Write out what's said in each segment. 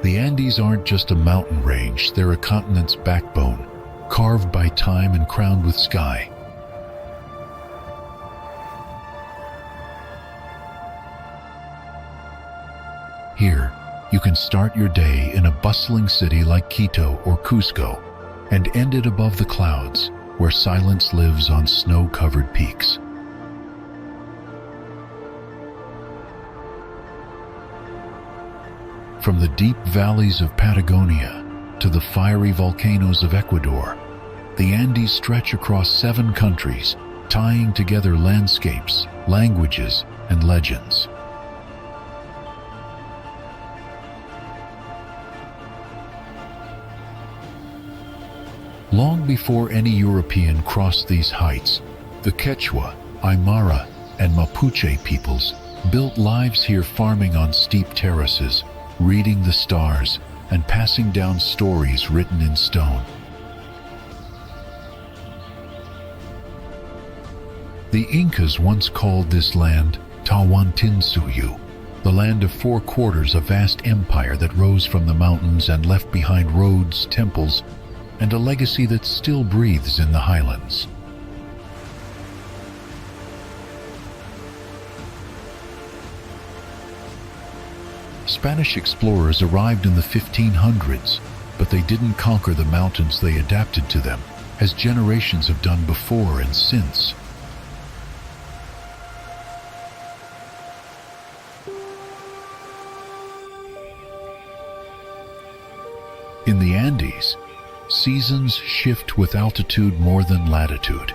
The Andes aren't just a mountain range, they're a continent's backbone, carved by time and crowned with sky. Here, you can start your day in a bustling city like Quito or Cusco, and end it above the clouds, where silence lives on snow-covered peaks. From the deep valleys of Patagonia to the fiery volcanoes of Ecuador, the Andes stretch across 7 countries, tying together landscapes, languages, and legends. Long before any European crossed these heights, the Quechua, Aymara, and Mapuche peoples built lives here, farming on steep terraces, reading the stars, and passing down stories written in stone. The Incas once called this land Tawantinsuyu, the land of 4 quarters, a vast empire that rose from the mountains and left behind roads, temples, and a legacy that still breathes in the highlands. Spanish explorers arrived in the 1500s, but they didn't conquer the mountains, they adapted to them, as generations have done before and since. In the Andes, seasons shift with altitude more than latitude.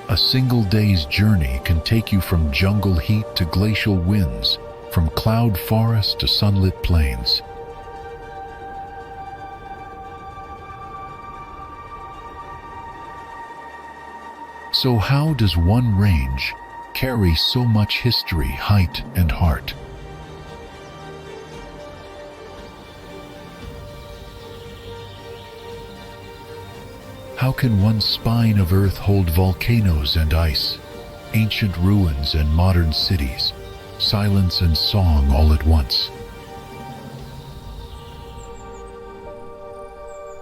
A single day's journey can take you from jungle heat to glacial winds, from cloud forest to sunlit plains. So how does one range carry so much history, height, and heart? How can one spine of earth hold volcanoes and ice, ancient ruins and modern cities, silence and song all at once?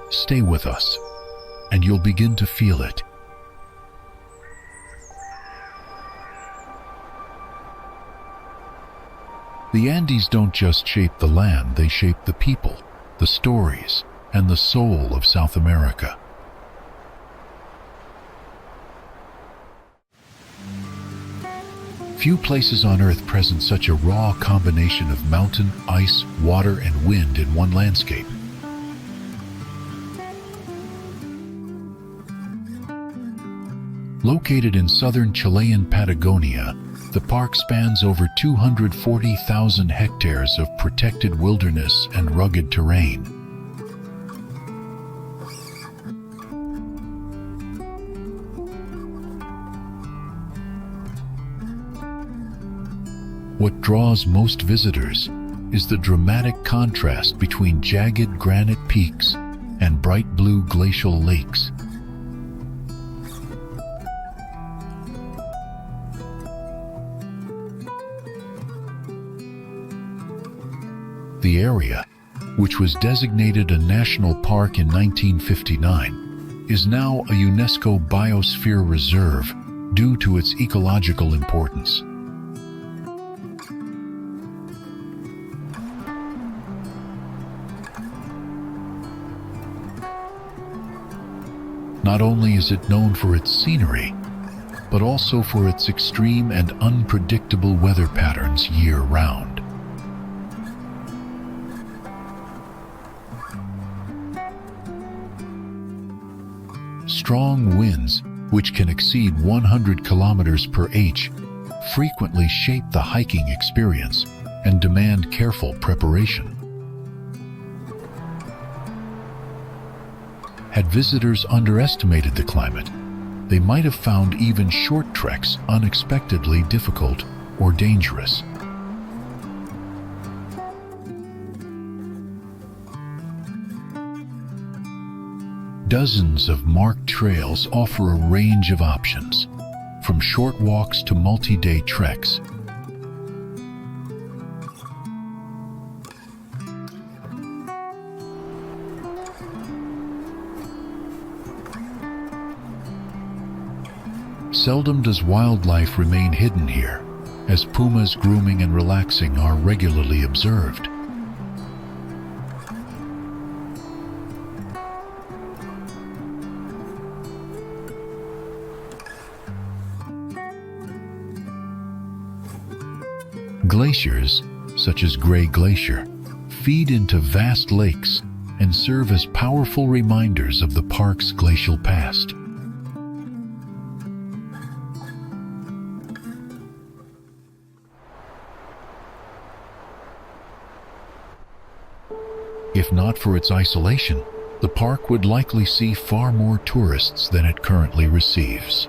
Stay with us, and you'll begin to feel it. The Andes don't just shape the land, they shape the people, the stories, and the soul of South America. Few places on Earth present such a raw combination of mountain, ice, water, and wind in one landscape. Located in southern Chilean Patagonia, the park spans over 240,000 hectares of protected wilderness and rugged terrain. What draws most visitors is the dramatic contrast between jagged granite peaks and bright blue glacial lakes. The area, which was designated a national park in 1959, is now a UNESCO Biosphere Reserve due to its ecological importance. Not only is it known for its scenery, but also for its extreme and unpredictable weather patterns year-round. Strong winds, which can exceed 100 kilometers per h, frequently shape the hiking experience and demand careful preparation. Had visitors underestimated the climate, they might have found even short treks unexpectedly difficult or dangerous. Dozens of marked trails offer a range of options, from short walks to multi-day treks. Seldom does wildlife remain hidden here, as pumas grooming and relaxing are regularly observed. Glaciers, such as Gray Glacier, feed into vast lakes and serve as powerful reminders of the park's glacial past. If not for its isolation, the park would likely see far more tourists than it currently receives.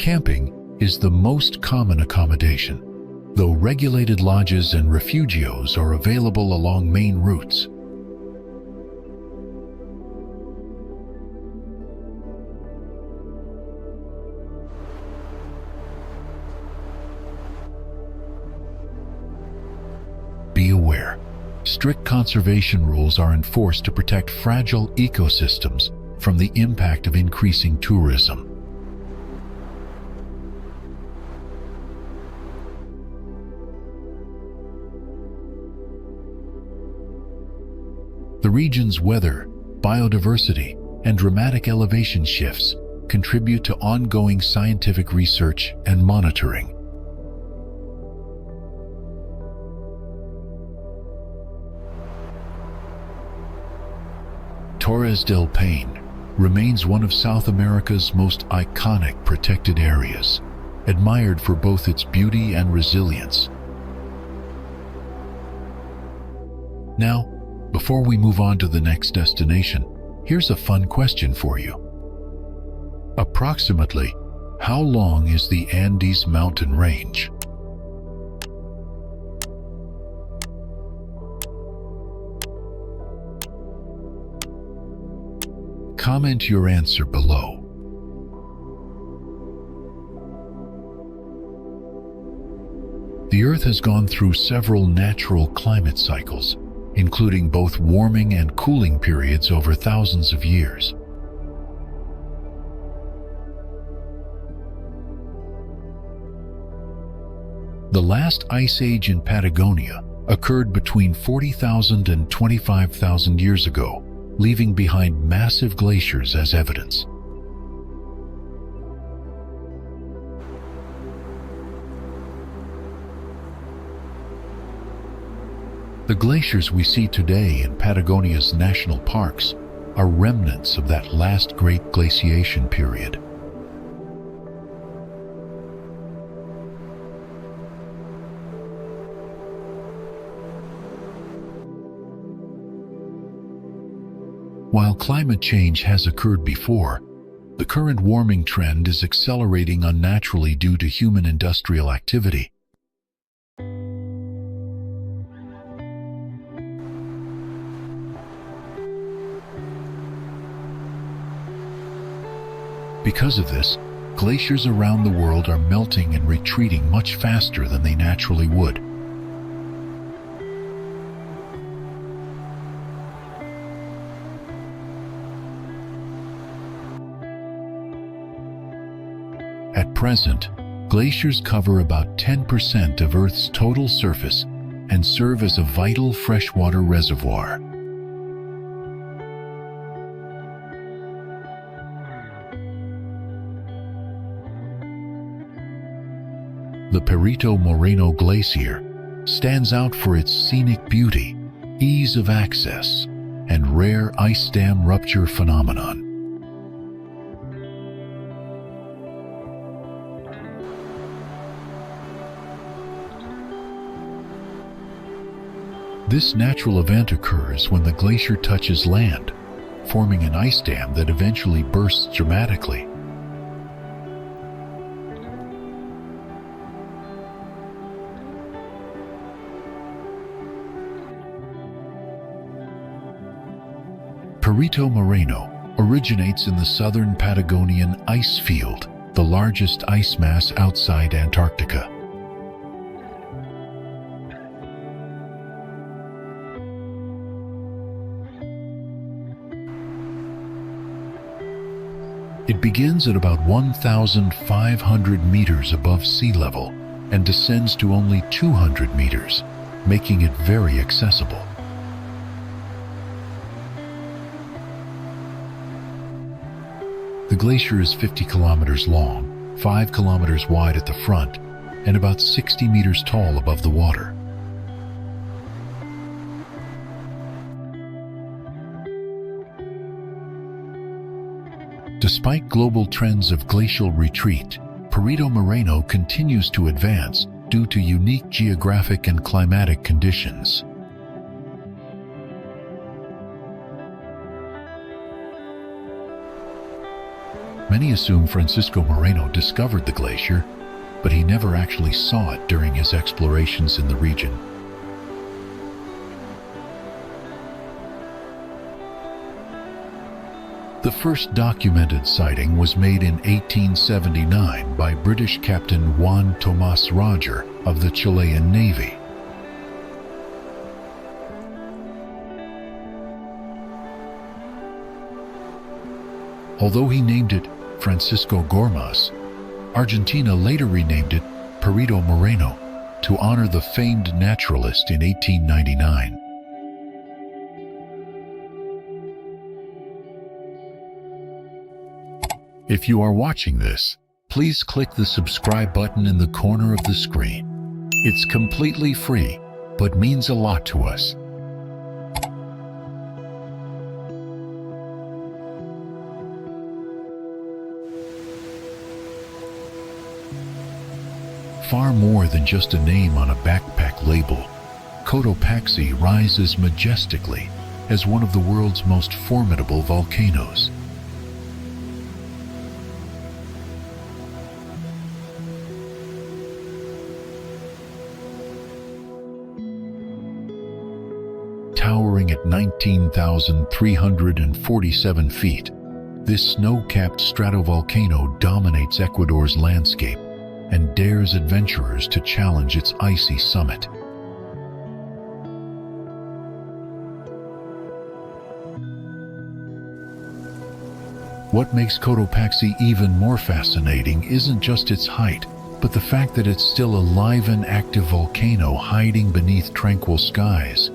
Camping is the most common accommodation, though regulated lodges and refugios are available along main routes. Be aware, strict conservation rules are enforced to protect fragile ecosystems from the impact of increasing tourism. The region's weather, biodiversity, and dramatic elevation shifts contribute to ongoing scientific research and monitoring. Torres del Paine remains one of South America's most iconic protected areas, admired for both its beauty and resilience. Now, before we move on to the next destination, here's a fun question for you. Approximately, how long is the Andes mountain range? Comment your answer below. The Earth has gone through several natural climate cycles, including both warming and cooling periods over thousands of years. The last ice age in Patagonia occurred between 40,000 and 25,000 years ago, leaving behind massive glaciers as evidence. The glaciers we see today in Patagonia's national parks are remnants of that last great glaciation period. While climate change has occurred before, the current warming trend is accelerating unnaturally due to human industrial activity. Because of this, glaciers around the world are melting and retreating much faster than they naturally would. At present, glaciers cover about 10% of Earth's total surface and serve as a vital freshwater reservoir. The Perito Moreno Glacier stands out for its scenic beauty, ease of access, and rare ice dam rupture phenomenon. This natural event occurs when the glacier touches land, forming an ice dam that eventually bursts dramatically. Perito Moreno originates in the southern Patagonian ice field, the largest ice mass outside Antarctica. It begins at about 1,500 meters above sea level and descends to only 200 meters, making it very accessible. The glacier is 50 kilometers long, 5 kilometers wide at the front, and about 60 meters tall above the water. Despite global trends of glacial retreat, Perito Moreno continues to advance due to unique geographic and climatic conditions. Many assume Francisco Moreno discovered the glacier, but he never actually saw it during his explorations in the region. The first documented sighting was made in 1879 by British Captain Juan Tomás Roger of the Chilean Navy. Although he named it Francisco Gormaz, Argentina later renamed it Perito Moreno to honor the famed naturalist in 1899. If you are watching this, please click the subscribe button in the corner of the screen. It's completely free, but means a lot to us. Far more than just a name on a backpack label, Cotopaxi rises majestically as one of the world's most formidable volcanoes. Towering at 19,347 feet, this snow-capped stratovolcano dominates Ecuador's landscape and dares adventurers to challenge its icy summit. What makes Cotopaxi even more fascinating isn't just its height, but the fact that it's still a live and active volcano hiding beneath tranquil skies.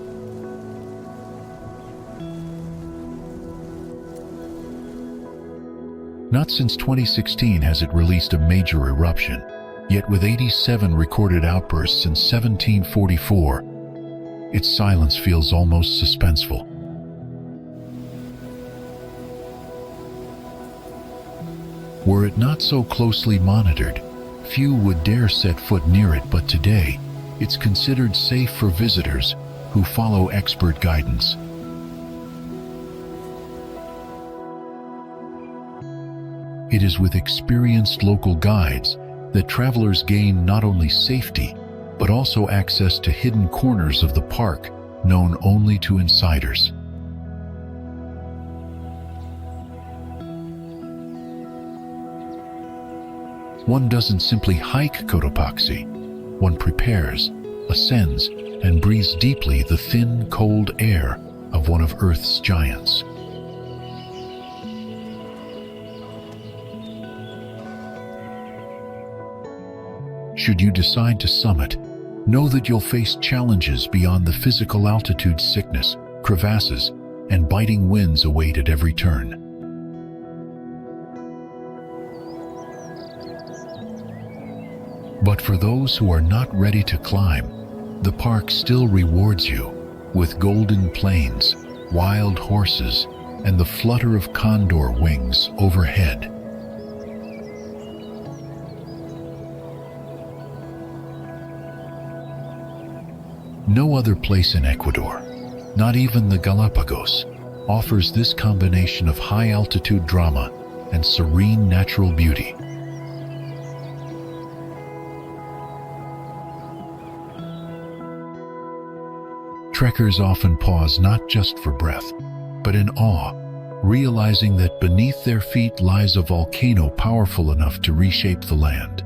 Not since 2016 has it released a major eruption, yet with 87 recorded outbursts since 1744, its silence feels almost suspenseful. Were it not so closely monitored, few would dare set foot near it, but today, it's considered safe for visitors who follow expert guidance. It is with experienced local guides that travelers gain not only safety, but also access to hidden corners of the park known only to insiders. One doesn't simply hike Cotopaxi. One prepares, ascends, and breathes deeply the thin, cold air of one of Earth's giants. Should you decide to summit, know that you'll face challenges beyond the physical altitude. Sickness, crevasses, and biting winds await at every turn. But for those who are not ready to climb, the park still rewards you with golden plains, wild horses, and the flutter of condor wings overhead. No other place in Ecuador, not even the Galapagos, offers this combination of high-altitude drama and serene natural beauty. Trekkers often pause not just for breath, but in awe realizing that beneath their feet lies a volcano powerful enough to reshape the land.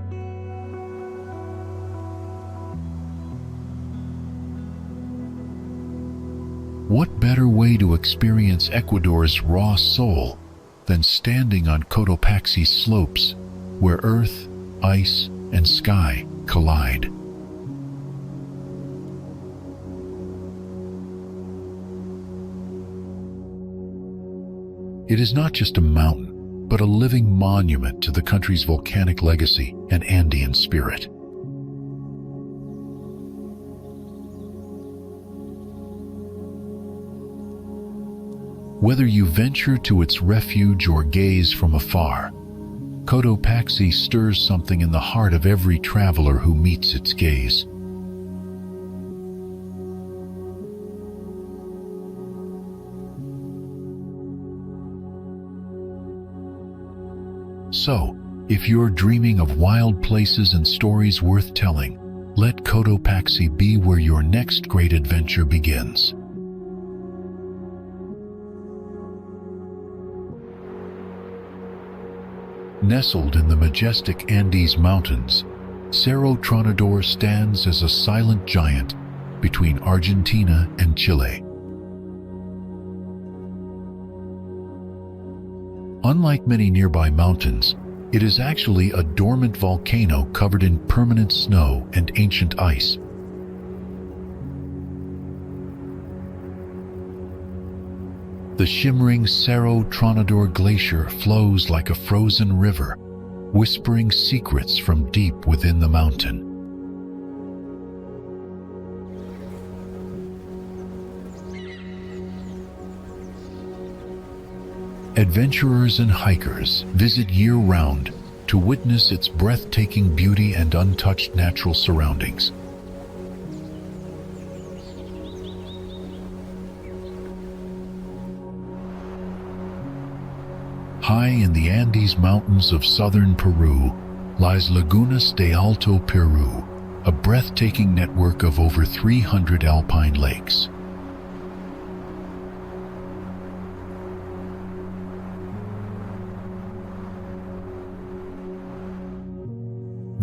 What better way to experience Ecuador's raw soul than standing on Cotopaxi's slopes, where earth, ice, and sky collide? It is not just a mountain, but a living monument to the country's volcanic legacy and Andean spirit. Whether you venture to its refuge or gaze from afar, Cotopaxi stirs something in the heart of every traveler who meets its gaze. So, if you're dreaming of wild places and stories worth telling, let Cotopaxi be where your next great adventure begins. Nestled in the majestic Andes Mountains, Cerro Tronador stands as a silent giant between Argentina and Chile. Unlike many nearby mountains, it is actually a dormant volcano covered in permanent snow and ancient ice. The shimmering Cerro Tronador Glacier flows like a frozen river, whispering secrets from deep within the mountain. Adventurers and hikers visit year-round to witness its breathtaking beauty and untouched natural surroundings. High in the Andes Mountains of southern Peru lies Lagunas de Alto Peru, a breathtaking network of over 300 alpine lakes.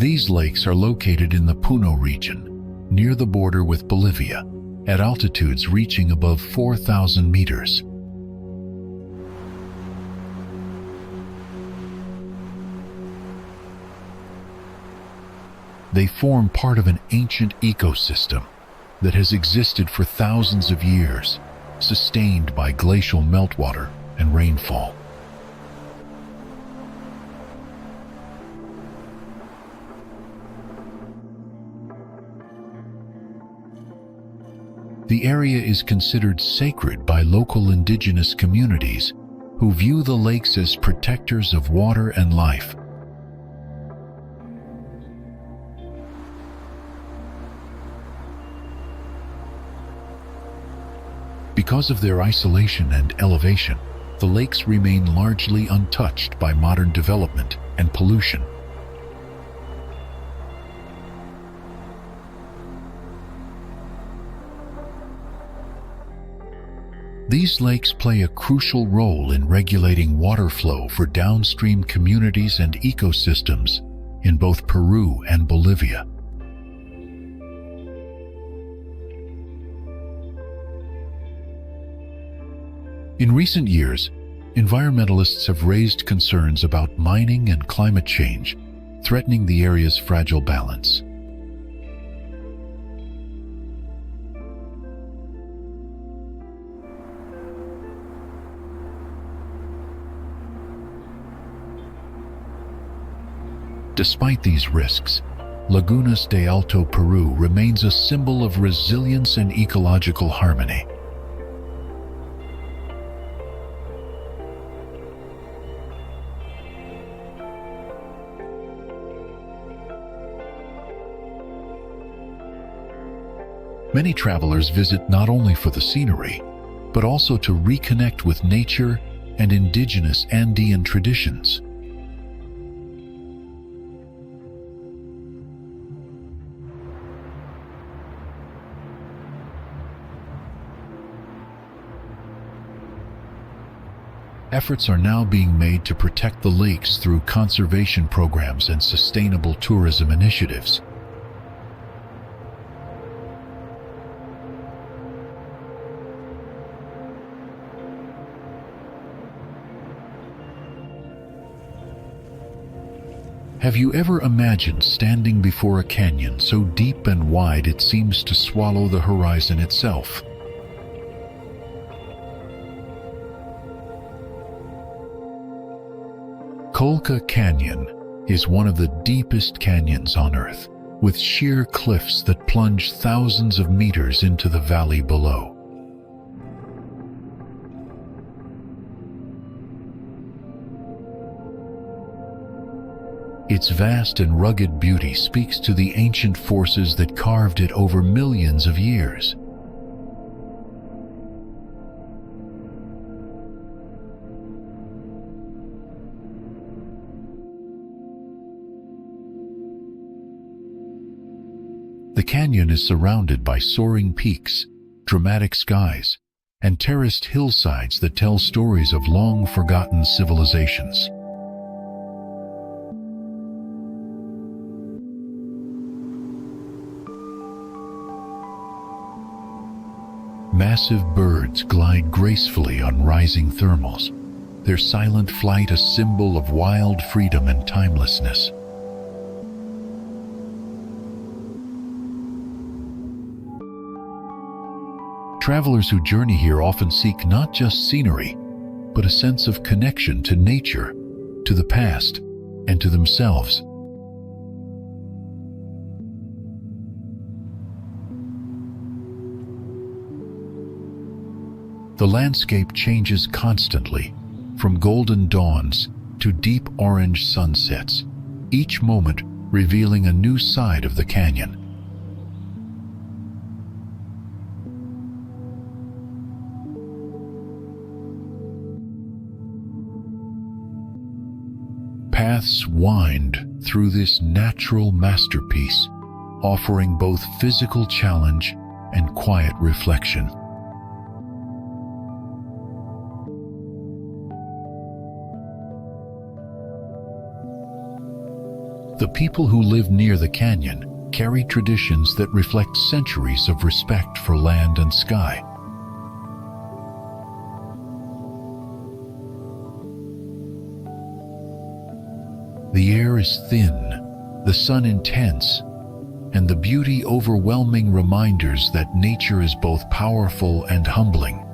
These lakes are located in the Puno region, near the border with Bolivia, at altitudes reaching above 4,000 meters. They form part of an ancient ecosystem that has existed for thousands of years, sustained by glacial meltwater and rainfall. The area is considered sacred by local indigenous communities who view the lakes as protectors of water and life. Because of their isolation and elevation, the lakes remain largely untouched by modern development and pollution. These lakes play a crucial role in regulating water flow for downstream communities and ecosystems in both Peru and Bolivia. In recent years, environmentalists have raised concerns about mining and climate change, threatening the area's fragile balance. Despite these risks, Lagunas de Alto Peru remains a symbol of resilience and ecological harmony. Many travelers visit not only for the scenery, but also to reconnect with nature and indigenous Andean traditions. Efforts are now being made to protect the lakes through conservation programs and sustainable tourism initiatives. Have you ever imagined standing before a canyon so deep and wide it seems to swallow the horizon itself? Colca Canyon is one of the deepest canyons on Earth, with sheer cliffs that plunge thousands of meters into the valley below. Its vast and rugged beauty speaks to the ancient forces that carved it over millions of years. The canyon is surrounded by soaring peaks, dramatic skies, and terraced hillsides that tell stories of long-forgotten civilizations. Massive birds glide gracefully on rising thermals, their silent flight a symbol of wild freedom and timelessness. Travelers who journey here often seek not just scenery, but a sense of connection to nature, to the past, and to themselves. The landscape changes constantly, from golden dawns to deep orange sunsets, each moment revealing a new side of the canyon. Paths wind through this natural masterpiece, offering both physical challenge and quiet reflection. The people who live near the canyon carry traditions that reflect centuries of respect for land and sky. The air is thin, the sun intense, and the beauty overwhelming, reminders that nature is both powerful and humbling.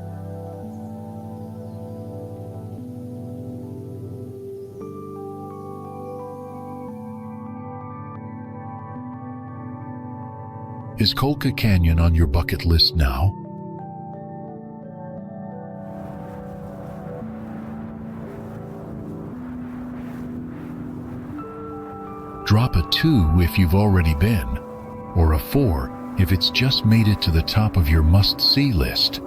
Is Colca Canyon on your bucket list now? Drop a 2 if you've already been, or a 4 if it's just made it to the top of your must-see list.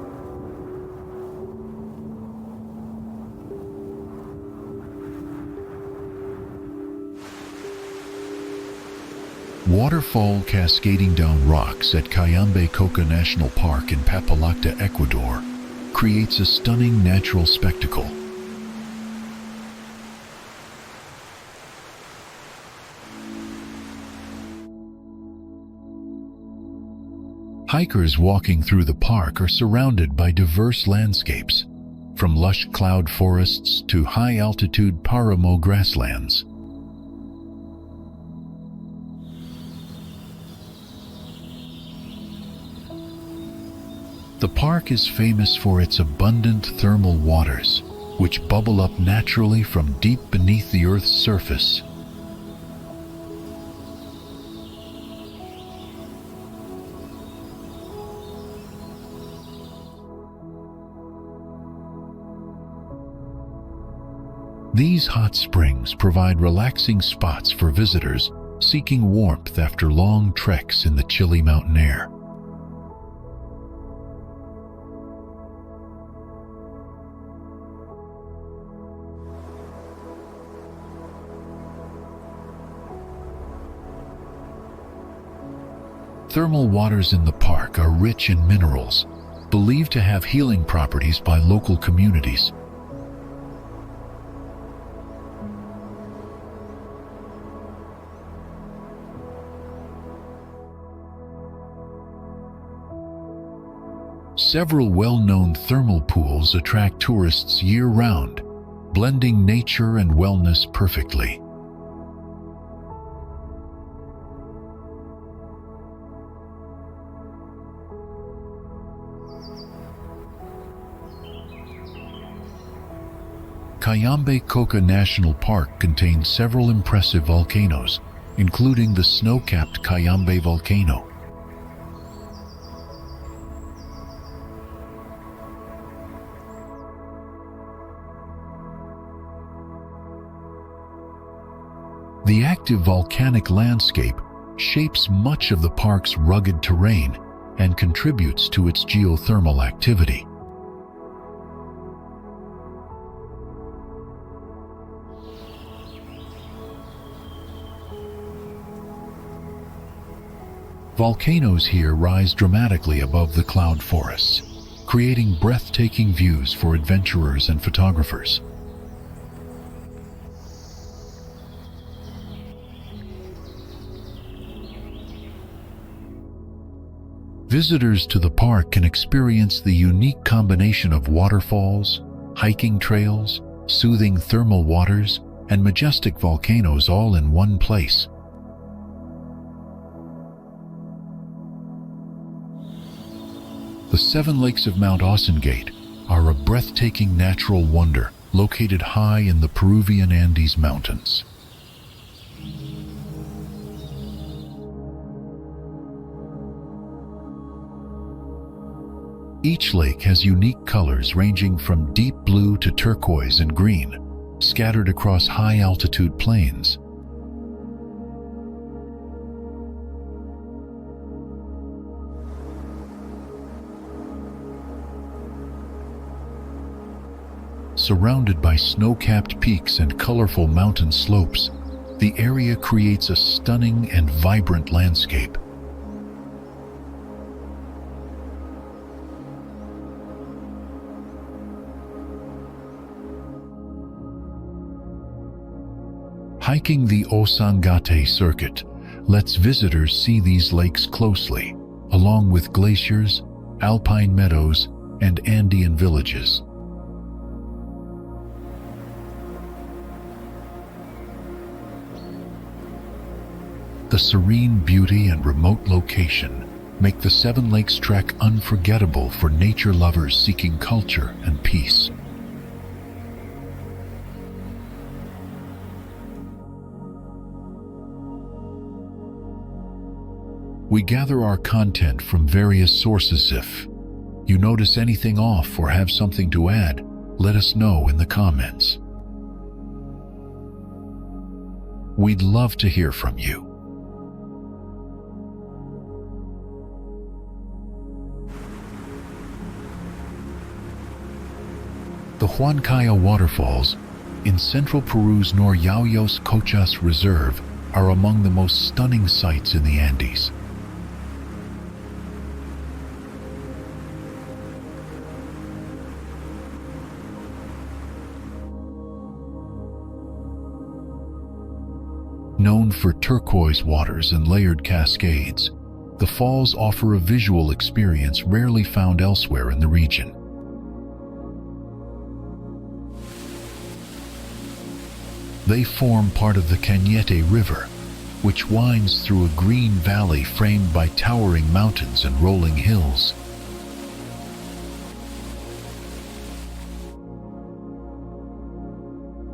Waterfall cascading down rocks at Cayambe Coca National Park in Papalacta, Ecuador, creates a stunning natural spectacle. Hikers walking through the park are surrounded by diverse landscapes, from lush cloud forests to high-altitude Paramo grasslands. The park is famous for its abundant thermal waters, which bubble up naturally from deep beneath the Earth's surface. These hot springs provide relaxing spots for visitors seeking warmth after long treks in the chilly mountain air. Thermal waters in the park are rich in minerals, believed to have healing properties by local communities. Several well-known thermal pools attract tourists year-round, blending nature and wellness perfectly. Cayambe-Coca National Park contains several impressive volcanoes, including the snow-capped Cayambe volcano. The active volcanic landscape shapes much of the park's rugged terrain and contributes to its geothermal activity. Volcanoes here rise dramatically above the cloud forests, creating breathtaking views for adventurers and photographers. Visitors to the park can experience the unique combination of waterfalls, hiking trails, soothing thermal waters, and majestic volcanoes all in one place. The 7 lakes of Mount Ausengate are a breathtaking natural wonder located high in the Peruvian Andes Mountains. Each lake has unique colors ranging from deep blue to turquoise and green, scattered across high-altitude plains. Surrounded by snow-capped peaks and colorful mountain slopes, the area creates a stunning and vibrant landscape. Hiking the Ausengate circuit lets visitors see these lakes closely, along with glaciers, alpine meadows, and Andean villages. The serene beauty and remote location make the 7 Lakes trek unforgettable for nature lovers seeking culture and peace. We gather our content from various sources. If you notice anything off or have something to add, let us know in the comments. We'd love to hear from you. The Huancaya Waterfalls in central Peru's Noryauyos Cochas Reserve are among the most stunning sights in the Andes. Known for turquoise waters and layered cascades, the falls offer a visual experience rarely found elsewhere in the region. They form part of the Cañete River, which winds through a green valley framed by towering mountains and rolling hills.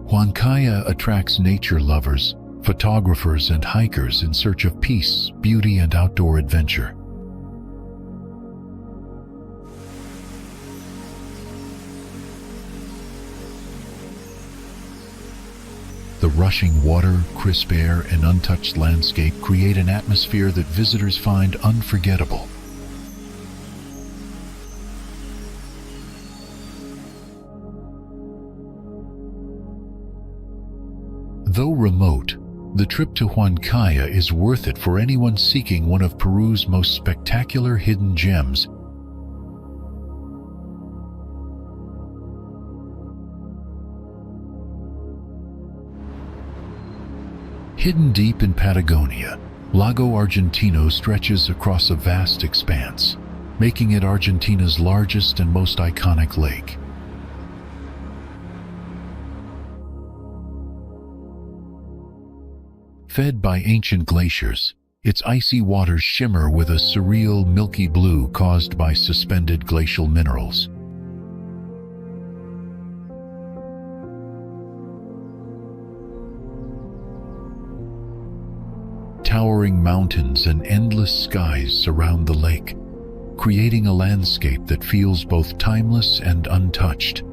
Huancaya attracts nature lovers, photographers, and hikers in search of peace, beauty, and outdoor adventure. The rushing water, crisp air, and untouched landscape create an atmosphere that visitors find unforgettable. Though remote, the trip to Huancaya is worth it for anyone seeking one of Peru's most spectacular hidden gems. Hidden deep in Patagonia, Lago Argentino stretches across a vast expanse. making it Argentina's largest and most iconic lake. Fed by ancient glaciers, its icy waters shimmer with a surreal milky blue caused by suspended glacial minerals. Towering mountains and endless skies surround the lake, creating a landscape that feels both timeless and untouched.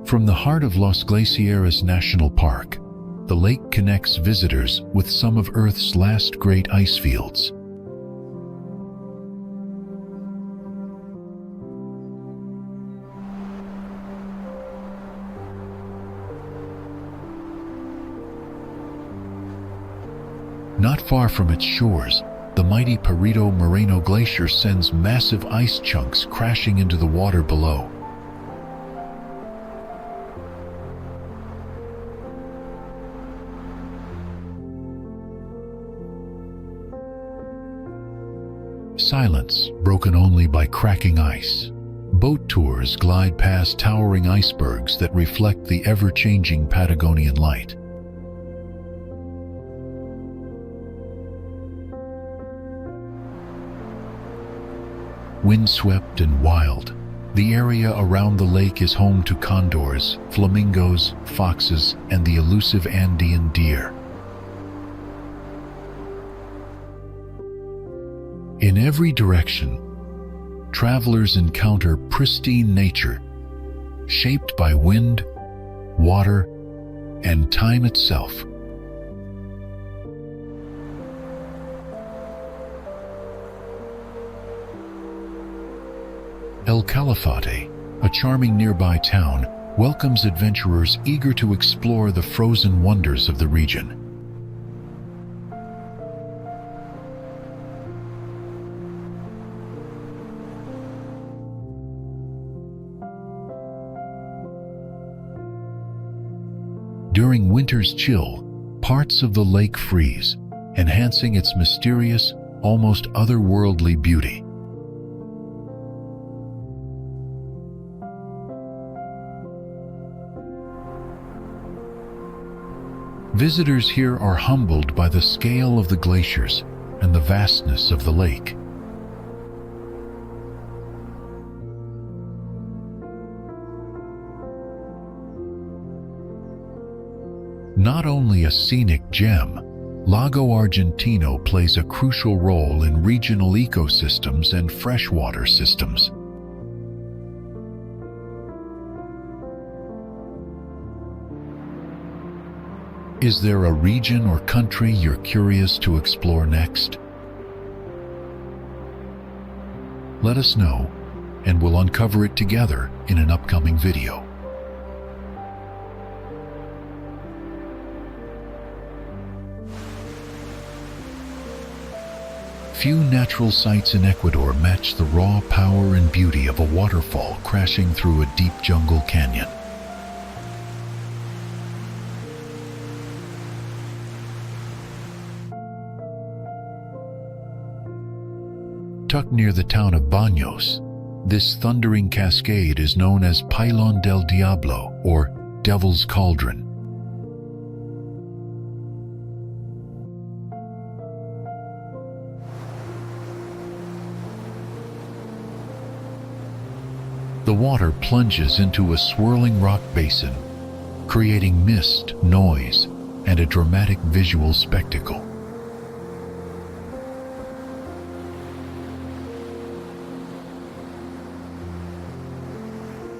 From the heart of Los Glaciares National Park, the lake connects visitors with some of Earth's last great ice fields. Not far from its shores, the mighty Perito Moreno Glacier sends massive ice chunks crashing into the water below. Silence, broken only by cracking ice. Boat tours glide past towering icebergs that reflect the ever-changing Patagonian light. Windswept and wild, the area around the lake is home to condors, flamingos, foxes, and the elusive Andean deer. In every direction, travelers encounter pristine nature, shaped by wind, water, and time itself. El Calafate, a charming nearby town, welcomes adventurers eager to explore the frozen wonders of the region. During winter's chill, parts of the lake freeze, enhancing its mysterious, almost otherworldly beauty. Visitors here are humbled by the scale of the glaciers and the vastness of the lake. Not only a scenic gem, Lago Argentino plays a crucial role in regional ecosystems and freshwater systems. Is there a region or country you're curious to explore next? Let us know, and we'll uncover it together in an upcoming video. Few natural sights in Ecuador match the raw power and beauty of a waterfall crashing through a deep jungle canyon. Tucked near the town of Baños, this thundering cascade is known as Pilón del Diablo, or Devil's Cauldron. The water plunges into a swirling rock basin, creating mist, noise, and a dramatic visual spectacle.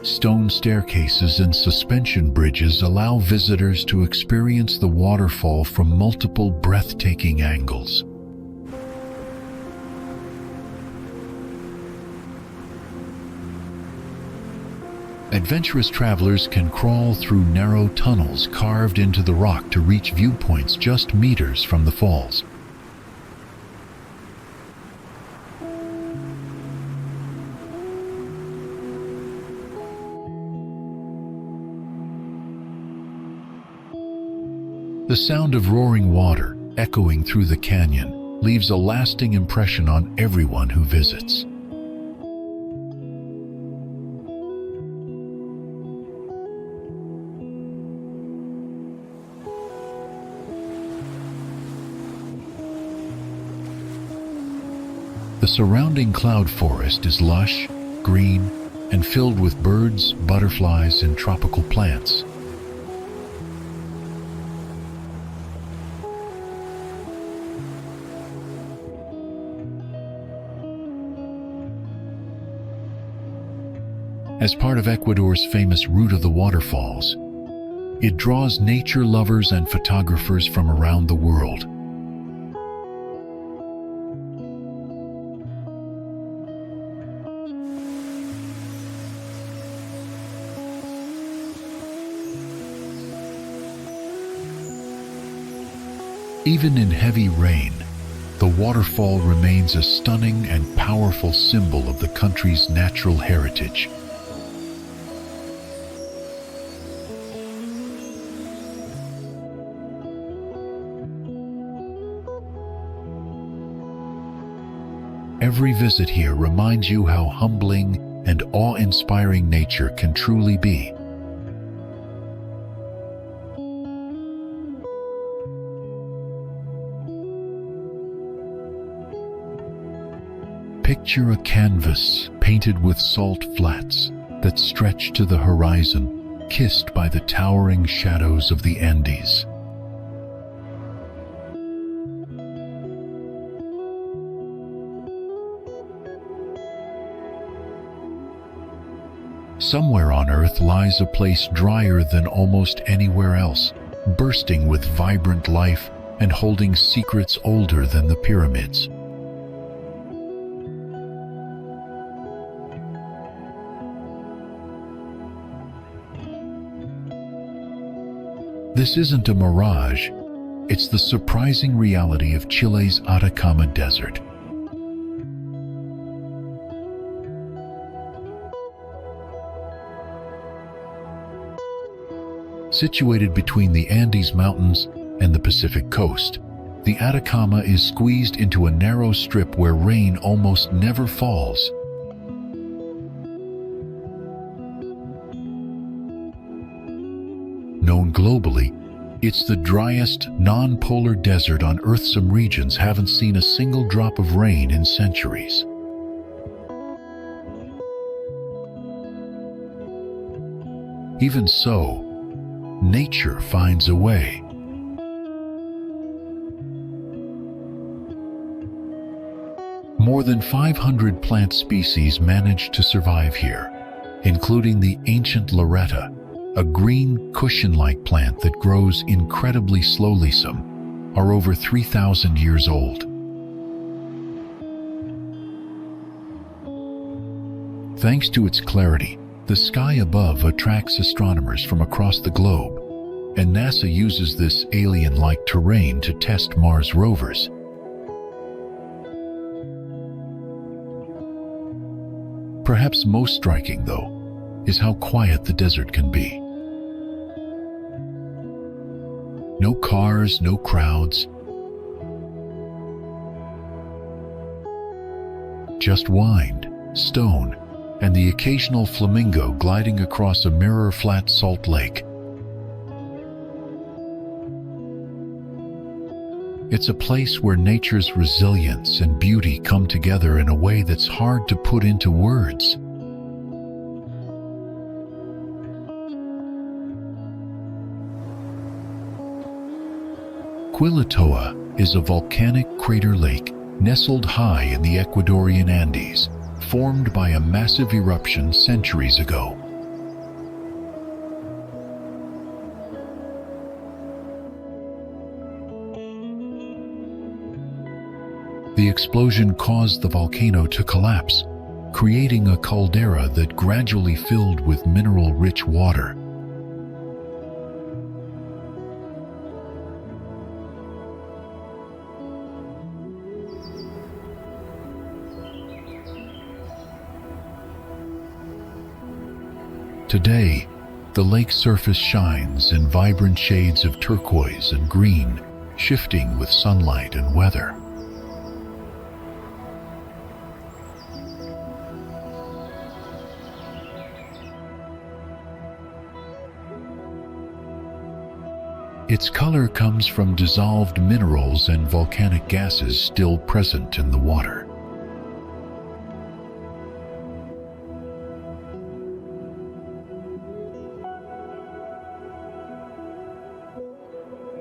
Stone staircases and suspension bridges allow visitors to experience the waterfall from multiple breathtaking angles. Adventurous travelers can crawl through narrow tunnels carved into the rock to reach viewpoints just meters from the falls. The sound of roaring water echoing through the canyon leaves a lasting impression on everyone who visits. The surrounding cloud forest is lush, green, and filled with birds, butterflies, and tropical plants. As part of Ecuador's famous Route of the Waterfalls, it draws nature lovers and photographers from around the world. Even in heavy rain, the waterfall remains a stunning and powerful symbol of the country's natural heritage. Every visit here reminds you how humbling and awe-inspiring nature can truly be. Picture a canvas painted with salt flats that stretch to the horizon, kissed by the towering shadows of the Andes. Somewhere on Earth lies a place drier than almost anywhere else, bursting with vibrant life and holding secrets older than the pyramids. This isn't a mirage, it's the surprising reality of Chile's Atacama Desert. Situated between the Andes Mountains and the Pacific coast, the Atacama is squeezed into a narrow strip where rain almost never falls. Known globally, it's the driest, non-polar desert on Earth. Some regions haven't seen a single drop of rain in centuries. Even so, nature finds a way. More than 500 plant species manage to survive here, including the ancient Loretta, a green cushion-like plant that grows incredibly slowly. Some are over 3,000 years old. Thanks to its clarity, the sky above attracts astronomers from across the globe, and NASA uses this alien-like terrain to test Mars rovers. Perhaps most striking, though, is how quiet the desert can be. No cars, no crowds. Just wind, stone, and the occasional flamingo gliding across a mirror-flat salt lake. It's a place where nature's resilience and beauty come together in a way that's hard to put into words. Quilatoa is a volcanic crater lake nestled high in the Ecuadorian Andes, formed by a massive eruption centuries ago. The explosion caused the volcano to collapse, creating a caldera that gradually filled with mineral-rich water. Today, The lake surface shines in vibrant shades of turquoise and green, shifting with sunlight and weather. Its color comes from dissolved minerals and volcanic gases still present in the water.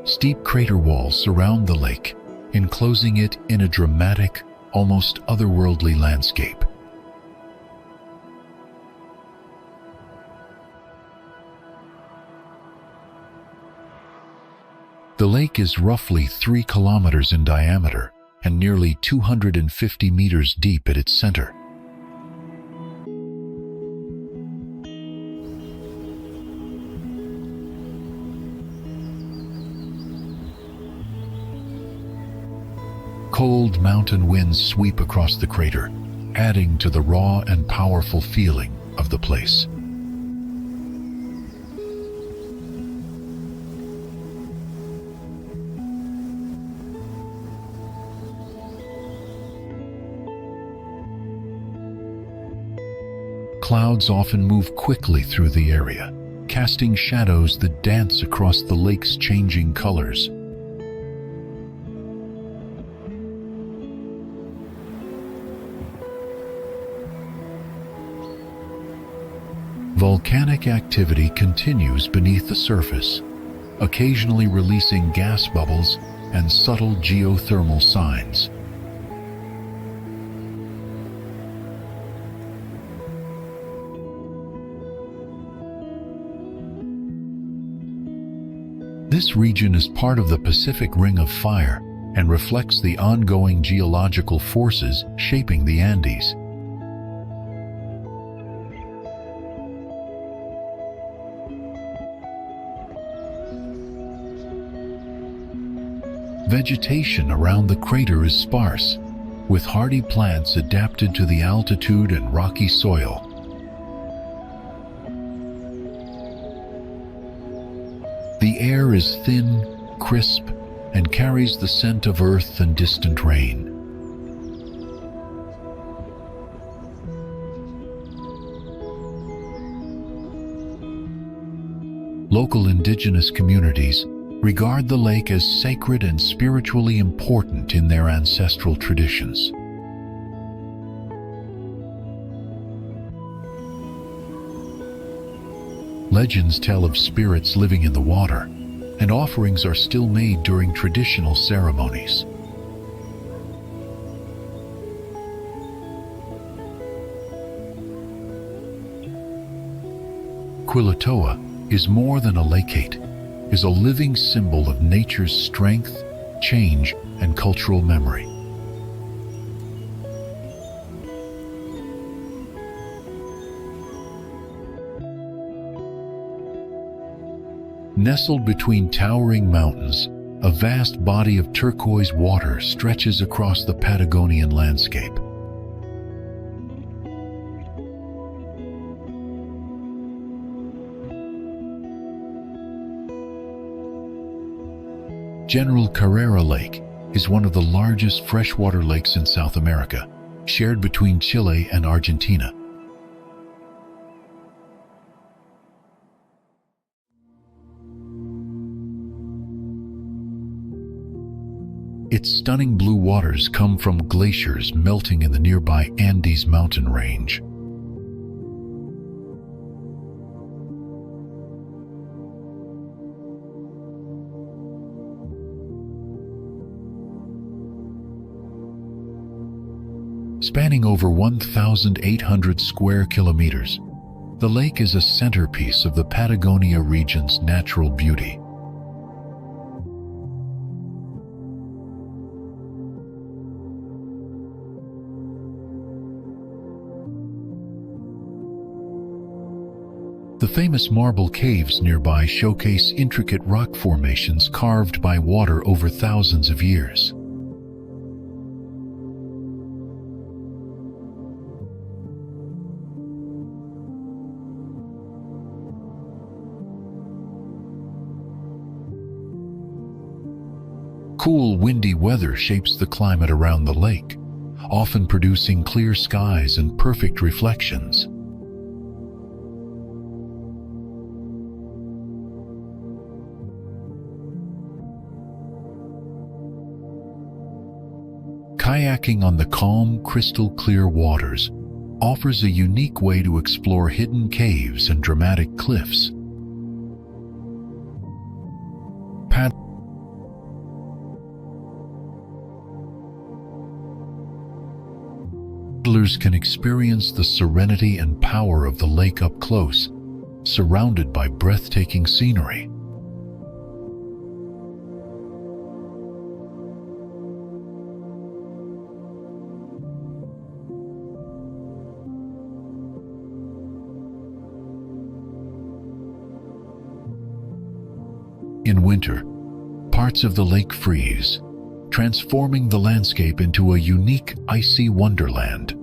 Steep crater walls surround the lake, enclosing it in a dramatic, almost otherworldly landscape. The lake is roughly 3 kilometers in diameter and nearly 250 meters deep at its center. Cold mountain winds sweep across the crater, adding to the raw and powerful feeling of the place. Clouds often move quickly through the area, casting shadows that dance across the lake's changing colors. Volcanic activity continues beneath the surface, occasionally releasing gas bubbles and subtle geothermal signs. This region is part of the Pacific Ring of Fire and reflects the ongoing geological forces shaping the Andes. Vegetation around the crater is sparse, with hardy plants adapted to the altitude and rocky soil. The air is thin, crisp, and carries the scent of earth and distant rain. Local indigenous communities regard the lake as sacred and spiritually important in their ancestral traditions. Legends tell of spirits living in the water, and offerings are still made during traditional ceremonies. Quilatoa is more than a lakeate, is a living symbol of nature's strength, change, and cultural memory. Nestled between towering mountains, a vast body of turquoise water stretches across the Patagonian landscape. General Carrera Lake is one of the largest freshwater lakes in South America, shared between Chile and Argentina. Its stunning blue waters come from glaciers melting in the nearby Andes mountain range. Spanning over 1,800 square kilometers, the lake is a centerpiece of the Patagonia region's natural beauty. The famous marble caves nearby showcase intricate rock formations carved by water over thousands of years. Cool, windy weather shapes the climate around the lake, often producing clear skies and perfect reflections. Kayaking on the calm, crystal-clear waters offers a unique way to explore hidden caves and dramatic cliffs. Paddlers can experience the serenity and power of the lake up close, surrounded by breathtaking scenery. In winter, parts of the lake freeze, transforming the landscape into a unique icy wonderland.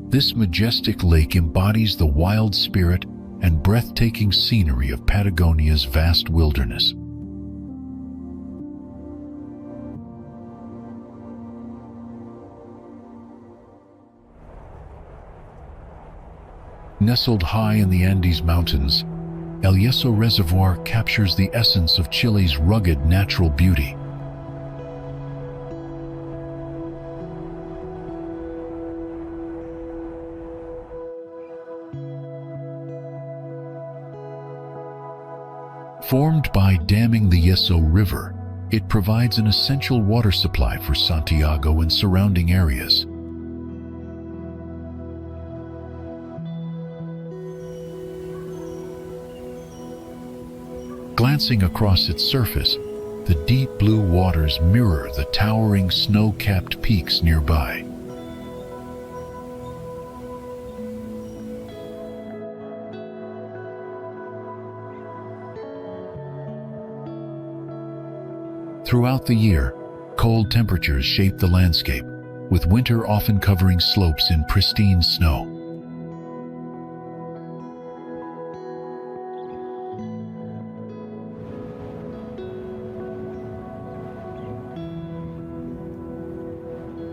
This majestic lake embodies the wild spirit and breathtaking scenery of Patagonia's vast wilderness. Nestled high in the Andes Mountains, El Yeso Reservoir captures the essence of Chile's rugged natural beauty. Formed by damming the Yeso River, it provides an essential water supply for Santiago and surrounding areas. Glancing across its surface, the deep blue waters mirror the towering snow-capped peaks nearby. Throughout the year, cold temperatures shape the landscape, with winter often covering slopes in pristine snow.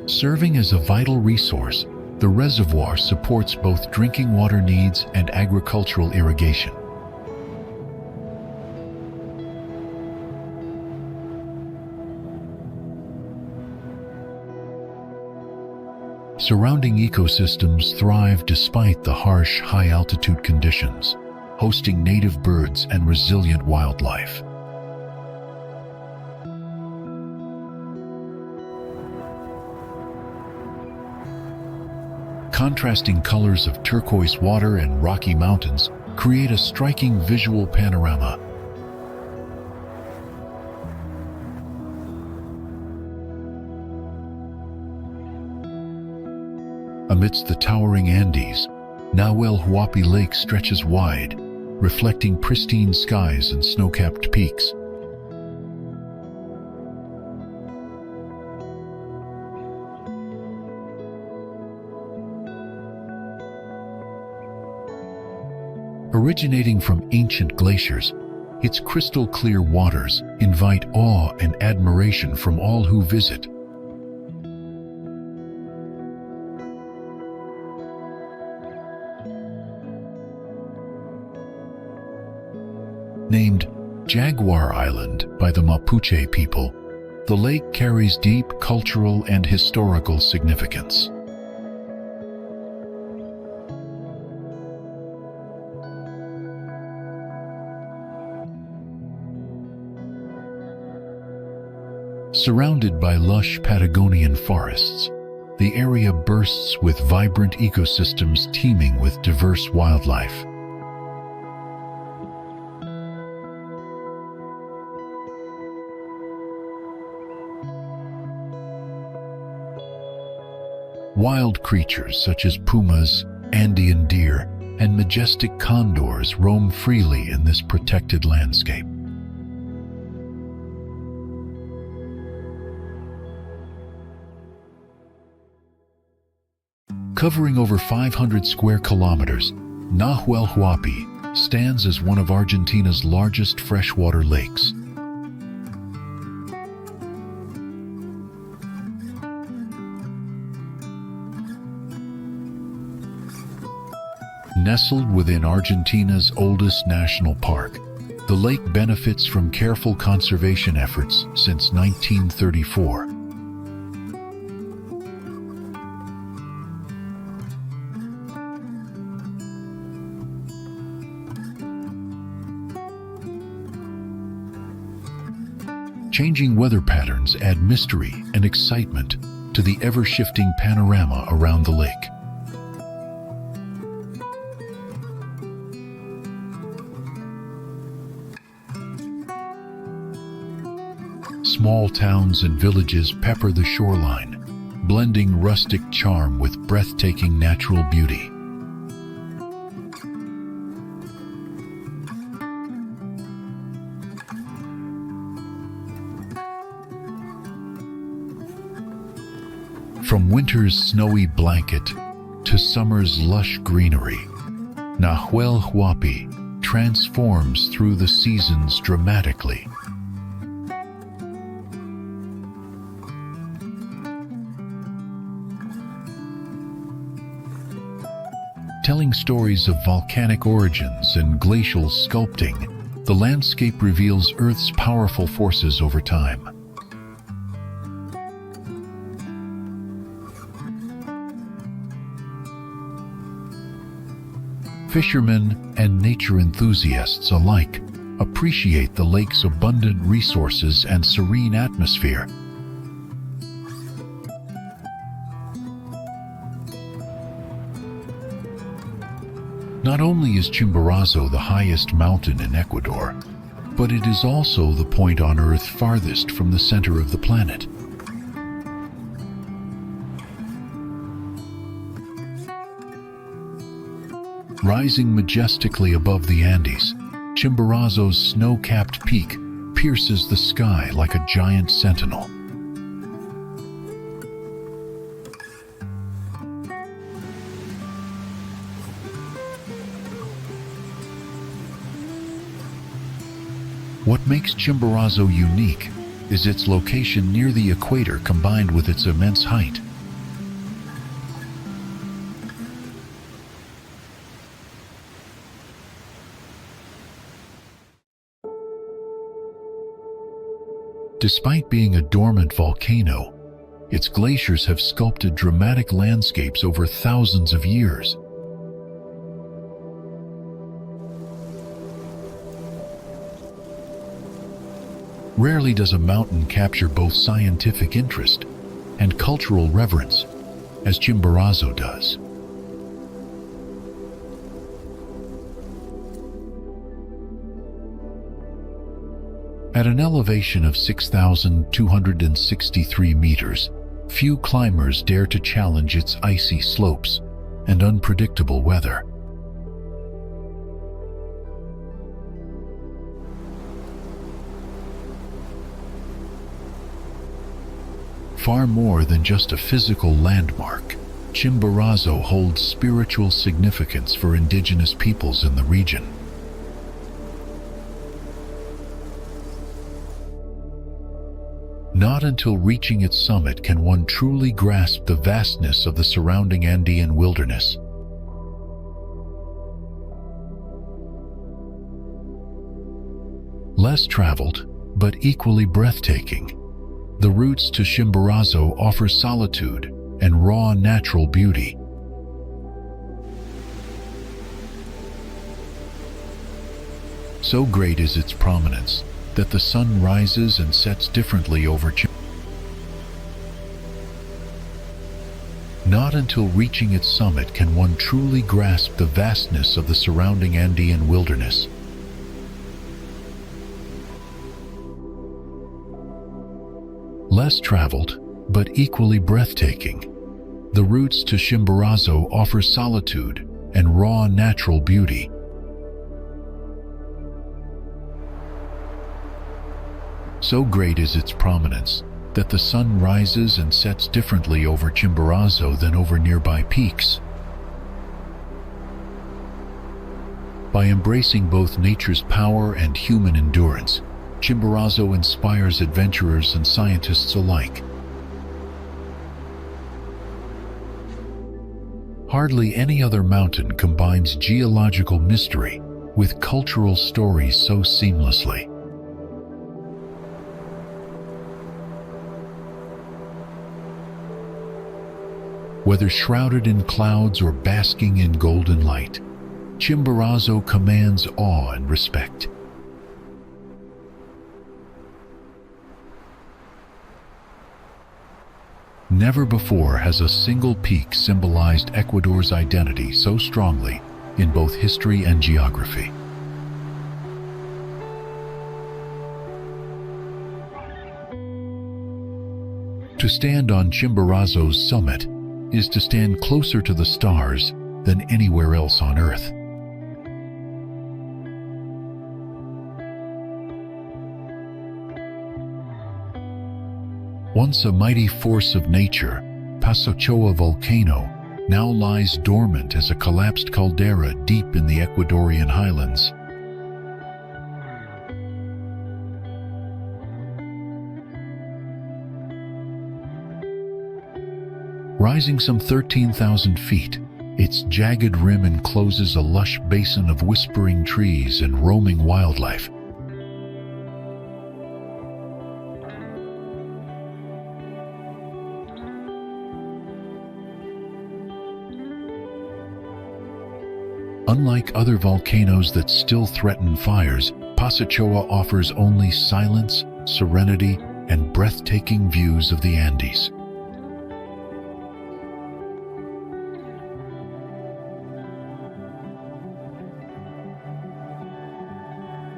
Serving as a vital resource, the reservoir supports both drinking water needs and agricultural irrigation. Surrounding ecosystems thrive despite the harsh, high-altitude conditions, hosting native birds and resilient wildlife. Contrasting colors of turquoise water and rocky mountains create a striking visual panorama. Amidst the towering Andes, Nahuel Huapi Lake stretches wide, reflecting pristine skies and snow-capped peaks. Originating from ancient glaciers, its crystal-clear waters invite awe and admiration from all who visit. Named Jaguar Island by the Mapuche people, the lake carries deep cultural and historical significance. Surrounded by lush Patagonian forests, the area bursts with vibrant ecosystems teeming with diverse wildlife. Wild creatures such as pumas, Andean deer, and majestic condors roam freely in this protected landscape. Covering over 500 square kilometers, Nahuel Huapi stands as one of Argentina's largest freshwater lakes. Nestled within Argentina's oldest national park, the lake benefits from careful conservation efforts since 1934. Changing weather patterns add mystery and excitement to the ever-shifting panorama around the lake. Small towns and villages pepper the shoreline, blending rustic charm with breathtaking natural beauty. From winter's snowy blanket to summer's lush greenery, Nahuel Huapi transforms through the seasons dramatically. Telling stories of volcanic origins and glacial sculpting, the landscape reveals Earth's powerful forces over time. Fishermen and nature enthusiasts alike appreciate the lake's abundant resources and serene atmosphere. Not only is Chimborazo the highest mountain in Ecuador, but it is also the point on Earth farthest from the center of the planet. Rising majestically above the Andes, Chimborazo's snow-capped peak pierces the sky like a giant sentinel. What makes Chimborazo unique is its location near the equator combined with its immense height. Despite being a dormant volcano, its glaciers have sculpted dramatic landscapes over thousands of years. Rarely does a mountain capture both scientific interest and cultural reverence as Chimborazo does. At an elevation of 6,263 meters, few climbers dare to challenge its icy slopes and unpredictable weather. Far more than just a physical landmark, Chimborazo holds spiritual significance for indigenous peoples in the region. Not until reaching its summit can one truly grasp the vastness of the surrounding Andean wilderness. Less traveled, but equally breathtaking, the routes to Chimborazo offer solitude and raw natural beauty. So great is its prominence that the sun rises and sets differently over Chimborazo. Not until reaching its summit can one truly grasp the vastness of the surrounding Andean wilderness. Less traveled, but equally breathtaking, the routes to Chimborazo offer solitude and raw natural beauty. So great is its prominence that the sun rises and sets differently over Chimborazo than over nearby peaks. By embracing both nature's power and human endurance, Chimborazo inspires adventurers and scientists alike. Hardly any other mountain combines geological mystery with cultural stories so seamlessly. Whether shrouded in clouds or basking in golden light, Chimborazo commands awe and respect. Never before has a single peak symbolized Ecuador's identity so strongly in both history and geography. To stand on Chimborazo's summit is to stand closer to the stars than anywhere else on Earth. Once a mighty force of nature, Pasochoa volcano now lies dormant as a collapsed caldera deep in the Ecuadorian highlands. Rising some 13,000 feet, its jagged rim encloses a lush basin of whispering trees and roaming wildlife. Unlike other volcanoes that still threaten fires, Pasochoa offers only silence, serenity, and breathtaking views of the Andes.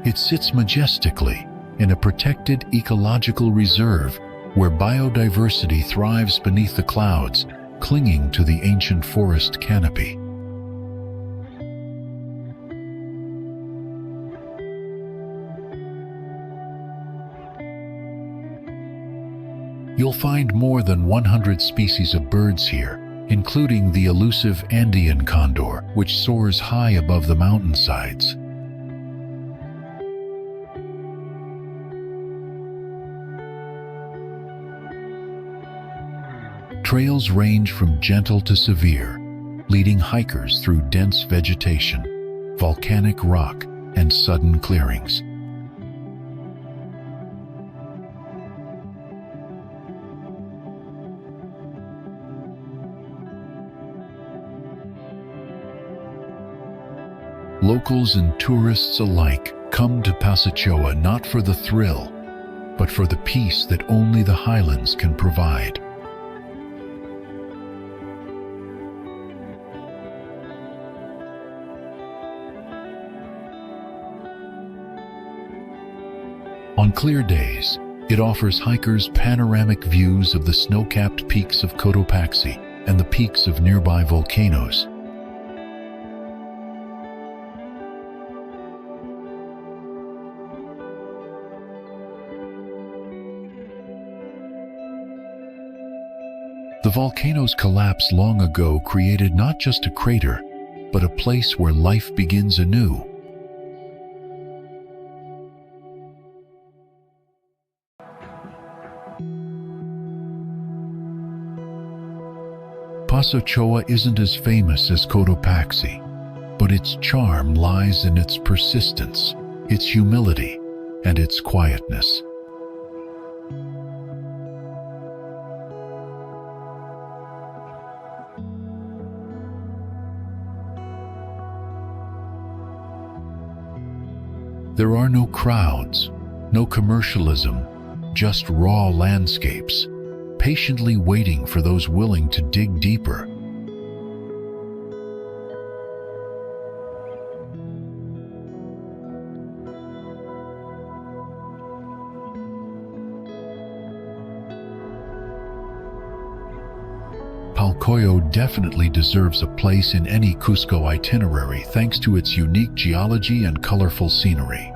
It sits majestically in a protected ecological reserve where biodiversity thrives beneath the clouds, clinging to the ancient forest canopy. You'll find more than 100 species of birds here, including the elusive Andean condor, which soars high above the mountainsides. Trails range from gentle to severe, leading hikers through dense vegetation, volcanic rock, and sudden clearings. Locals and tourists alike come to Pasochoa not for the thrill, but for the peace that only the highlands can provide. On clear days, it offers hikers panoramic views of the snow-capped peaks of Cotopaxi and the peaks of nearby volcanoes. The volcano's collapse long ago created not just a crater, but a place where life begins anew. Pasochoa isn't as famous as Cotopaxi, but its charm lies in its persistence, its humility, and its quietness. There are no crowds, no commercialism, just raw landscapes, patiently waiting for those willing to dig deeper. Palcoyo definitely deserves a place in any Cusco itinerary thanks to its unique geology and colorful scenery.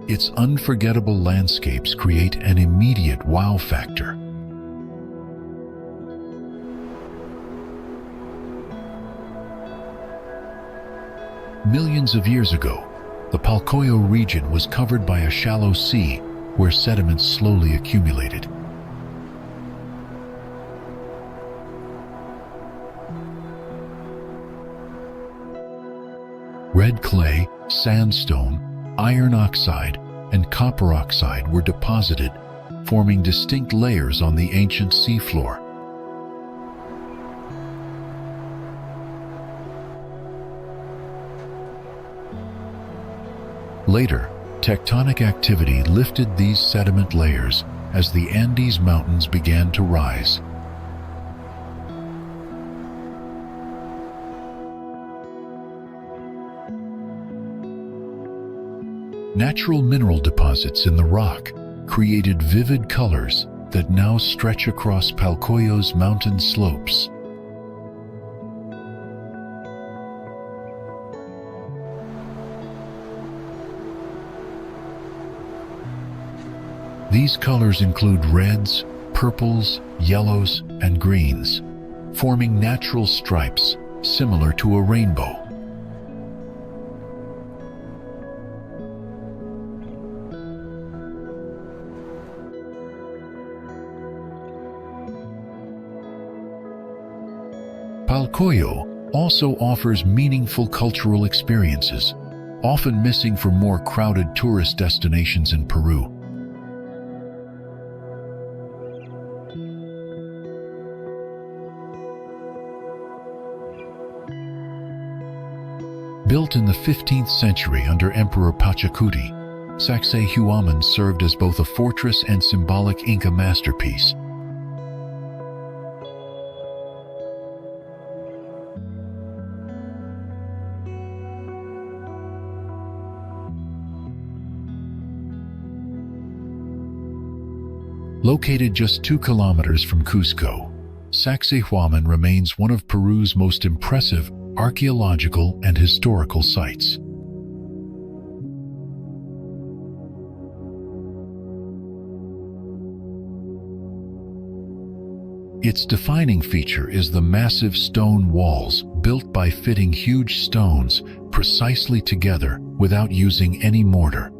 Its unforgettable landscapes create an immediate wow factor. Millions of years ago, the Palcoyo region was covered by a shallow sea where sediments slowly accumulated. Red clay, sandstone, iron oxide, and copper oxide were deposited, forming distinct layers on the ancient seafloor. Later, tectonic activity lifted these sediment layers as the Andes Mountains began to rise. Natural mineral deposits in the rock created vivid colors that now stretch across Palcoyo's mountain slopes. These colors include reds, purples, yellows, and greens, forming natural stripes similar to a rainbow. Palcoyo also offers meaningful cultural experiences, often missing from more crowded tourist destinations in Peru. Built in the 15th century under Emperor Pachacuti, Sacsayhuaman served as both a fortress and symbolic Inca masterpiece. Located just 2 kilometers from Cusco, Sacsayhuaman remains one of Peru's most impressive archaeological and historical sites. Its defining feature is the massive stone walls built by fitting huge stones precisely together without using any mortar.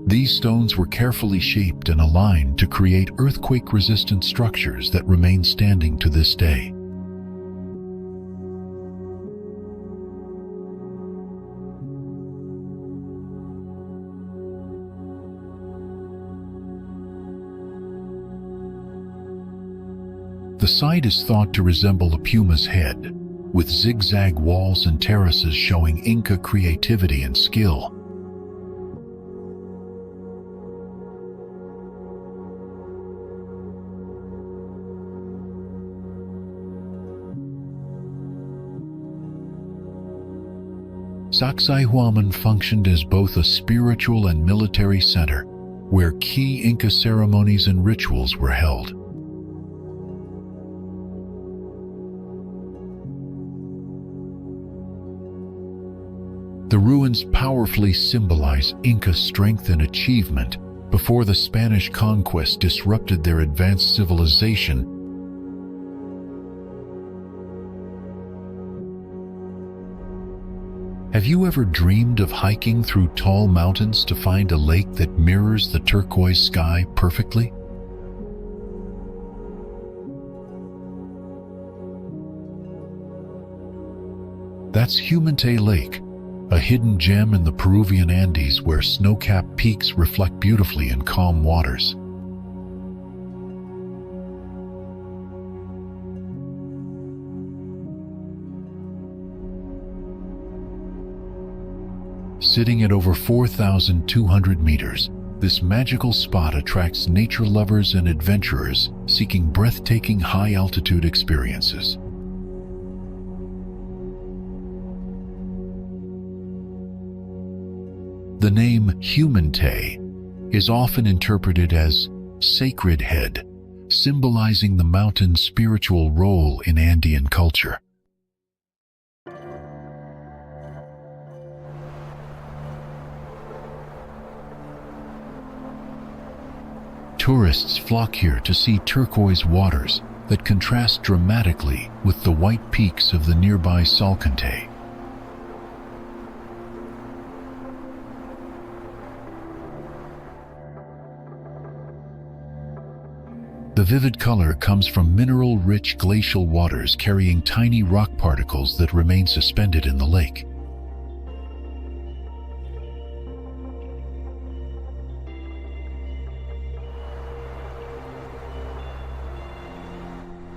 These stones were carefully shaped and aligned to create earthquake-resistant structures that remain standing to this day. The site is thought to resemble a puma's head, with zigzag walls and terraces showing Inca creativity and skill. Sacsayhuaman functioned as both a spiritual and military center, where key Inca ceremonies and rituals were held. The ruins powerfully symbolize Inca strength and achievement before the Spanish conquest disrupted their advanced civilization. Have you ever dreamed of hiking through tall mountains to find a lake that mirrors the turquoise sky perfectly? That's Humantay Lake, a hidden gem in the Peruvian Andes where snow-capped peaks reflect beautifully in calm waters. Sitting at over 4,200 meters, this magical spot attracts nature lovers and adventurers seeking breathtaking high-altitude experiences. The name Humantay is often interpreted as sacred head, symbolizing the mountain's spiritual role in Andean culture. Tourists flock here to see turquoise waters that contrast dramatically with the white peaks of the nearby Salcantay. The vivid color comes from mineral-rich glacial waters carrying tiny rock particles that remain suspended in the lake.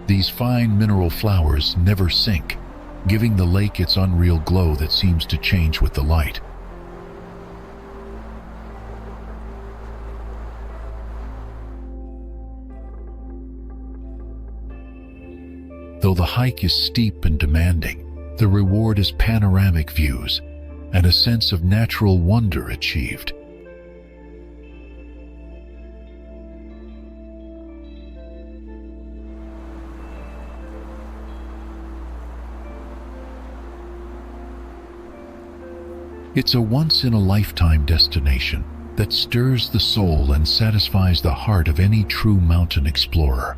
These fine mineral flowers never sink, giving the lake its unreal glow that seems to change with the light. Though the hike is steep and demanding, the reward is panoramic views and a sense of natural wonder achieved. It's a once-in-a-lifetime destination that stirs the soul and satisfies the heart of any true mountain explorer.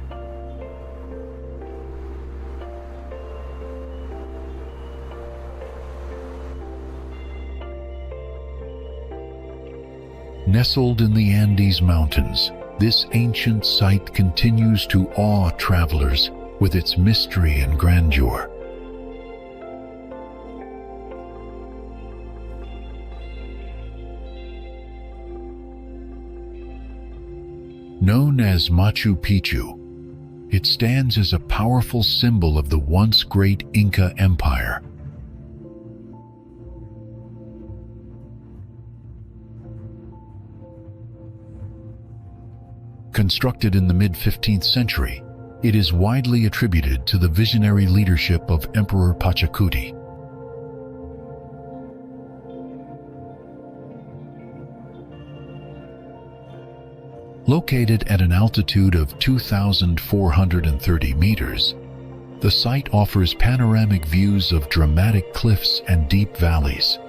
Nestled in the Andes Mountains, this ancient site continues to awe travelers with its mystery and grandeur. Known as Machu Picchu, it stands as a powerful symbol of the once great Inca Empire. Constructed in the mid-15th century, it is widely attributed to the visionary leadership of Emperor Pachacuti. Located at an altitude of 2,430 meters, the site offers panoramic views of dramatic cliffs and deep valleys.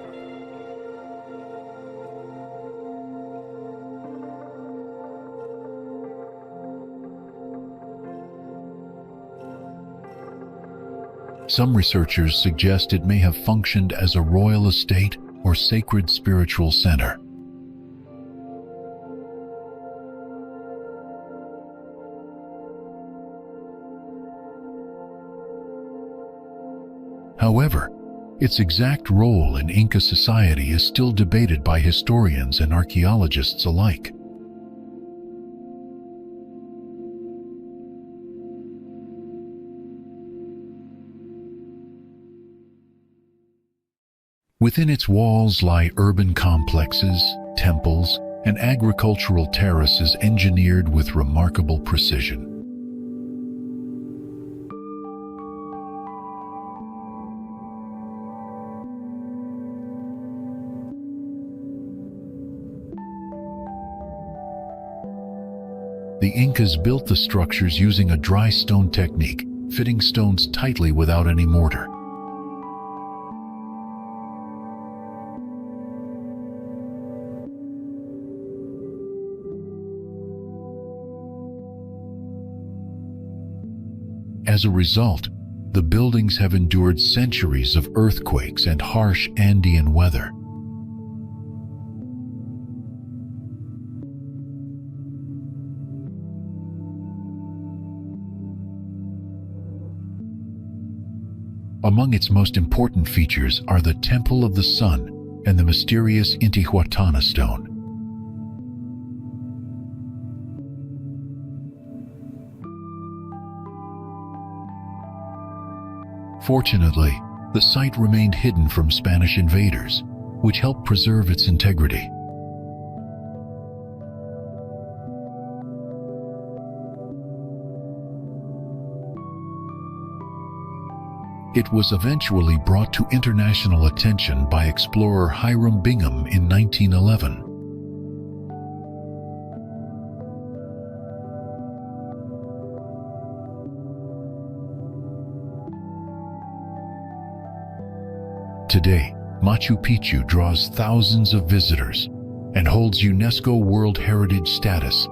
Some researchers suggest it may have functioned as a royal estate or sacred spiritual center. However, its exact role in Inca society is still debated by historians and archaeologists alike. Within its walls lie urban complexes, temples, and agricultural terraces engineered with remarkable precision. The Incas built the structures using a dry stone technique, fitting stones tightly without any mortar. As a result, the buildings have endured centuries of earthquakes and harsh Andean weather. Among its most important features are the Temple of the Sun and the mysterious Intihuatana stone. Fortunately, the site remained hidden from Spanish invaders, which helped preserve its integrity. It was eventually brought to international attention by explorer Hiram Bingham in 1911. Today, Machu Picchu draws thousands of visitors and holds UNESCO World Heritage status.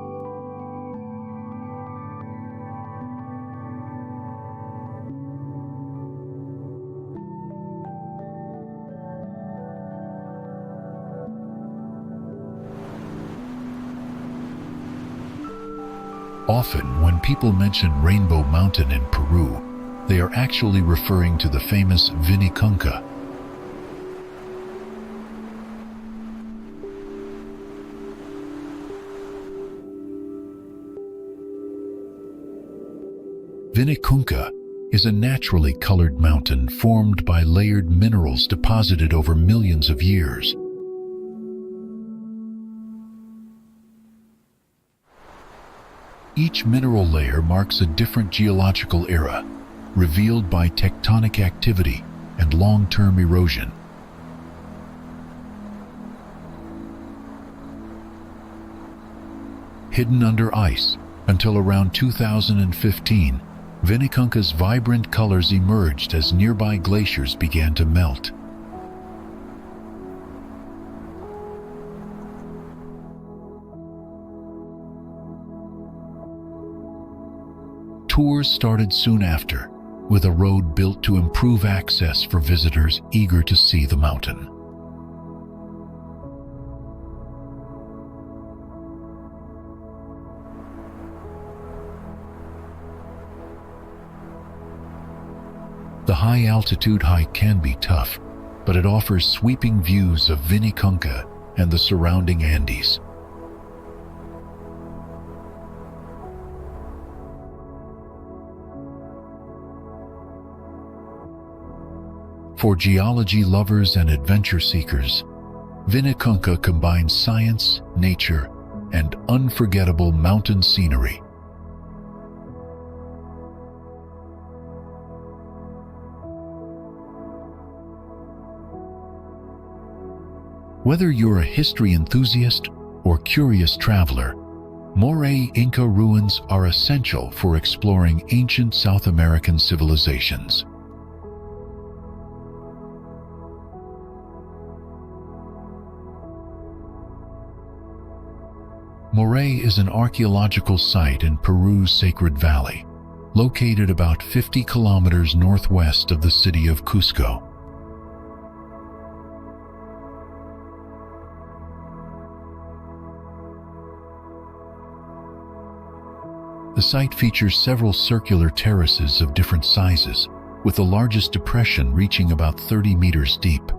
Often, when people mention Rainbow Mountain in Peru, they are actually referring to the famous Vinicunca. Vinicunca is a naturally colored mountain formed by layered minerals deposited over millions of years. Each mineral layer marks a different geological era, revealed by tectonic activity and long-term erosion. Hidden under ice until around 2015, Vinicunca's vibrant colors emerged as nearby glaciers began to melt. Tours started soon after, with a road built to improve access for visitors eager to see the mountain. The high-altitude hike can be tough, but it offers sweeping views of Vinicunca and the surrounding Andes. For geology lovers and adventure seekers, Vinicunca combines science, nature, and unforgettable mountain scenery. Whether you're a history enthusiast or curious traveler, Moray Inca ruins are essential for exploring ancient South American civilizations. Moray is an archaeological site in Peru's Sacred Valley, located about 50 kilometers northwest of the city of Cusco. The site features several circular terraces of different sizes, with the largest depression reaching about 30 meters deep.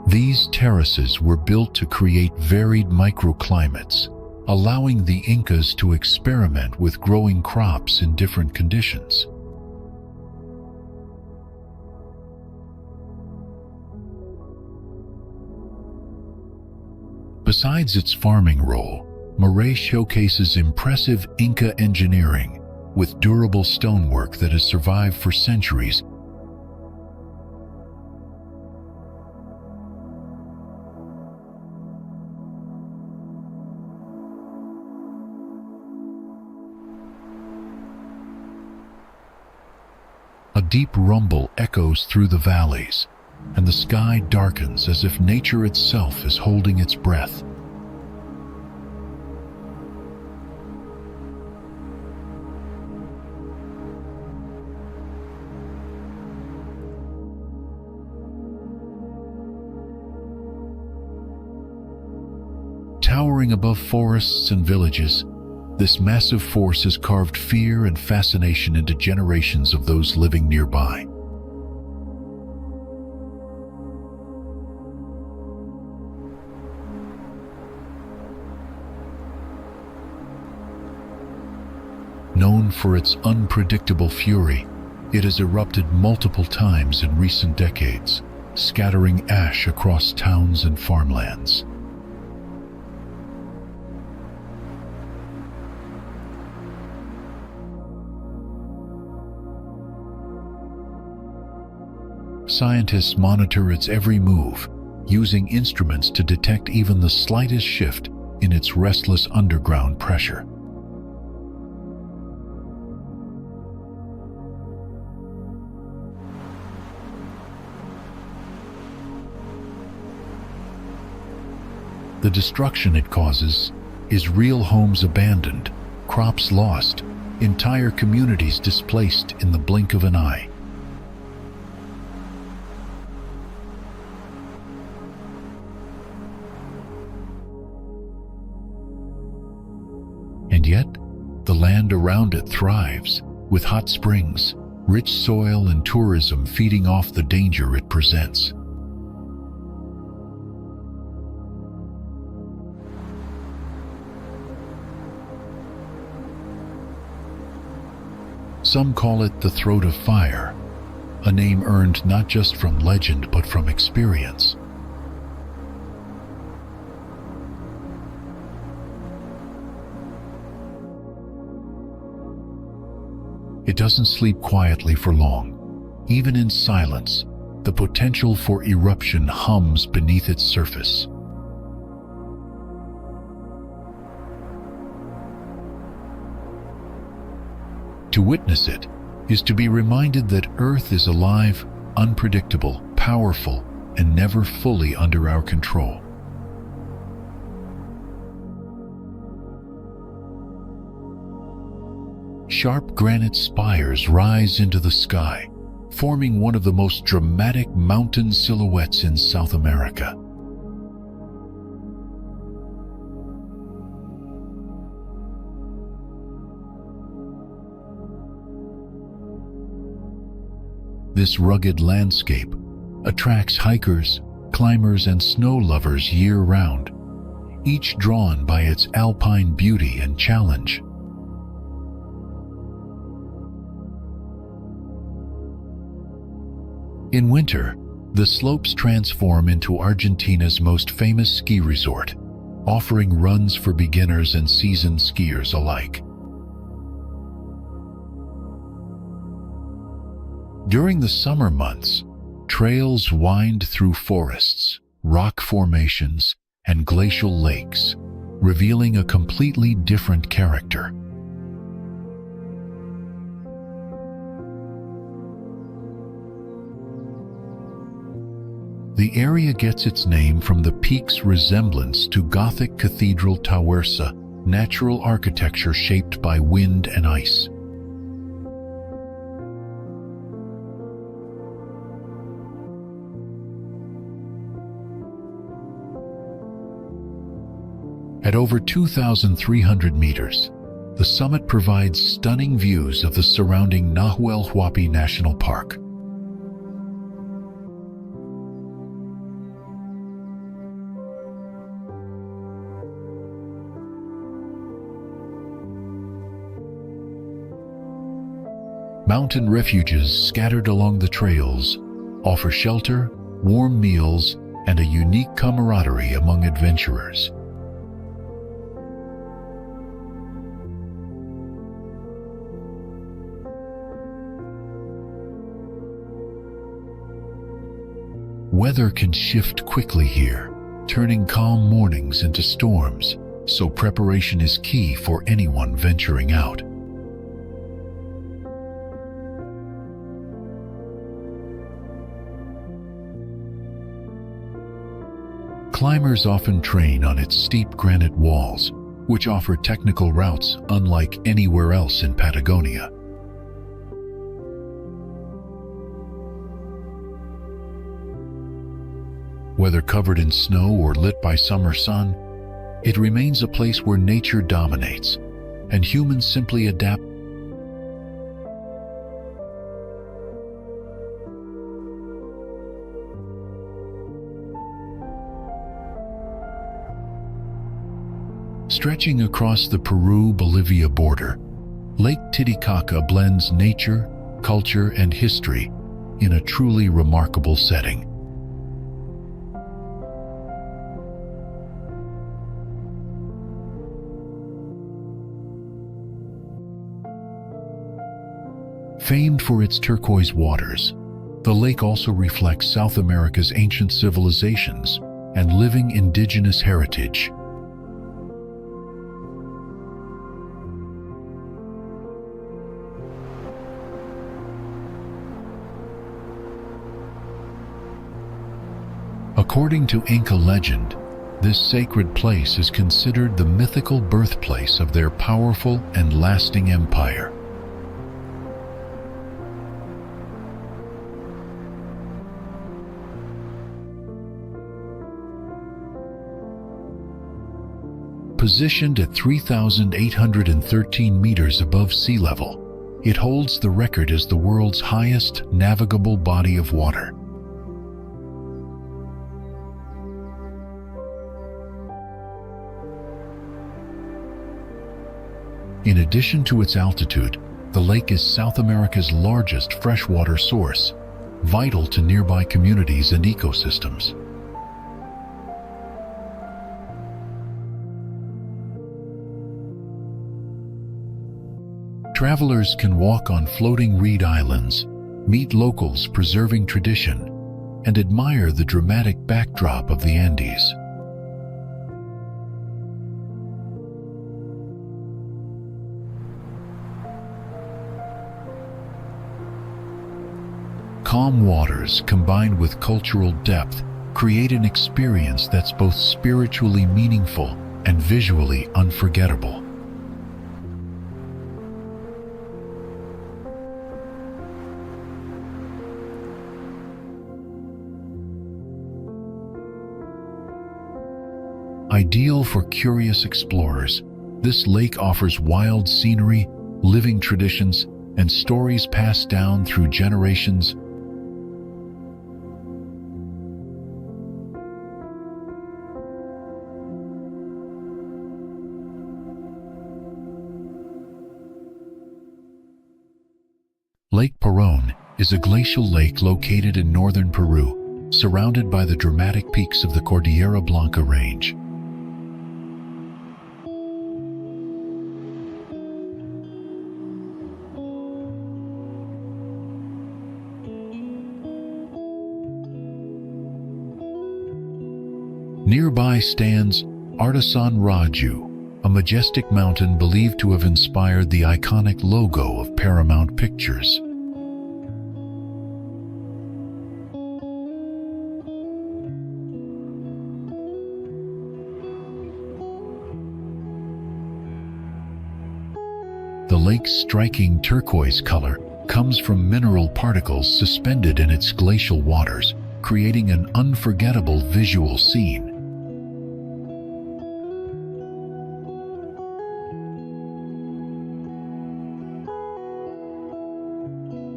These terraces were built to create varied microclimates, allowing the Incas to experiment with growing crops in different conditions. Besides its farming role, Moray showcases impressive Inca engineering with durable stonework that has survived for centuries. A deep rumble echoes through the valleys, and the sky darkens as if nature itself is holding its breath. Towering above forests and villages, this massive force has carved fear and fascination into generations of those living nearby. Known for its unpredictable fury, it has erupted multiple times in recent decades, scattering ash across towns and farmlands. Scientists monitor its every move, using instruments to detect even the slightest shift in its restless underground pressure. The destruction it causes is real homes abandoned, crops lost, entire communities displaced in the blink of an eye. land around it thrives, with hot springs, rich soil, and tourism feeding off the danger it presents. Some call it the Throat of Fire, a name earned not just from legend but from experience. It doesn't sleep quietly for long. Even in silence, the potential for eruption hums beneath its surface. To witness it is to be reminded that Earth is alive, unpredictable, powerful, and never fully under our control. Sharp granite spires rise into the sky, forming one of the most dramatic mountain silhouettes in South America. This rugged landscape attracts hikers, climbers, and snow lovers year-round, each drawn by its alpine beauty and challenge. In winter, the slopes transform into Argentina's most famous ski resort, offering runs for beginners and seasoned skiers alike. During the summer months, trails wind through forests, rock formations, and glacial lakes, revealing a completely different character. The area gets its name from the peak's resemblance to Gothic Cathedral towers, natural architecture shaped by wind and ice. At over 2,300 meters, the summit provides stunning views of the surrounding Nahuel Huapi National Park. Mountain refuges scattered along the trails offer shelter, warm meals, and a unique camaraderie among adventurers. Weather can shift quickly here, turning calm mornings into storms, so preparation is key for anyone venturing out. Climbers often train on its steep granite walls, which offer technical routes unlike anywhere else in Patagonia. Whether covered in snow or lit by summer sun, it remains a place where nature dominates, and humans simply adapt. Stretching across the Peru-Bolivia border, Lake Titicaca blends nature, culture, and history in a truly remarkable setting. Famed for its turquoise waters, the lake also reflects South America's ancient civilizations and living indigenous heritage. According to Inca legend, this sacred place is considered the mythical birthplace of their powerful and lasting empire. Positioned at 3,813 meters above sea level, it holds the record as the world's highest navigable body of water. In addition to its altitude, the lake is South America's largest freshwater source, vital to nearby communities and ecosystems. Travelers can walk on floating reed islands, meet locals preserving tradition, and admire the dramatic backdrop of the Andes. Calm waters combined with cultural depth create an experience that's both spiritually meaningful and visually unforgettable. Ideal for curious explorers, this lake offers wild scenery, living traditions, and stories passed down through generations. Lake Parón is a glacial lake located in northern Peru, surrounded by the dramatic peaks of the Cordillera Blanca range. Nearby stands Artisan Raju, a majestic mountain believed to have inspired the iconic logo of Paramount Pictures. The lake's striking turquoise color comes from mineral particles suspended in its glacial waters, creating an unforgettable visual scene.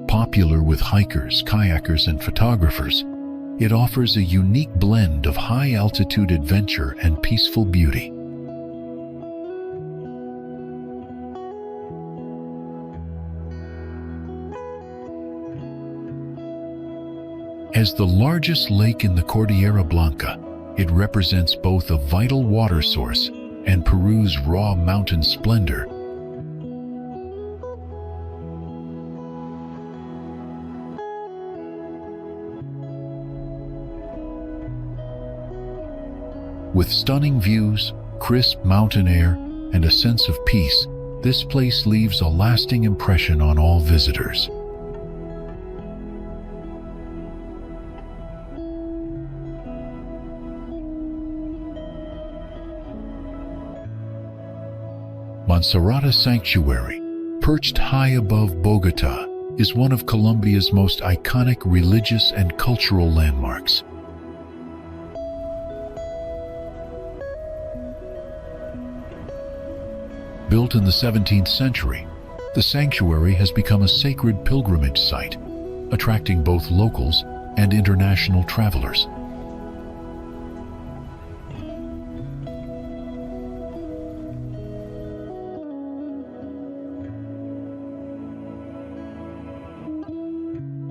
Popular with hikers, kayakers, and photographers, it offers a unique blend of high-altitude adventure and peaceful beauty. As the largest lake in the Cordillera Blanca, it represents both a vital water source and Peru's raw mountain splendor. With stunning views, crisp mountain air, and a sense of peace, this place leaves a lasting impression on all visitors. Monserrate Sanctuary, perched high above Bogotá, is one of Colombia's most iconic religious and cultural landmarks. Built in the 17th century, the sanctuary has become a sacred pilgrimage site, attracting both locals and international travelers.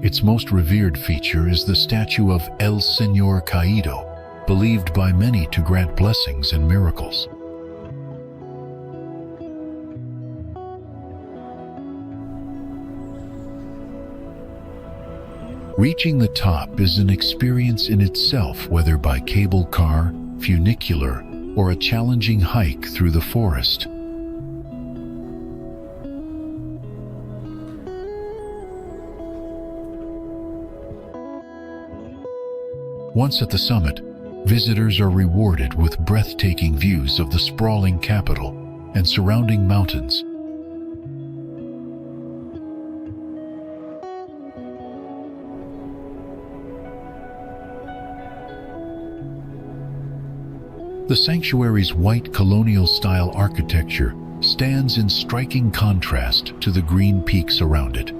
Its most revered feature is the statue of El Señor Caído, believed by many to grant blessings and miracles. Reaching the top is an experience in itself, whether by cable car, funicular, or a challenging hike through the forest. Once at the summit, visitors are rewarded with breathtaking views of the sprawling capital and surrounding mountains. The sanctuary's white colonial-style architecture stands in striking contrast to the green peaks around it.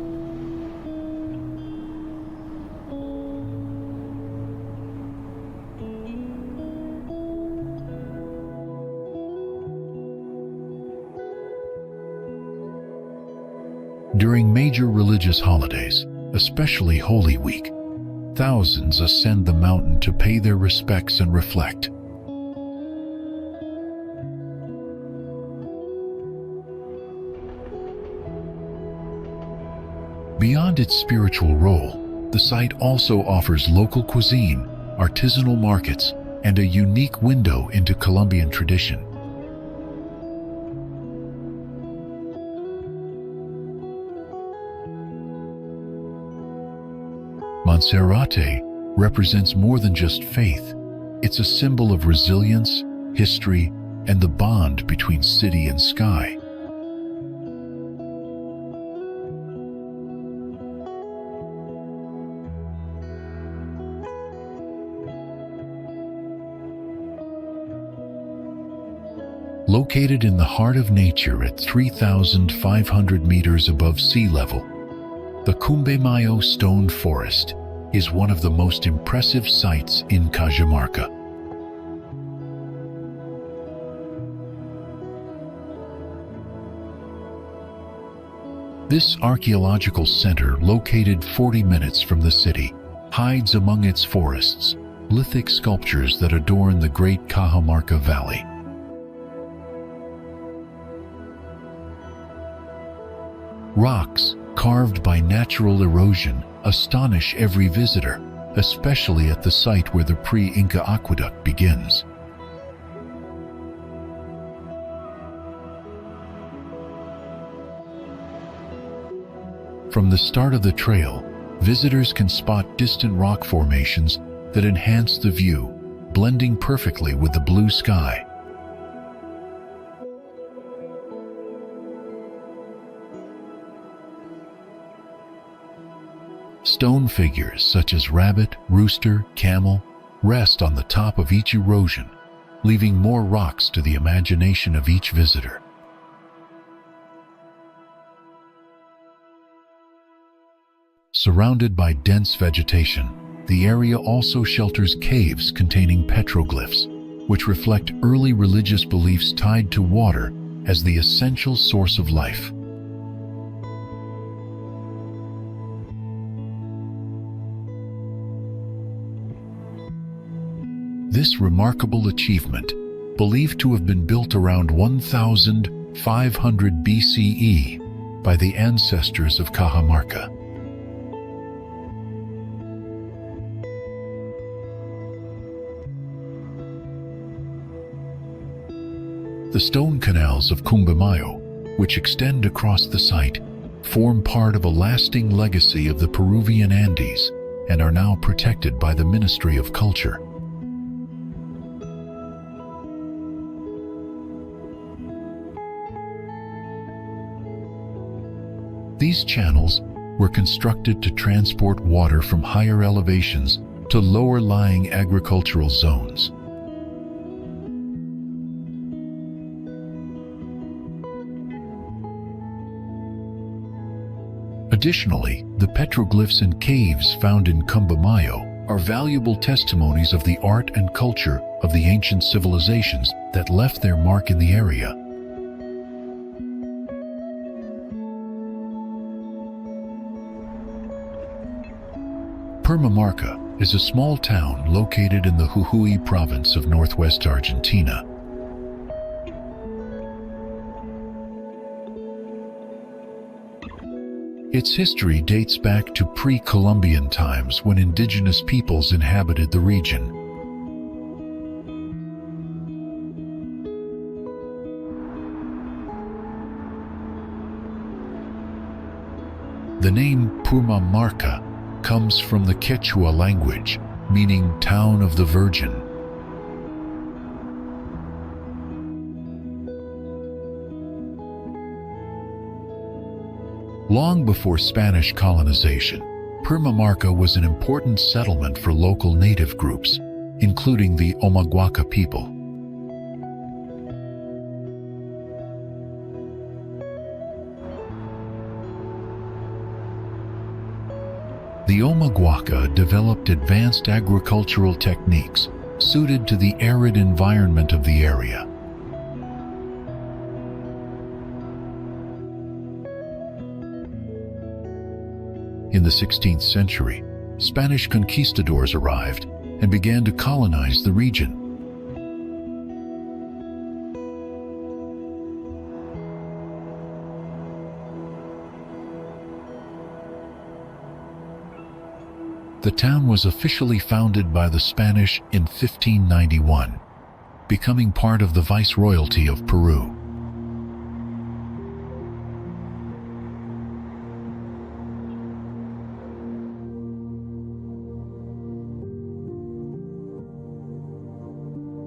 During major religious holidays, especially Holy Week, thousands ascend the mountain to pay their respects and reflect. Beyond its spiritual role, the site also offers local cuisine, artisanal markets, and a unique window into Colombian tradition. Monserrate represents more than just faith. It's a symbol of resilience, history, and the bond between city and sky. Located in the heart of nature at 3,500 meters above sea level, the Cumbemayo Stone Forest is one of the most impressive sights in Cajamarca. This archaeological center, located 40 minutes from the city, hides among its forests lithic sculptures that adorn the Great Cajamarca Valley. Rocks carved by natural erosion astonish every visitor, especially at the site where the pre-Inca aqueduct begins. From the start of the trail, visitors can spot distant rock formations that enhance the view, blending perfectly with the blue sky. Stone figures such as rabbit, rooster, camel rest on the top of each erosion, leaving more rocks to the imagination of each visitor. Surrounded by dense vegetation, the area also shelters caves containing petroglyphs, which reflect early religious beliefs tied to water as the essential source of life. This remarkable achievement, believed to have been built around 1500 BCE by the ancestors of Cajamarca. The stone canals of Cumbemayo, which extend across the site, form part of a lasting legacy of the Peruvian Andes and are now protected by the Ministry of Culture. These channels were constructed to transport water from higher elevations to lower-lying agricultural zones. Additionally, the petroglyphs and caves found in Cumbemayo are valuable testimonies of the art and culture of the ancient civilizations that left their mark in the area. Purmamarca is a small town located in the Jujuy province of northwest Argentina. Its history dates back to pre-Columbian times when indigenous peoples inhabited the region. The name Purmamarca comes from the Quechua language, meaning Town of the Virgin. Long before Spanish colonization, Purmamarca was an important settlement for local native groups, including the Omaguaca people. The Omaguaca developed advanced agricultural techniques suited to the arid environment of the area. In the 16th century, Spanish conquistadors arrived and began to colonize the region. The town was officially founded by the Spanish in 1591, becoming part of the Viceroyalty of Peru.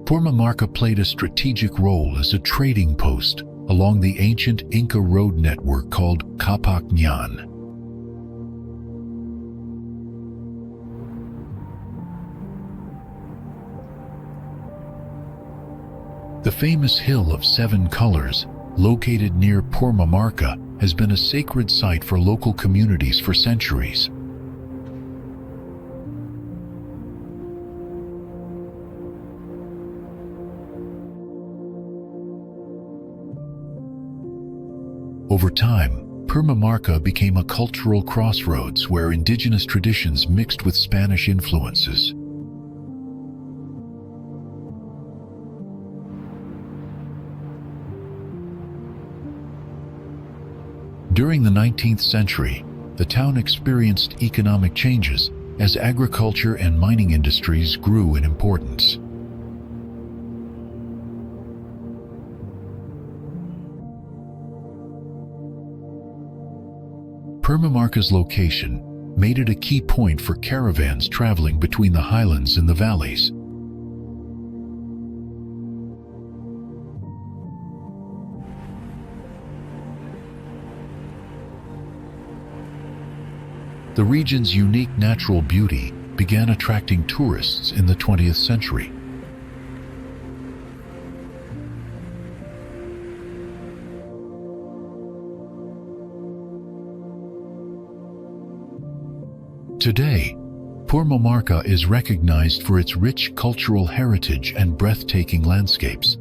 Purmamarca played a strategic role as a trading post along the ancient Inca road network called Capac Ñan. The famous Hill of Seven Colors, located near Purmamarca, has been a sacred site for local communities for centuries. Over time, Purmamarca became a cultural crossroads where indigenous traditions mixed with Spanish influences. During the 19th century, the town experienced economic changes as agriculture and mining industries grew in importance. Purmamarca's location made it a key point for caravans traveling between the highlands and the valleys. The region's unique natural beauty began attracting tourists in the 20th century. Today, Purmamarca is recognized for its rich cultural heritage and breathtaking landscapes.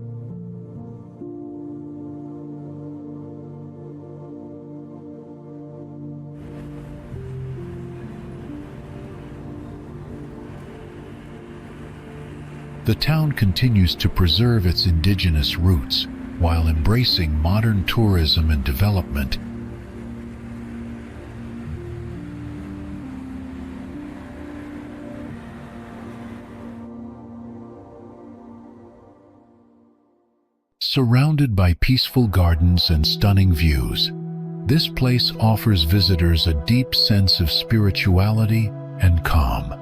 The town continues to preserve its indigenous roots while embracing modern tourism and development. Surrounded by peaceful gardens and stunning views, this place offers visitors a deep sense of spirituality and calm.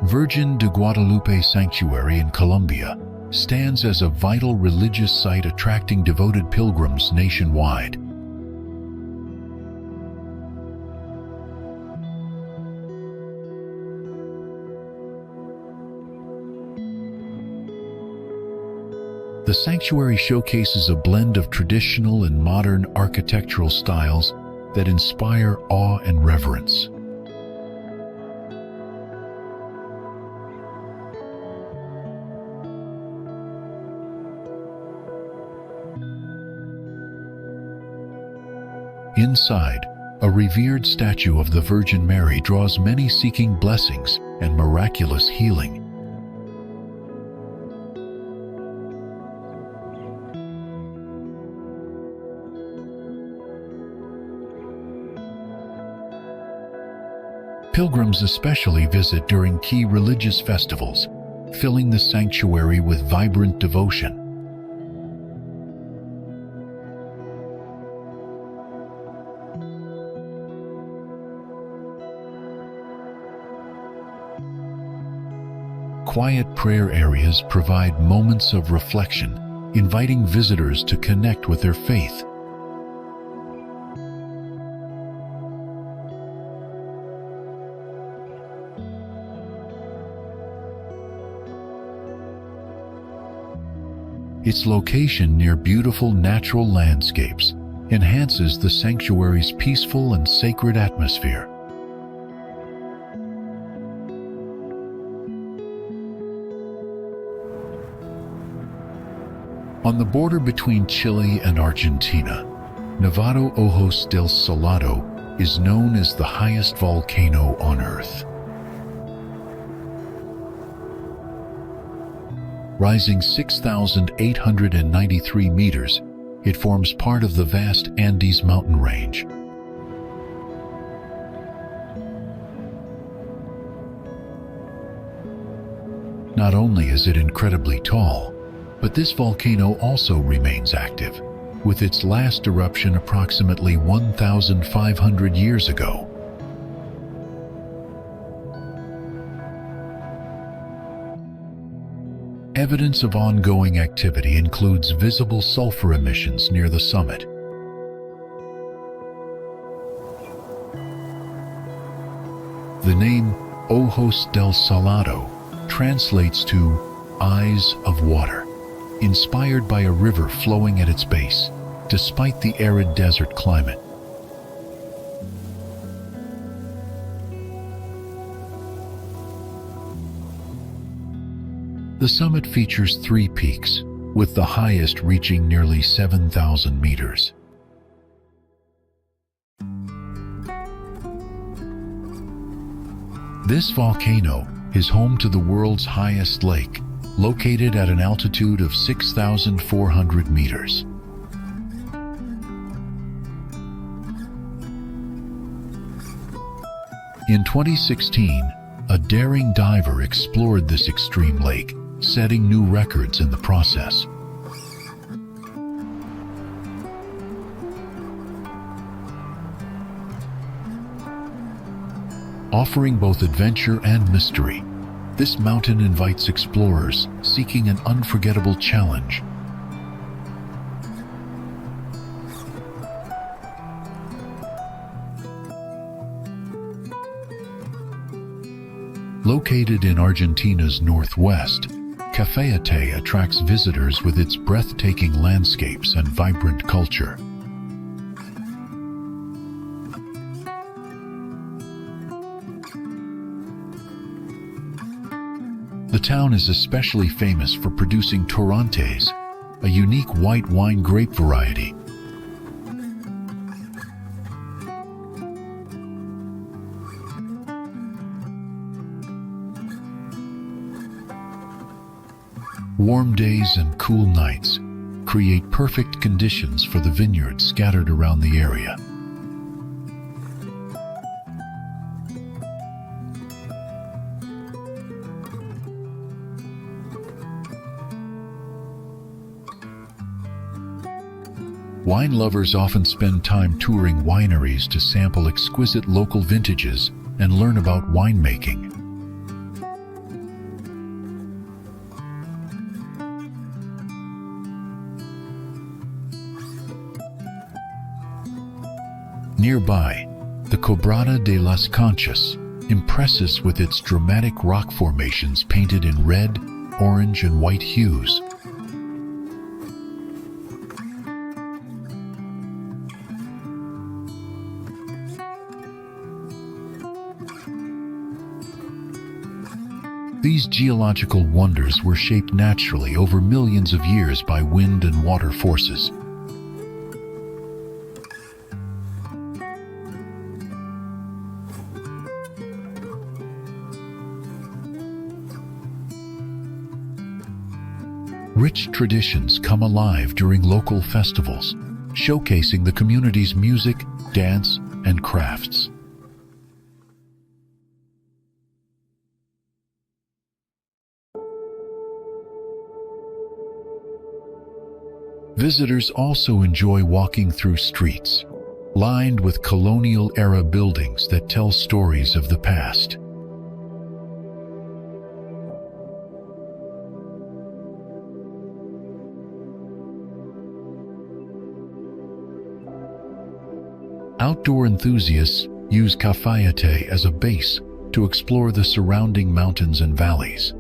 Virgin de Guadalupe Sanctuary in Colombia stands as a vital religious site attracting devoted pilgrims nationwide. The sanctuary showcases a blend of traditional and modern architectural styles that inspire awe and reverence. Inside, a revered statue of the Virgin Mary draws many seeking blessings and miraculous healing. Pilgrims especially visit during key religious festivals, filling the sanctuary with vibrant devotion. Quiet prayer areas provide moments of reflection, inviting visitors to connect with their faith. Its location near beautiful natural landscapes enhances the sanctuary's peaceful and sacred atmosphere. On the border between Chile and Argentina, Nevado Ojos del Salado is known as the highest volcano on Earth. Rising 6,893 meters, it forms part of the vast Andes mountain range. Not only is it incredibly tall, but this volcano also remains active, with its last eruption approximately 1,500 years ago. Evidence of ongoing activity includes visible sulfur emissions near the summit. The name Ojos del Salado translates to eyes of water, inspired by a river flowing at its base, despite the arid desert climate. The summit features 3 peaks, with the highest reaching nearly 7,000 meters. This volcano is home to the world's highest lake, located at an altitude of 6,400 meters. In 2016, a daring diver explored this extreme lake, setting new records in the process. Offering both adventure and mystery, this mountain invites explorers seeking an unforgettable challenge. Located in Argentina's northwest, Cafayate attracts visitors with its breathtaking landscapes and vibrant culture. The town is especially famous for producing torrontés, a unique white wine grape variety. Warm days and cool nights create perfect conditions for the vineyards scattered around the area. Wine lovers often spend time touring wineries to sample exquisite local vintages and learn about winemaking. Nearby, the Quebrada de las Conchas impresses with its dramatic rock formations painted in red, orange, and white hues. These geological wonders were shaped naturally over millions of years by wind and water forces. Rich traditions come alive during local festivals, showcasing the community's music, dance, and crafts. Visitors also enjoy walking through streets, lined with colonial-era buildings that tell stories of the past. Outdoor enthusiasts use Cafayate as a base to explore the surrounding mountains and valleys.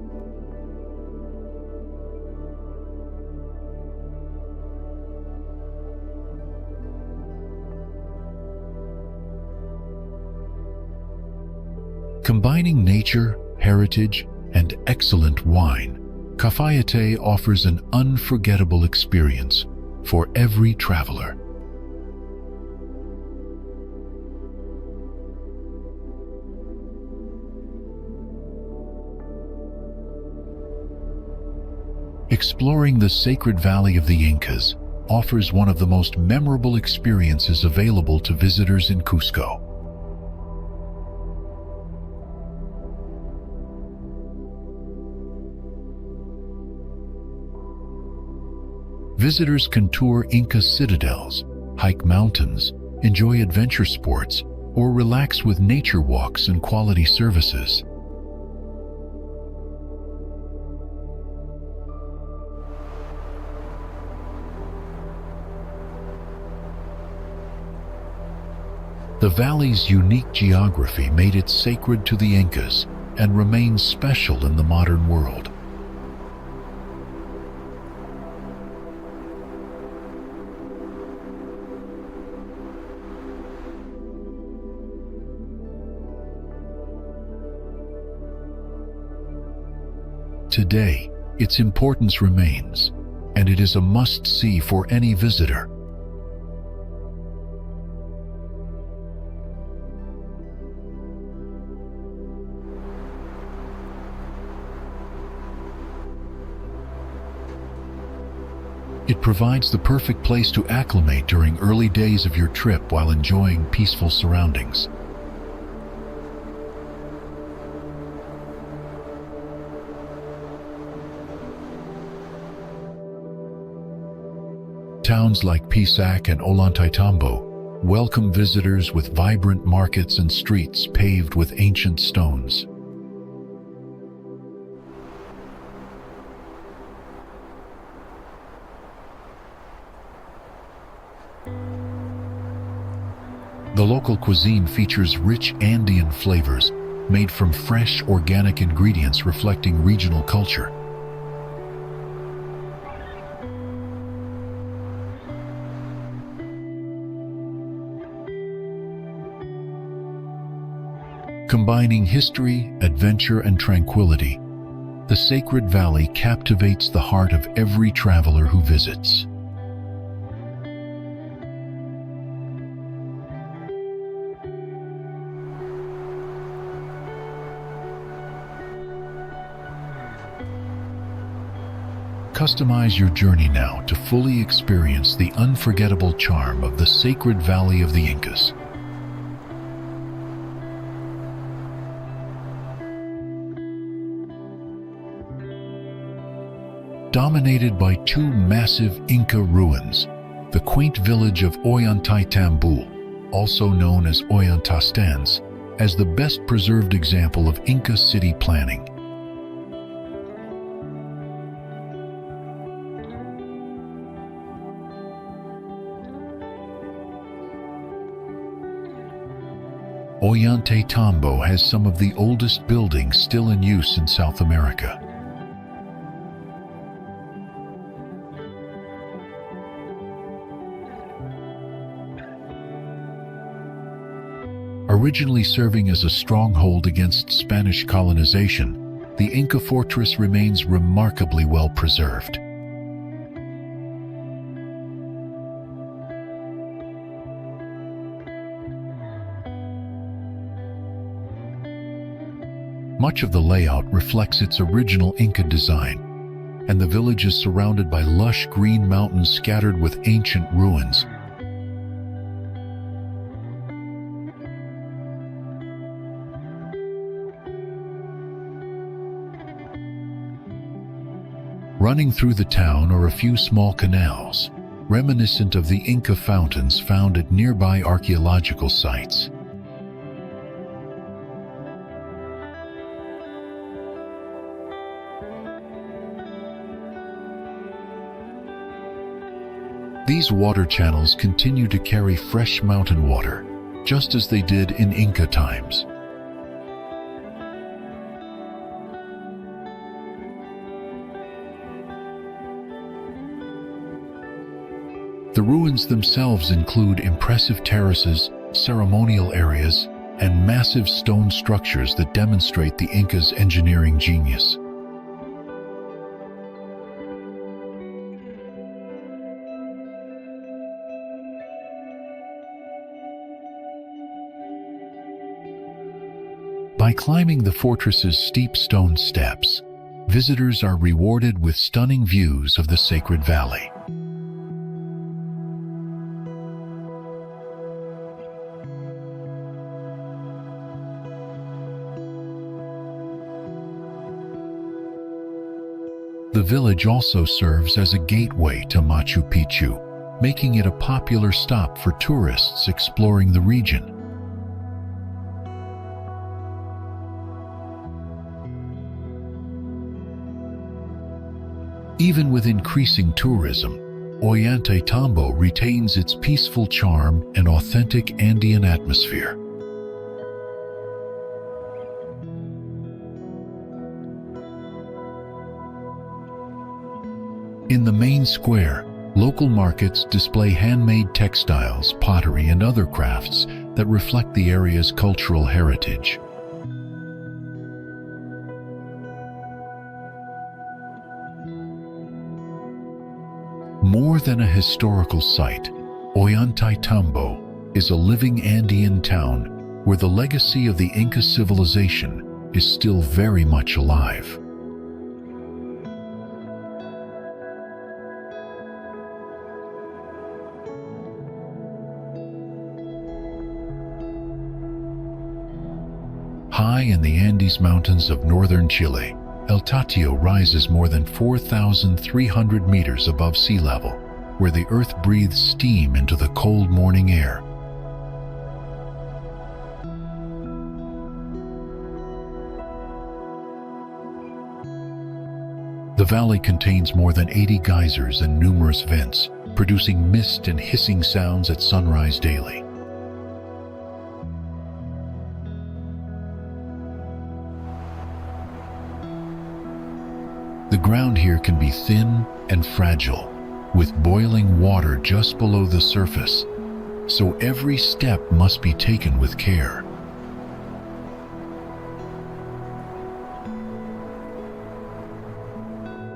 Combining nature, heritage, and excellent wine, Cafayate offers an unforgettable experience for every traveler. Exploring the sacred valley of the Incas offers one of the most memorable experiences available to visitors in Cusco. Visitors can tour Inca citadels, hike mountains, enjoy adventure sports, or relax with nature walks and quality services. The valley's unique geography made it sacred to the Incas and remains special in the modern world. Today, its importance remains, and it is a must-see for any visitor. It provides the perfect place to acclimate during early days of your trip while enjoying peaceful surroundings. Towns like Pisac and Ollantaytambo welcome visitors with vibrant markets and streets paved with ancient stones. The local cuisine features rich Andean flavors made from fresh, organic ingredients reflecting regional culture. Combining history, adventure, and tranquility, the Sacred Valley captivates the heart of every traveler who visits. Customize your journey now to fully experience the unforgettable charm of the Sacred Valley of the Incas. Dominated by two massive Inca ruins, the quaint village of Ollantaytambo, also known as Ollanta, stands as the best preserved example of Inca city planning. Ollantaytambo has some of the oldest buildings still in use in South America. Originally serving as a stronghold against Spanish colonization, the Inca fortress remains remarkably well preserved. Much of the layout reflects its original Inca design, and the village is surrounded by lush green mountains scattered with ancient ruins. Running through the town are a few small canals, reminiscent of the Inca fountains found at nearby archaeological sites. These water channels continue to carry fresh mountain water, just as they did in Inca times. The ruins themselves include impressive terraces, ceremonial areas, and massive stone structures that demonstrate the Incas' engineering genius. By climbing the fortress's steep stone steps, visitors are rewarded with stunning views of the sacred valley. The village also serves as a gateway to Machu Picchu, making it a popular stop for tourists exploring the region. Even with increasing tourism, Ollantaytambo retains its peaceful charm and authentic Andean atmosphere. In the main square, local markets display handmade textiles, pottery, and other crafts that reflect the area's cultural heritage. More than a historical site, Ollantaytambo is a living Andean town where the legacy of the Inca civilization is still very much alive. High in the Andes Mountains of northern Chile, El Tatio rises more than 4,300 meters above sea level, where the earth breathes steam into the cold morning air. The valley contains more than 80 geysers and numerous vents, producing mist and hissing sounds at sunrise daily. The ground here can be thin and fragile, with boiling water just below the surface, so every step must be taken with care.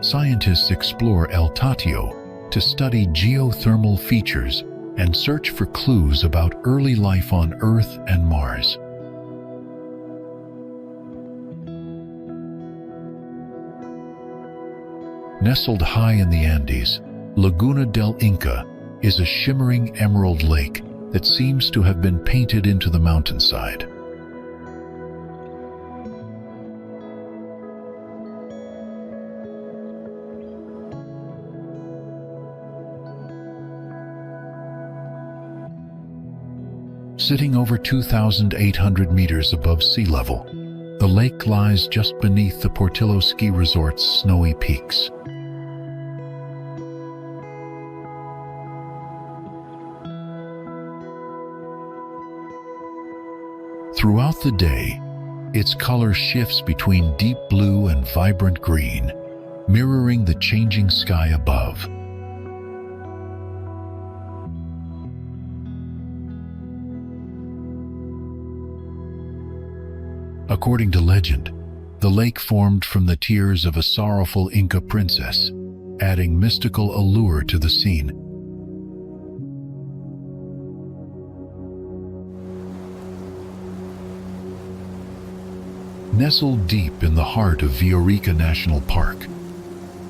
Scientists explore El Tatio to study geothermal features and search for clues about early life on Earth and Mars. Nestled high in the Andes, Laguna del Inca is a shimmering emerald lake that seems to have been painted into the mountainside. Sitting over 2,800 meters above sea level, the lake lies just beneath the Portillo Ski Resort's snowy peaks. Throughout the day, its color shifts between deep blue and vibrant green, mirroring the changing sky above. According to legend, the lake formed from the tears of a sorrowful Inca princess, adding mystical allure to the scene. Nestled deep in the heart of Villarrica National Park,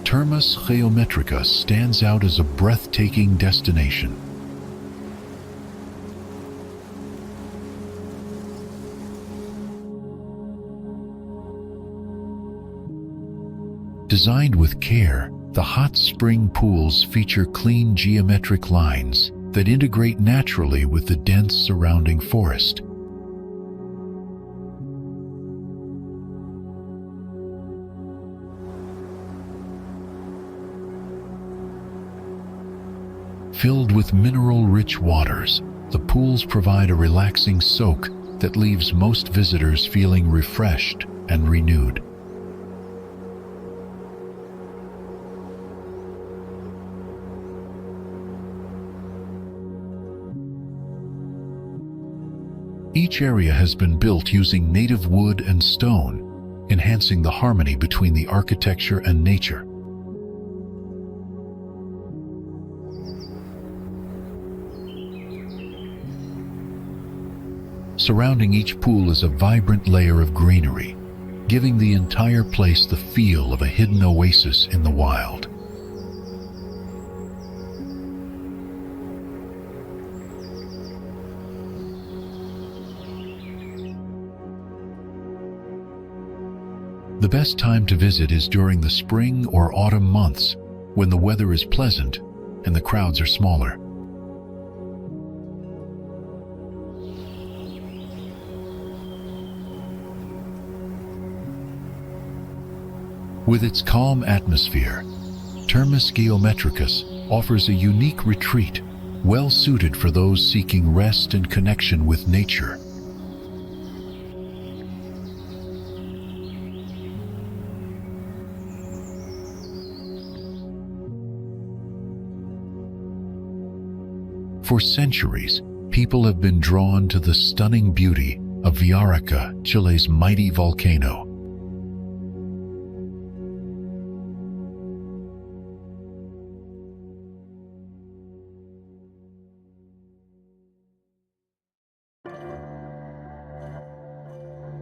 Termas Geometricas stands out as a breathtaking destination. Designed with care, the hot spring pools feature clean geometric lines that integrate naturally with the dense surrounding forest. Filled with mineral-rich waters, the pools provide a relaxing soak that leaves most visitors feeling refreshed and renewed. Each area has been built using native wood and stone, enhancing the harmony between the architecture and nature. Surrounding each pool is a vibrant layer of greenery, giving the entire place the feel of a hidden oasis in the wild. The best time to visit is during the spring or autumn months, when the weather is pleasant and the crowds are smaller. With its calm atmosphere, Termis Geometricus offers a unique retreat, well suited for those seeking rest and connection with nature. For centuries, people have been drawn to the stunning beauty of Villarrica, Chile's mighty volcano.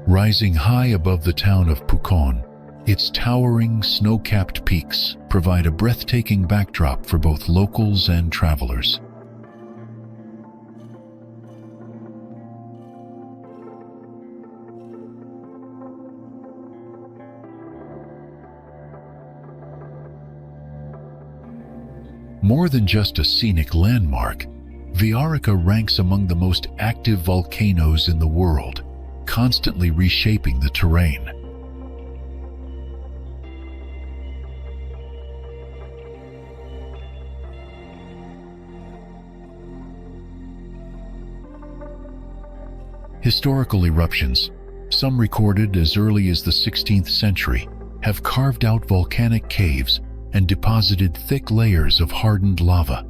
Rising high above the town of Pucón, its towering, snow-capped peaks provide a breathtaking backdrop for both locals and travelers. More than just a scenic landmark, Villarrica ranks among the most active volcanoes in the world, constantly reshaping the terrain. Historical eruptions, some recorded as early as the 16th century, have carved out volcanic caves and deposited thick layers of hardened lava.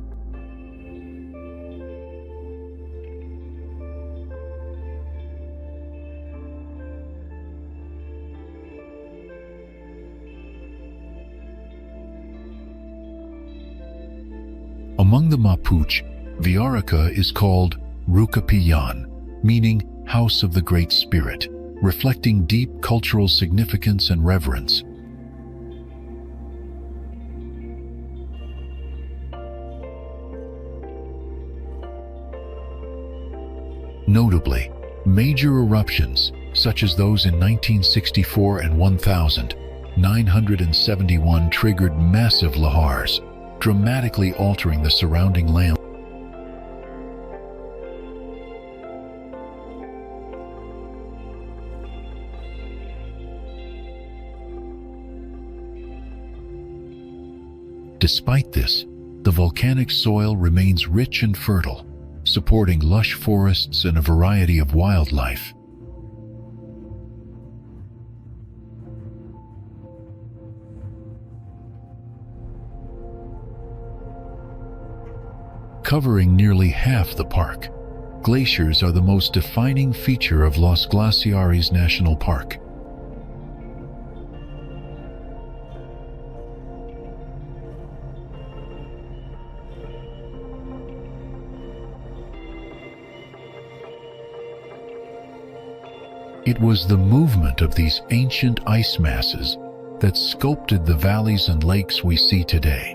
Among the Mapuche, Villarrica is called Rucapilan, meaning House of the Great Spirit, reflecting deep cultural significance and reverence. Notably, major eruptions, such as those in 1964 and 1971, triggered massive lahars, dramatically altering the surrounding land. Despite this, the volcanic soil remains rich and fertile, supporting lush forests and a variety of wildlife. Covering nearly half the park, glaciers are the most defining feature of Los Glaciares National Park. It was the movement of these ancient ice masses that sculpted the valleys and lakes we see today.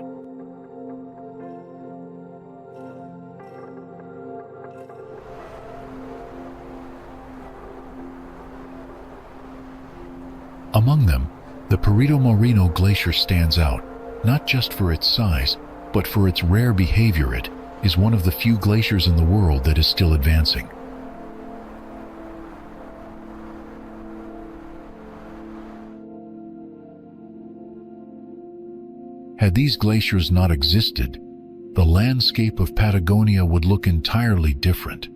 Among them, the Perito Moreno Glacier stands out, not just for its size, but for its rare behavior. It is one of the few glaciers in the world that is still advancing. Had these glaciers not existed, the landscape of Patagonia would look entirely different.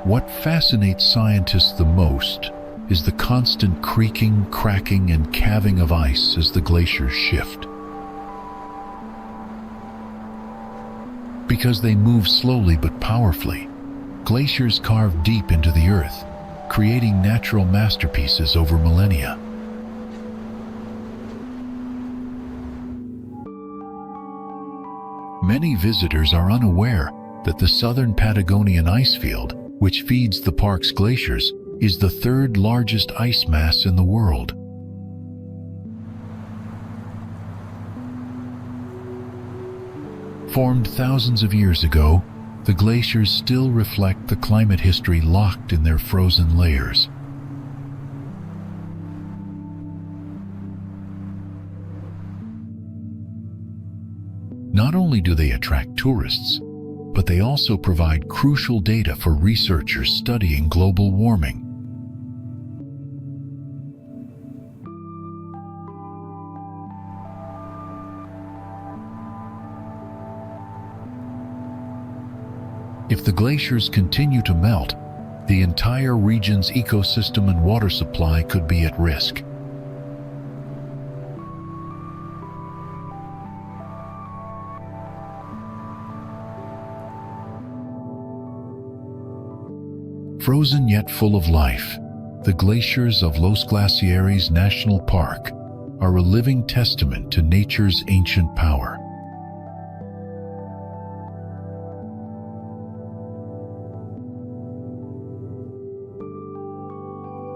What fascinates scientists the most is the constant creaking, cracking, and calving of ice as the glaciers shift. Because they move slowly but powerfully, glaciers carve deep into the earth, creating natural masterpieces over millennia. Many visitors are unaware that the southern Patagonian icefield, which feeds the park's glaciers, is the third largest ice mass in the world. Formed thousands of years ago, the glaciers still reflect the climate history locked in their frozen layers. Not only do they attract tourists, but they also provide crucial data for researchers studying global warming. If the glaciers continue to melt, the entire region's ecosystem and water supply could be at risk. Frozen yet full of life, the glaciers of Los Glaciares National Park are a living testament to nature's ancient power.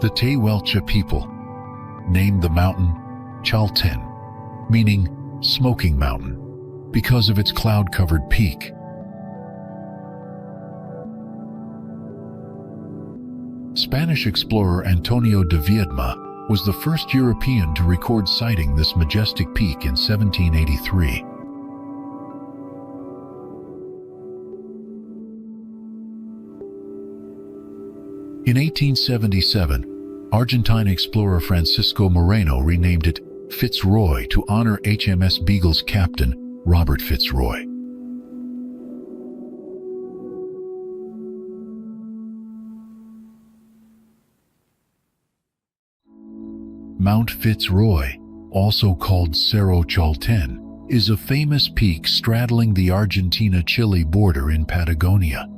The Tehuelche people named the mountain Chaltén, meaning smoking mountain, because of its cloud-covered peak. Spanish explorer Antonio de Viedma was the first European to record sighting this majestic peak in 1783. In 1877, Argentine explorer Francisco Moreno renamed it Fitzroy to honor HMS Beagle's captain, Robert Fitzroy. Mount Fitzroy, also called Cerro Chaltén, is a famous peak straddling the Argentina-Chile border in Patagonia.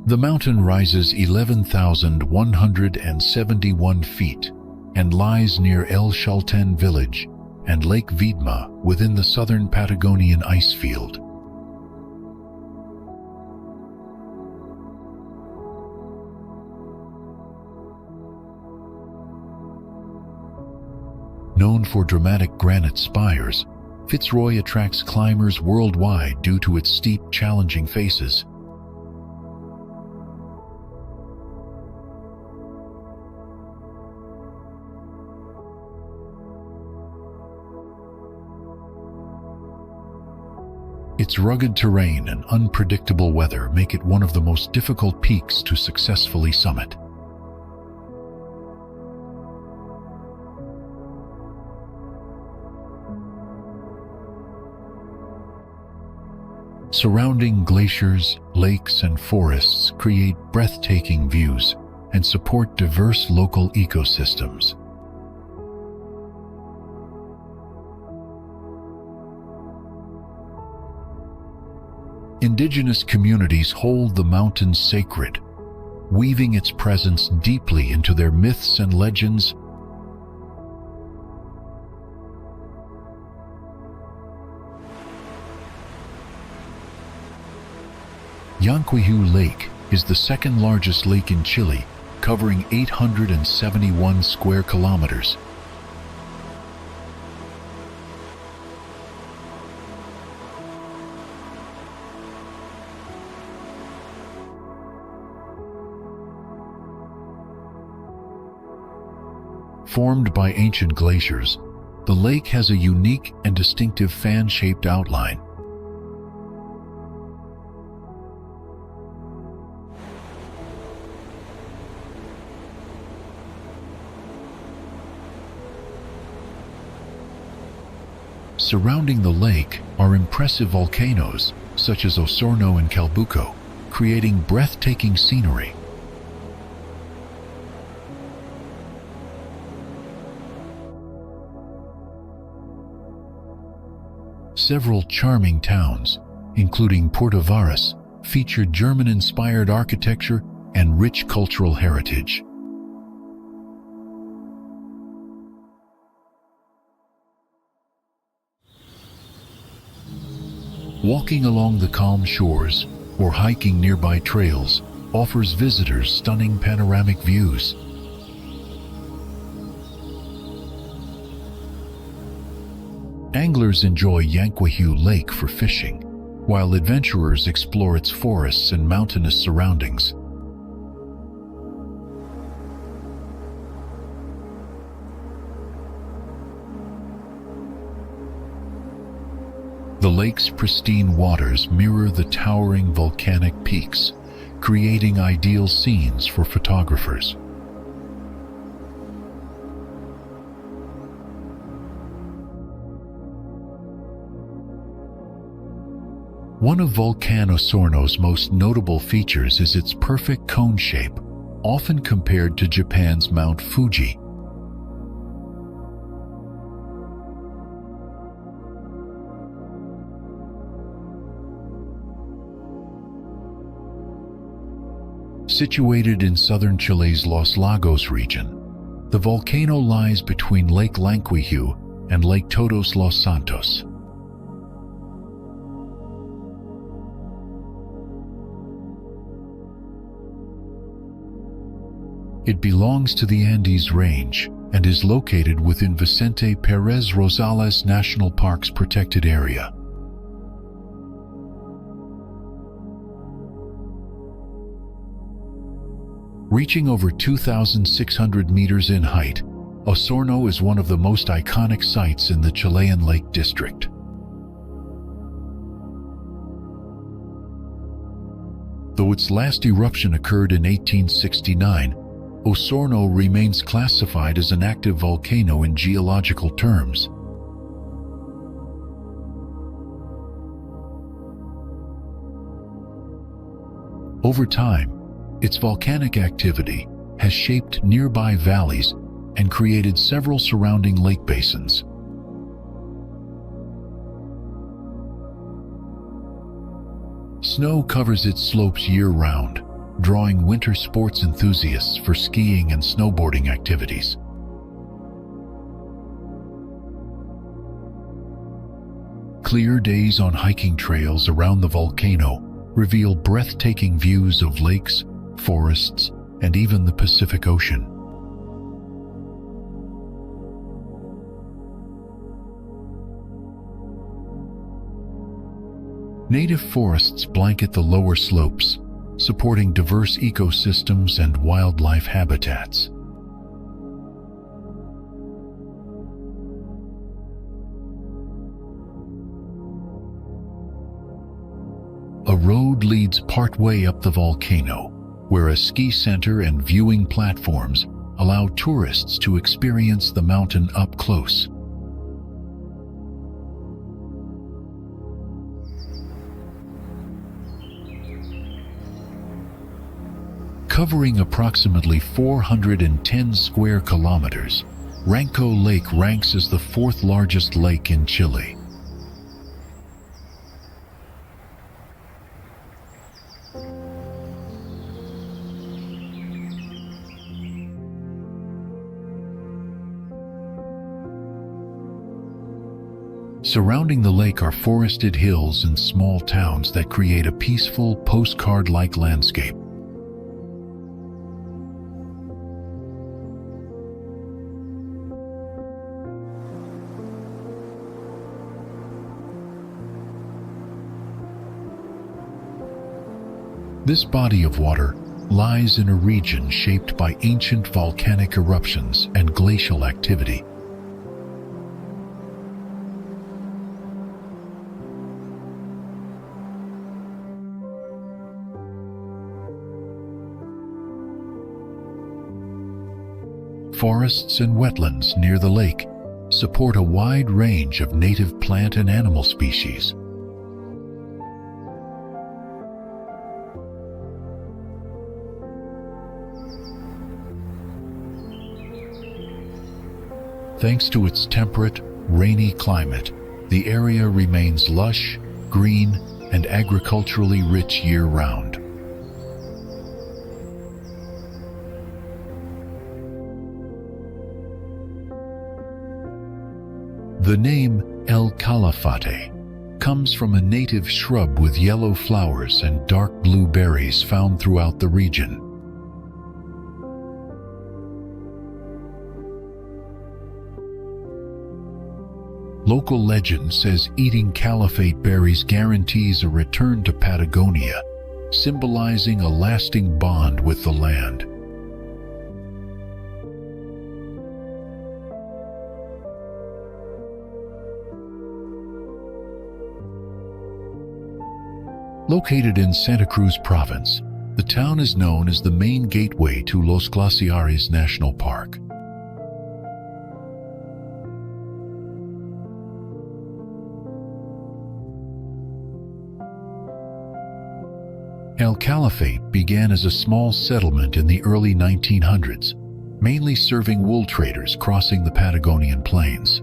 The mountain rises 11,171 feet and lies near El Chaltén village and Lake Viedma within the southern Patagonian icefield. Known for dramatic granite spires, Fitzroy attracts climbers worldwide due to its steep, challenging faces. Its rugged terrain and unpredictable weather make it one of the most difficult peaks to successfully summit. Surrounding glaciers, lakes, and forests create breathtaking views and support diverse local ecosystems. Indigenous communities hold the mountain sacred, weaving its presence deeply into their myths and legends. Yanquihue Lake is the second largest lake in Chile, covering 871 square kilometers. Formed by ancient glaciers, the lake has a unique and distinctive fan-shaped outline. Surrounding the lake are impressive volcanoes such as Osorno and Calbuco, creating breathtaking scenery. Several charming towns, including Puerto Varas, feature German-inspired architecture and rich cultural heritage. Walking along the calm shores or hiking nearby trails offers visitors stunning panoramic views. Anglers enjoy Huancaya Lake for fishing, while adventurers explore its forests and mountainous surroundings. The lake's pristine waters mirror the towering volcanic peaks, creating ideal scenes for photographers. One of Volcano Osorno's most notable features is its perfect cone shape, often compared to Japan's Mount Fuji. Situated in southern Chile's Los Lagos region, the volcano lies between Lake Lanquihue and Lake Todos Los Santos. It belongs to the Andes Range and is located within Vicente Pérez Rosales National Park's protected area. Reaching over 2,600 meters in height, Osorno is one of the most iconic sites in the Chilean Lake District. Though its last eruption occurred in 1869, Osorno remains classified as an active volcano in geological terms. Over time, its volcanic activity has shaped nearby valleys and created several surrounding lake basins. Snow covers its slopes year-round, drawing winter sports enthusiasts for skiing and snowboarding activities. Clear days on hiking trails around the volcano reveal breathtaking views of lakes, forests, and even the Pacific Ocean. Native forests blanket the lower slopes, supporting diverse ecosystems and wildlife habitats. A road leads partway up the volcano, where a ski center and viewing platforms allow tourists to experience the mountain up close. Covering approximately 410 square kilometers, Ranco Lake ranks as the fourth largest lake in Chile. Surrounding the lake are forested hills and small towns that create a peaceful, postcard-like landscape. This body of water lies in a region shaped by ancient volcanic eruptions and glacial activity. Forests and wetlands near the lake support a wide range of native plant and animal species. Thanks to its temperate, rainy climate, the area remains lush, green, and agriculturally rich year-round. The name El Calafate comes from a native shrub with yellow flowers and dark blue berries found throughout the region. Local legend says eating calafate berries guarantees a return to Patagonia, symbolizing a lasting bond with the land. Located in Santa Cruz Province, the town is known as the main gateway to Los Glaciares National Park. El Calafate began as a small settlement in the early 1900s, mainly serving wool traders crossing the Patagonian plains.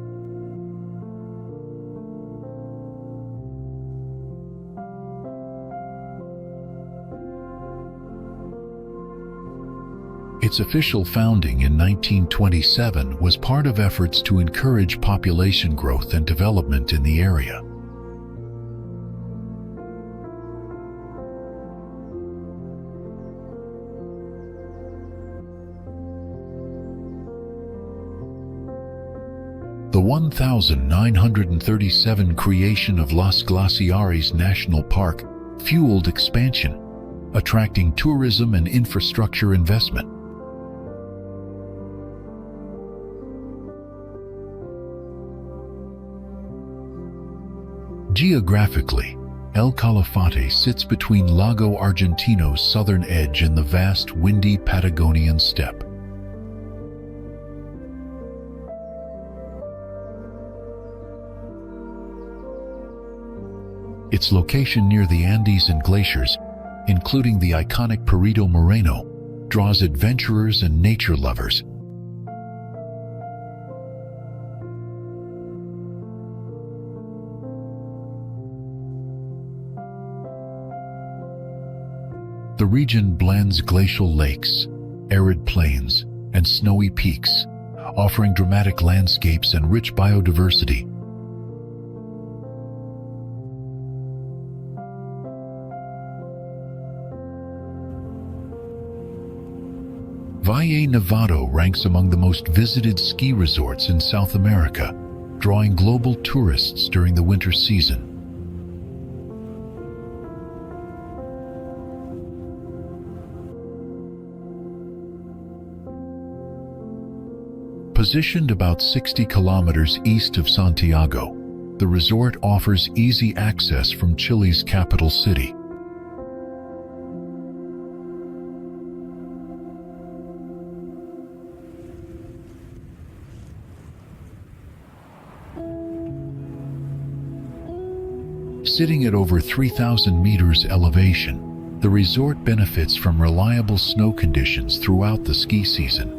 Its official founding in 1927 was part of efforts to encourage population growth and development in the area. The 1937 creation of Los Glaciares National Park fueled expansion, attracting tourism and infrastructure investment. Geographically, El Calafate sits between Lago Argentino's southern edge and the vast, windy Patagonian steppe. Its location near the Andes and glaciers, including the iconic Perito Moreno, draws adventurers and nature lovers. The region blends glacial lakes, arid plains, and snowy peaks, offering dramatic landscapes and rich biodiversity. Valle Nevado ranks among the most visited ski resorts in South America, drawing global tourists during the winter season. Positioned about 60 kilometers east of Santiago, the resort offers easy access from Chile's capital city. Sitting at over 3,000 meters elevation, the resort benefits from reliable snow conditions throughout the ski season.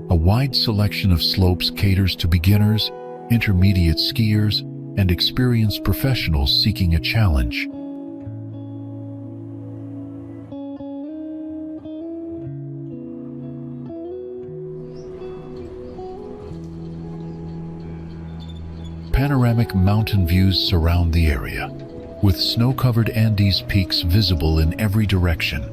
A wide selection of slopes caters to beginners, intermediate skiers, and experienced professionals seeking a challenge. Panoramic mountain views surround the area, with snow-covered Andes peaks visible in every direction.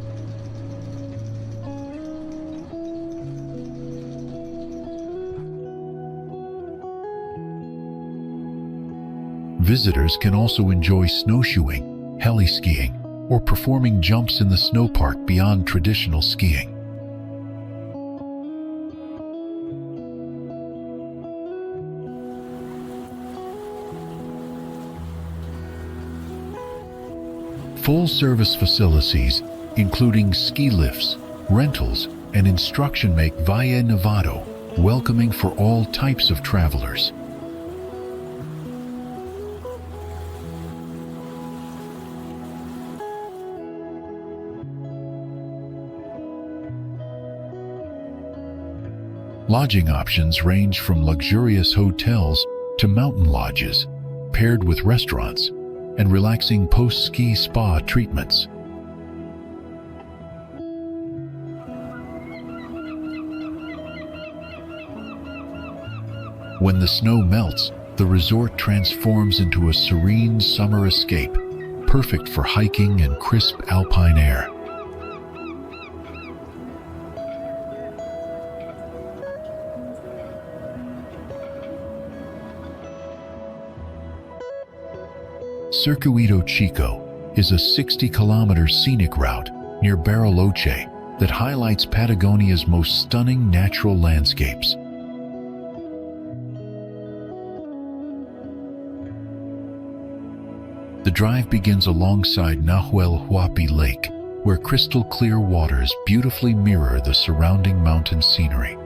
Visitors can also enjoy snowshoeing, heli-skiing, or performing jumps in the snow park beyond traditional skiing. Full-service facilities, including ski lifts, rentals, and instruction, make Valle Nevado welcoming for all types of travelers. Lodging options range from luxurious hotels to mountain lodges, paired with restaurants and relaxing post-ski spa treatments. When the snow melts, the resort transforms into a serene summer escape, perfect for hiking and crisp alpine air. Circuito Chico is a 60-kilometer scenic route near Bariloche that highlights Patagonia's most stunning natural landscapes. The drive begins alongside Nahuel Huapi Lake, where crystal-clear waters beautifully mirror the surrounding mountain scenery.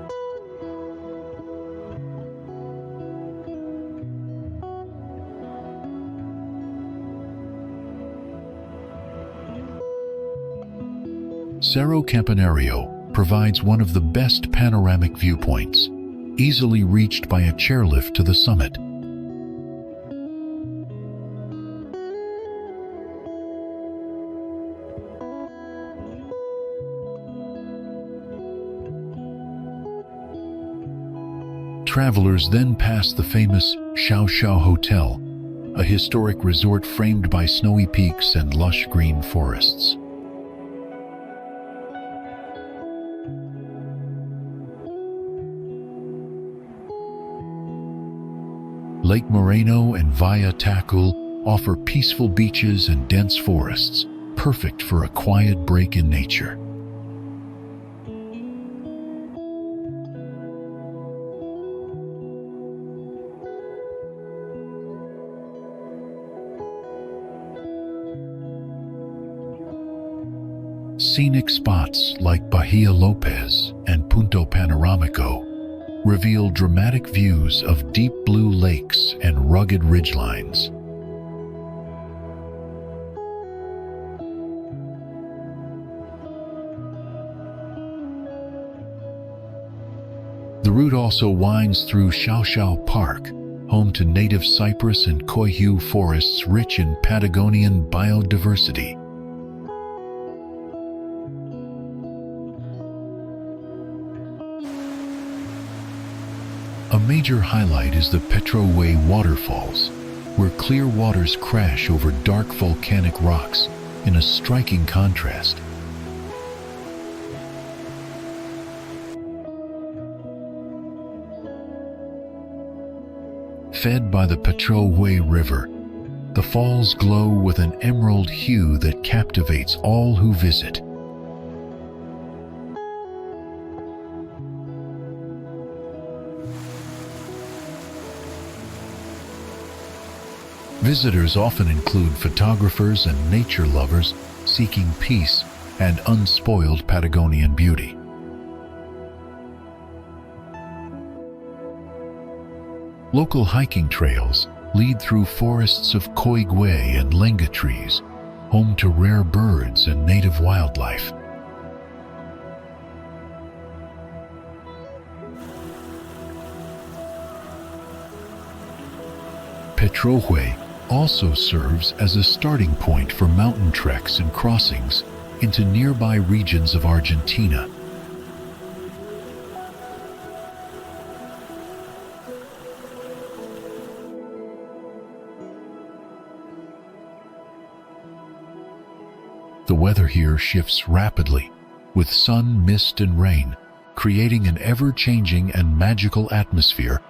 Cerro Campanario provides one of the best panoramic viewpoints, easily reached by a chairlift to the summit. Travelers then pass the famous Xiao Xiao Hotel, a historic resort framed by snowy peaks and lush green forests. Lake Moreno and Villa Tacul offer peaceful beaches and dense forests, perfect for a quiet break in nature. Scenic spots like Bahia Lopez and Punto Panoramico reveal dramatic views of deep blue lakes and rugged ridgelines. The route also winds through Xiao Xiao Park, home to native cypress and coihue forests rich in Patagonian biodiversity. A major highlight is the Petrohue Waterfalls, where clear waters crash over dark volcanic rocks in a striking contrast. Fed by the Petrohue River, the falls glow with an emerald hue that captivates all who visit. Visitors often include photographers and nature lovers seeking peace and unspoiled Patagonian beauty. Local hiking trails lead through forests of coigüe and lenga trees, home to rare birds and native wildlife. Petrohue also serves as a starting point for mountain treks and crossings into nearby regions of Argentina. The weather here shifts rapidly, with sun, mist, and rain, creating an ever-changing and magical atmosphere.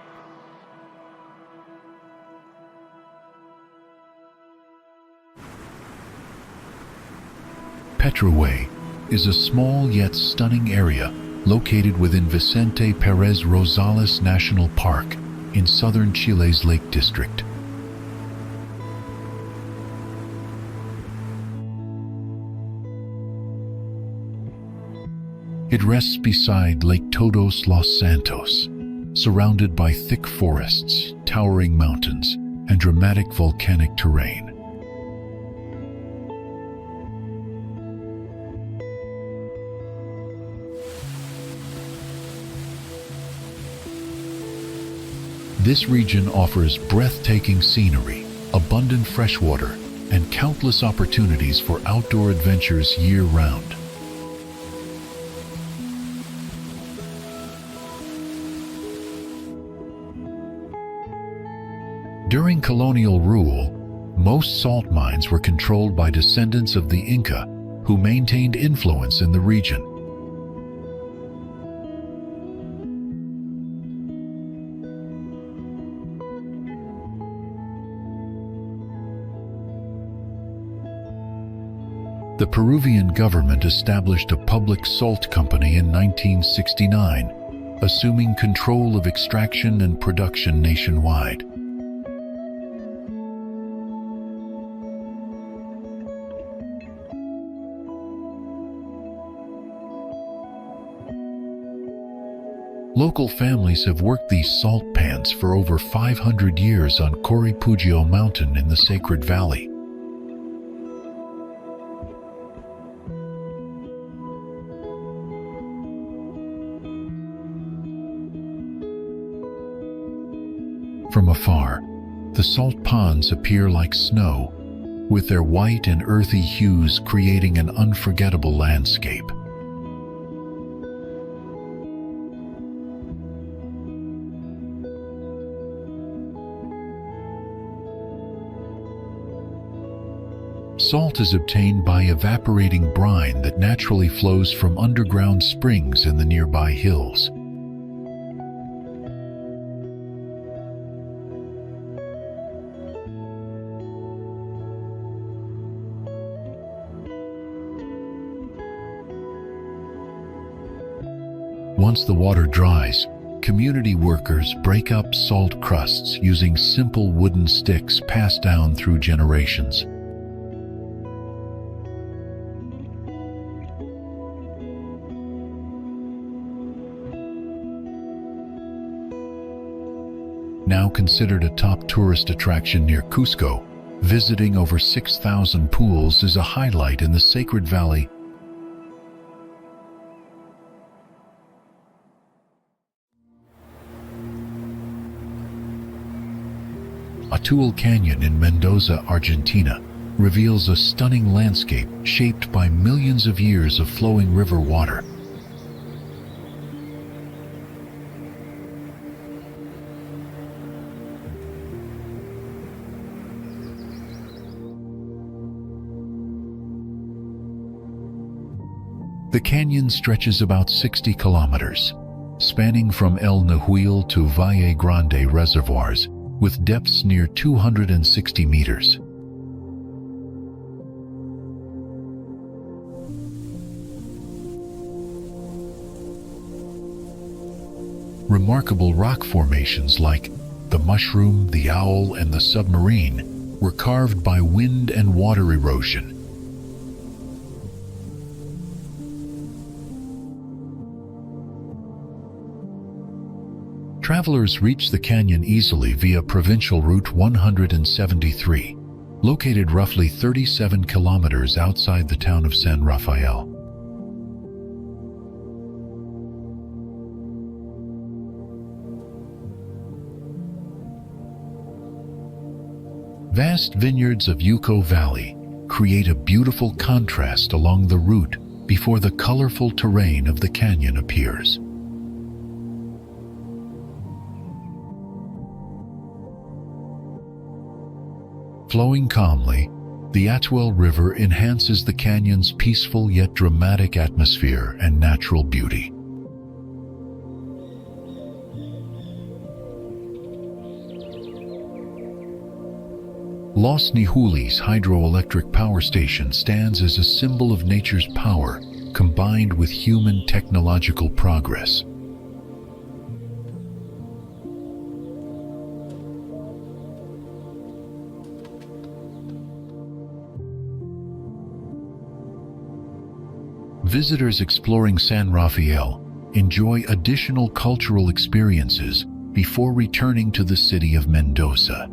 Petrohue is a small yet stunning area located within Vicente Pérez Rosales National Park in southern Chile's Lake District. It rests beside Lake Todos Los Santos, surrounded by thick forests, towering mountains, and dramatic volcanic terrain. This region offers breathtaking scenery, abundant fresh water, and countless opportunities for outdoor adventures year-round. During colonial rule, most salt mines were controlled by descendants of the Inca, who maintained influence in the region. The Peruvian government established a public salt company in 1969, assuming control of extraction and production nationwide. Local families have worked these salt pans for over 500 years on Coripugio Mountain in the Sacred Valley. From afar, the salt ponds appear like snow, with their white and earthy hues creating an unforgettable landscape. Salt is obtained by evaporating brine that naturally flows from underground springs in the nearby hills. Once the water dries, community workers break up salt crusts using simple wooden sticks passed down through generations. Now considered a top tourist attraction near Cusco, visiting over 6,000 pools is a highlight in the Sacred Valley. Atul Canyon in Mendoza, Argentina, reveals a stunning landscape shaped by millions of years of flowing river water. The canyon stretches about 60 kilometers, spanning from El Nahuil to Valle Grande reservoirs, with depths near 260 meters. Remarkable rock formations like the mushroom, the owl, and the submarine were carved by wind and water erosion. Travelers reach the canyon easily via Provincial Route 173, located roughly 37 kilometers outside the town of San Rafael. Vast vineyards of Yucco Valley create a beautiful contrast along the route before the colorful terrain of the canyon appears. Flowing calmly, the Atuel River enhances the canyon's peaceful yet dramatic atmosphere and natural beauty. Los Nijulis hydroelectric power station stands as a symbol of nature's power combined with human technological progress. Visitors exploring San Rafael enjoy additional cultural experiences before returning to the city of Mendoza.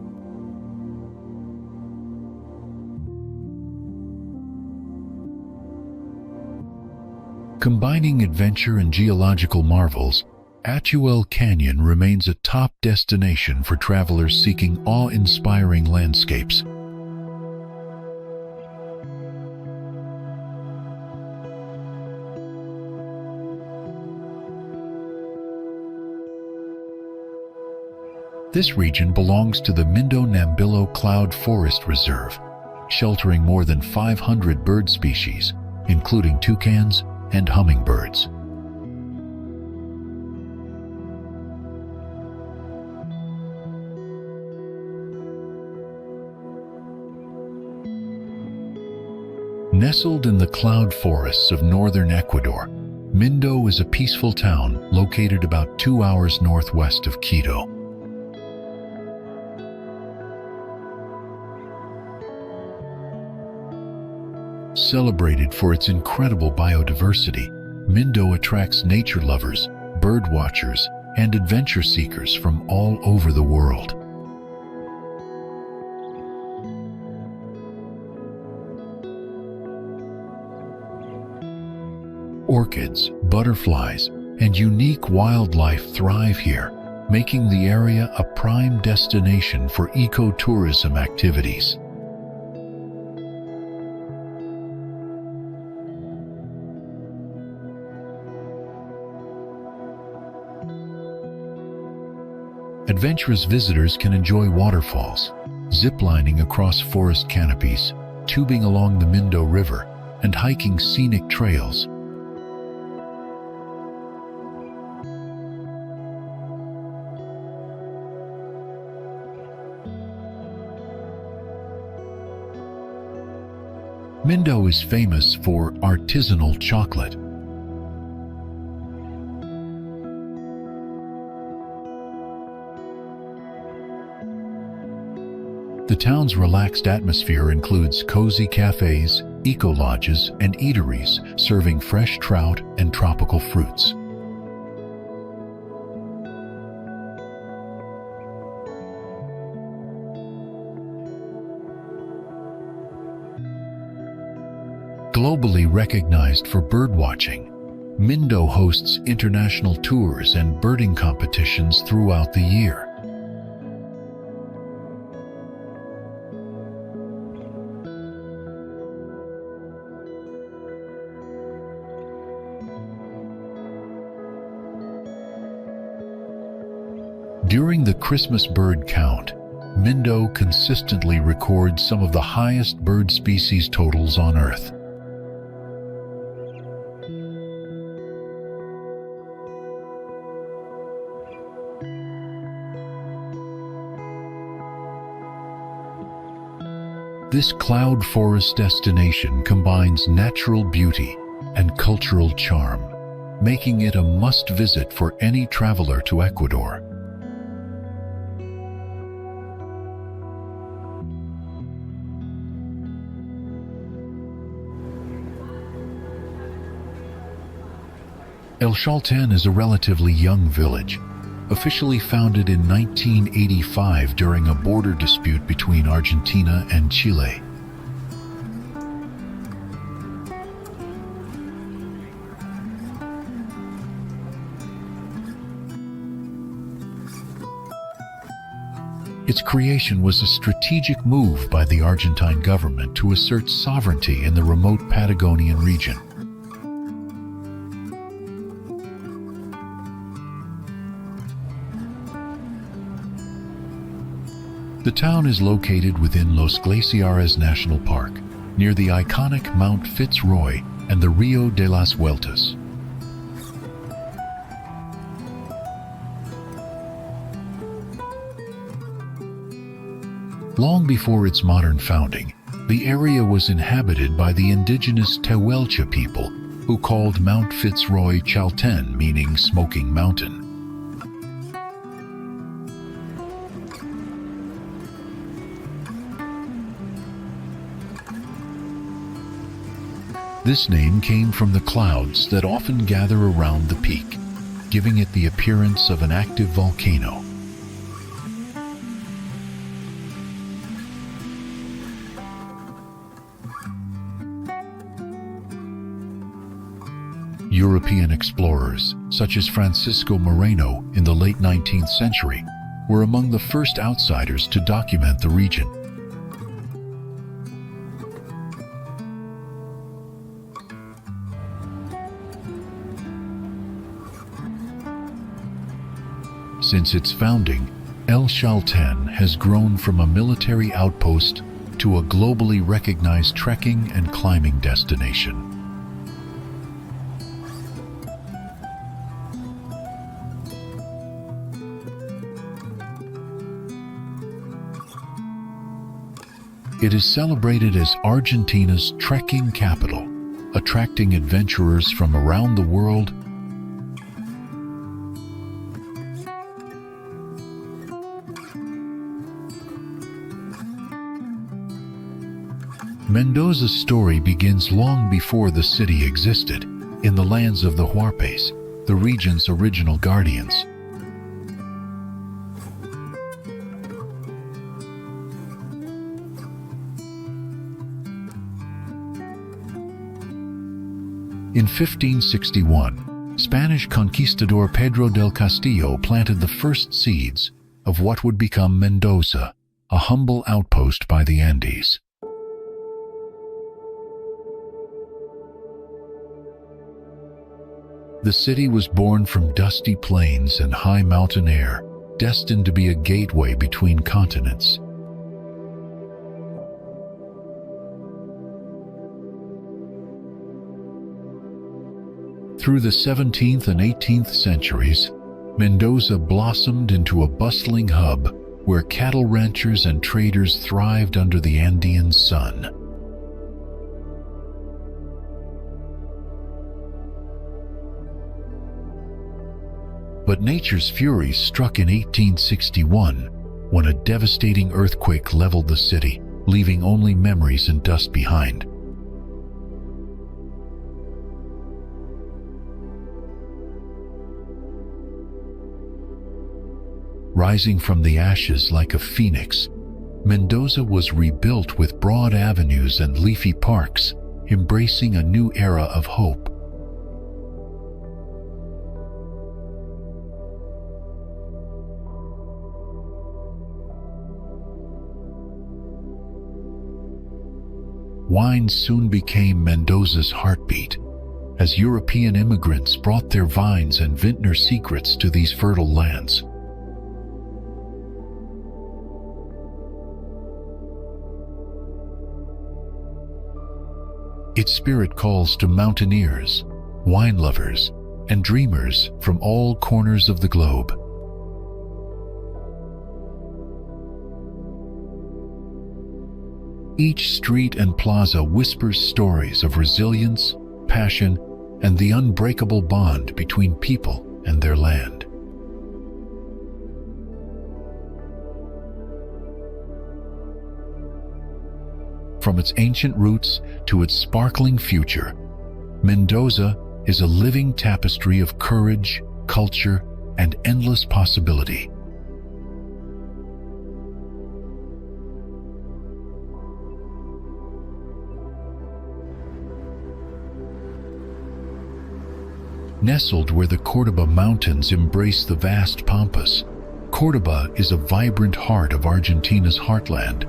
Combining adventure and geological marvels, Atuel Canyon remains a top destination for travelers seeking awe-inspiring landscapes. This region belongs to the Mindo-Nambillo Cloud Forest Reserve, sheltering more than 500 bird species, including toucans and hummingbirds. Nestled in the cloud forests of northern Ecuador, Mindo is a peaceful town located about 2 hours northwest of Quito. Celebrated for its incredible biodiversity, Mindo attracts nature lovers, bird watchers, and adventure seekers from all over the world. Orchids, butterflies, and unique wildlife thrive here, making the area a prime destination for ecotourism activities. Adventurous visitors can enjoy waterfalls, ziplining across forest canopies, tubing along the Mindo River, and hiking scenic trails. Mindo is famous for artisanal chocolate. The town's relaxed atmosphere includes cozy cafes, eco-lodges, and eateries serving fresh trout and tropical fruits. Globally recognized for birdwatching, Mindo hosts international tours and birding competitions throughout the year. During the Christmas bird count, Mindo consistently records some of the highest bird species totals on Earth. This cloud forest destination combines natural beauty and cultural charm, making it a must-visit for any traveler to Ecuador. El Chaltén is a relatively young village, officially founded in 1985 during a border dispute between Argentina and Chile. Its creation was a strategic move by the Argentine government to assert sovereignty in the remote Patagonian region. The town is located within Los Glaciares National Park, near the iconic Mount Fitzroy and the Rio de las Vueltas. Long before its modern founding, the area was inhabited by the indigenous Tehuelche people, who called Mount Fitzroy Chaltén, meaning Smoking Mountain. This name came from the clouds that often gather around the peak, giving it the appearance of an active volcano. European explorers, such as Francisco Moreno in the late 19th century, were among the first outsiders to document the region. Since its founding, El Chaltén has grown from a military outpost to a globally recognized trekking and climbing destination. It is celebrated as Argentina's trekking capital, attracting adventurers from around the world. Mendoza's story begins long before the city existed, in the lands of the Huarpes, the region's original guardians. In 1561, Spanish conquistador Pedro del Castillo planted the first seeds of what would become Mendoza, a humble outpost by the Andes. The city was born from dusty plains and high mountain air, destined to be a gateway between continents. Through the 17th and 18th centuries, Mendoza blossomed into a bustling hub where cattle ranchers and traders thrived under the Andean sun. But nature's fury struck in 1861 when a devastating earthquake leveled the city, leaving only memories and dust behind. Rising from the ashes like a phoenix, Mendoza was rebuilt with broad avenues and leafy parks, embracing a new era of hope. Wine soon became Mendoza's heartbeat, as European immigrants brought their vines and vintner secrets to these fertile lands. Its spirit calls to mountaineers, wine lovers, and dreamers from all corners of the globe. Each street and plaza whispers stories of resilience, passion, and the unbreakable bond between people and their land. From its ancient roots to its sparkling future, Mendoza is a living tapestry of courage, culture, and endless possibility. Nestled where the Córdoba Mountains embrace the vast pampas, Córdoba is a vibrant heart of Argentina's heartland.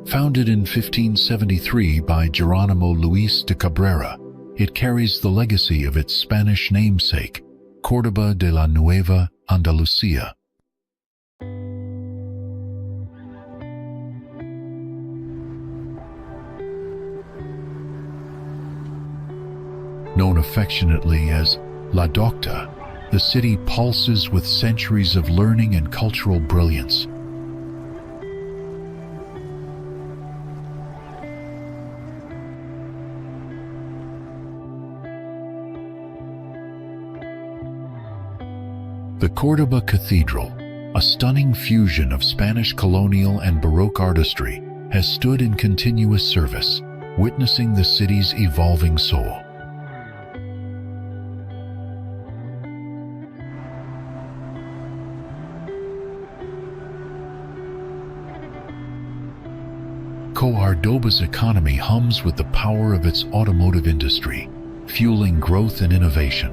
Founded in 1573 by Geronimo Luis de Cabrera, it carries the legacy of its Spanish namesake, Córdoba de la Nueva Andalucía. Known affectionately as La Docta, the city pulses with centuries of learning and cultural brilliance. The Córdoba Cathedral, a stunning fusion of Spanish colonial and Baroque artistry, has stood in continuous service, witnessing the city's evolving soul. Cordoba's economy hums with the power of its automotive industry, fueling growth and innovation.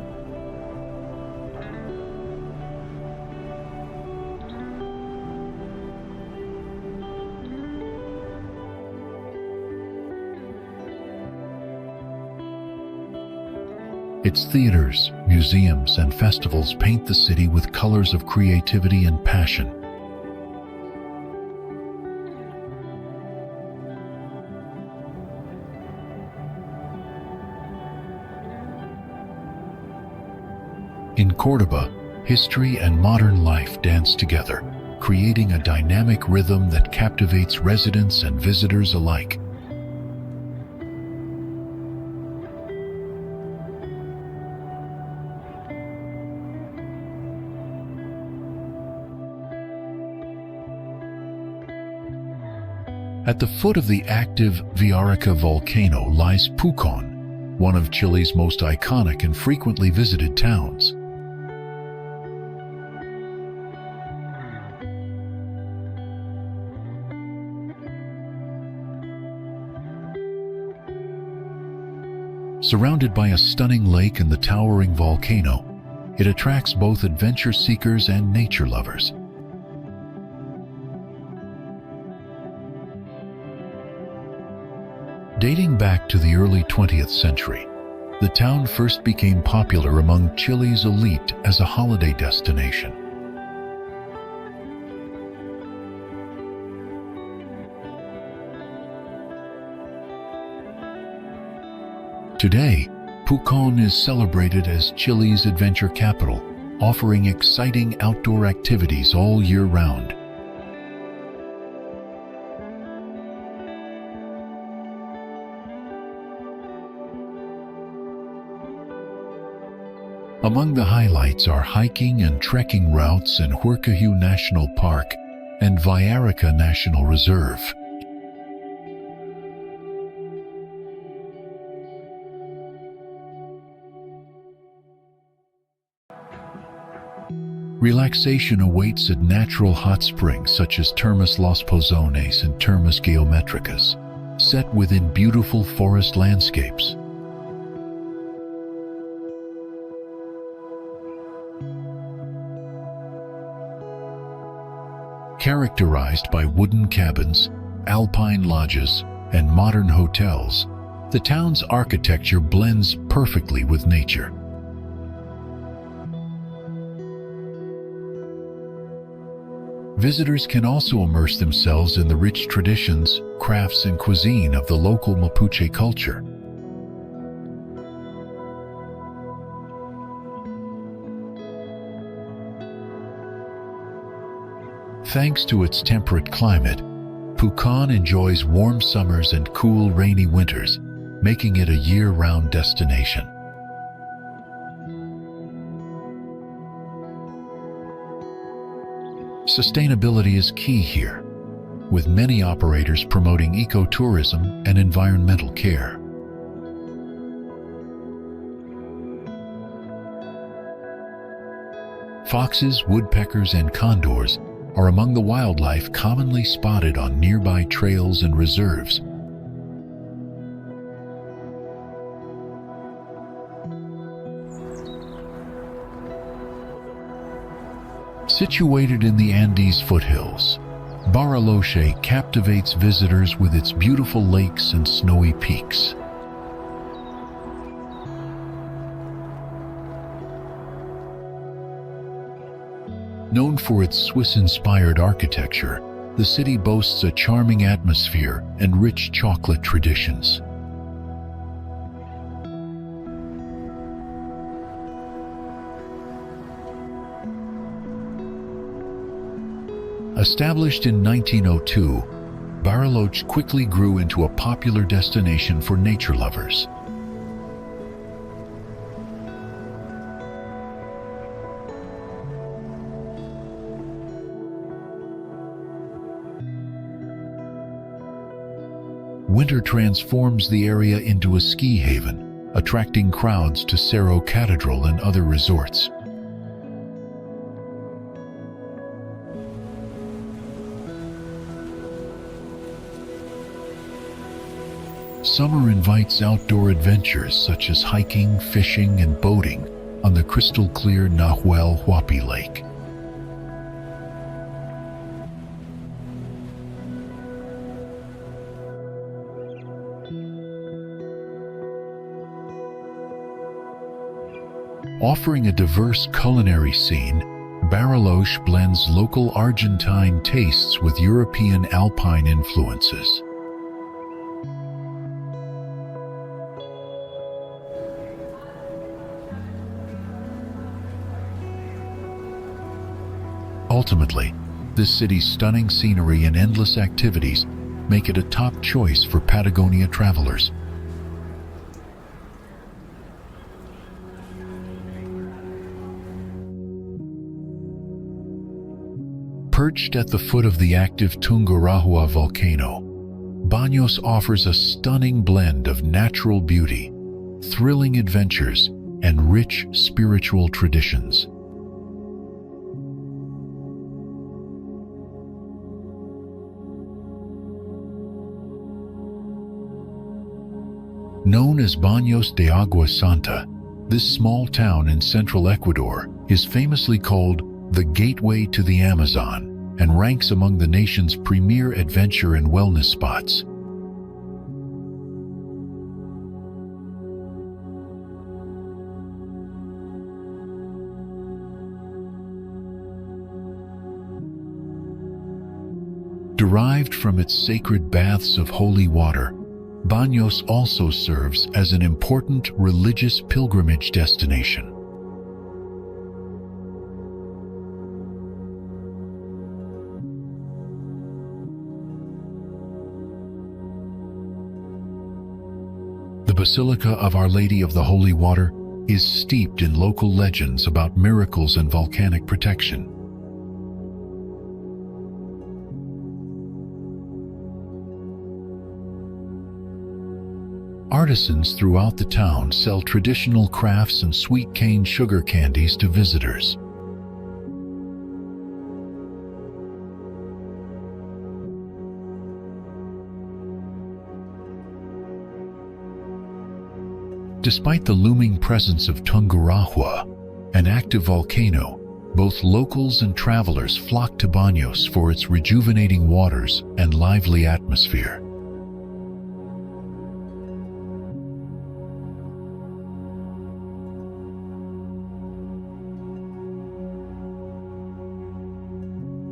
Its theaters, museums, and festivals paint the city with colors of creativity and passion. In Cordoba, history and modern life dance together, creating a dynamic rhythm that captivates residents and visitors alike. At the foot of the active Villarrica volcano lies Pucón, one of Chile's most iconic and frequently visited towns. Surrounded by a stunning lake and the towering volcano, it attracts both adventure seekers and nature lovers. Dating back to the early 20th century, the town first became popular among Chile's elite as a holiday destination. Today, Pucón is celebrated as Chile's adventure capital, offering exciting outdoor activities all year round. Among the highlights are hiking and trekking routes in Huancaya National Park and Villarrica National Reserve. Relaxation awaits at natural hot springs such as Termas Los Pozones and Termas Geometricas, set within beautiful forest landscapes. Characterized by wooden cabins, alpine lodges, and modern hotels, the town's architecture blends perfectly with nature. Visitors can also immerse themselves in the rich traditions, crafts, and cuisine of the local Mapuche culture. Thanks to its temperate climate, Pucón enjoys warm summers and cool, rainy winters, making it a year-round destination. Sustainability is key here, with many operators promoting ecotourism and environmental care. Foxes, woodpeckers, and condors are among the wildlife commonly spotted on nearby trails and reserves. Situated in the Andes foothills, Bariloche captivates visitors with its beautiful lakes and snowy peaks. Known for its Swiss-inspired architecture, the city boasts a charming atmosphere and rich chocolate traditions. Established in 1902, Bariloche quickly grew into a popular destination for nature lovers. Winter transforms the area into a ski haven, attracting crowds to Cerro Catedral and other resorts. Summer invites outdoor adventures such as hiking, fishing, and boating on the crystal-clear Nahuel Huapi Lake. Offering a diverse culinary scene, Bariloche blends local Argentine tastes with European alpine influences. Ultimately, this city's stunning scenery and endless activities make it a top choice for Patagonia travelers. Perched at the foot of the active Tungurahua volcano, Baños offers a stunning blend of natural beauty, thrilling adventures, and rich spiritual traditions. Known as Baños de Agua Santa, this small town in central Ecuador is famously called the Gateway to the Amazon and ranks among the nation's premier adventure and wellness spots. Derived from its sacred baths of holy water, Baños also serves as an important religious pilgrimage destination. The Basilica of Our Lady of the Holy Water is steeped in local legends about miracles and volcanic protection. Artisans throughout the town sell traditional crafts and sweet cane sugar candies to visitors. Despite the looming presence of Tungurahua, an active volcano, both locals and travelers flock to Baños for its rejuvenating waters and lively atmosphere.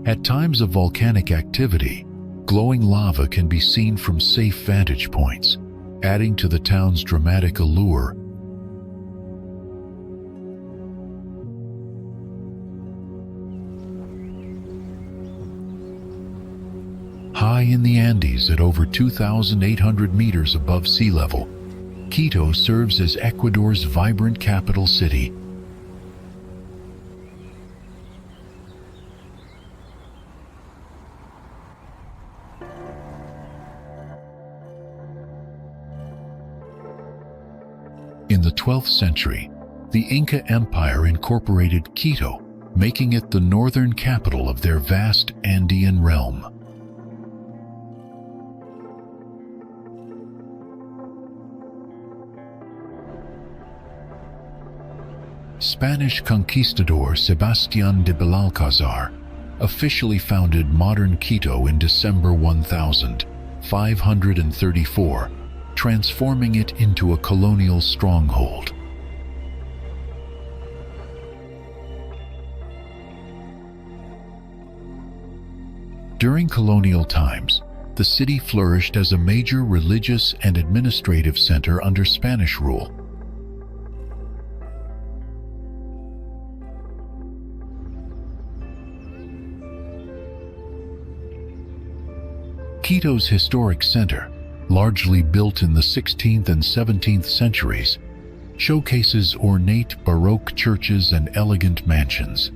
At times of volcanic activity, glowing lava can be seen from safe vantage points, adding to the town's dramatic allure. High in the Andes at over 2,800 meters above sea level, Quito serves as Ecuador's vibrant capital city. In the 12th century, the Inca Empire incorporated Quito, making it the northern capital of their vast Andean realm. Spanish conquistador Sebastián de Belalcázar officially founded modern Quito in December 1534, transforming it into a colonial stronghold. During colonial times, the city flourished as a major religious and administrative center under Spanish rule. Quito's historic center, largely built in the 16th and 17th centuries, showcases ornate Baroque churches and elegant mansions.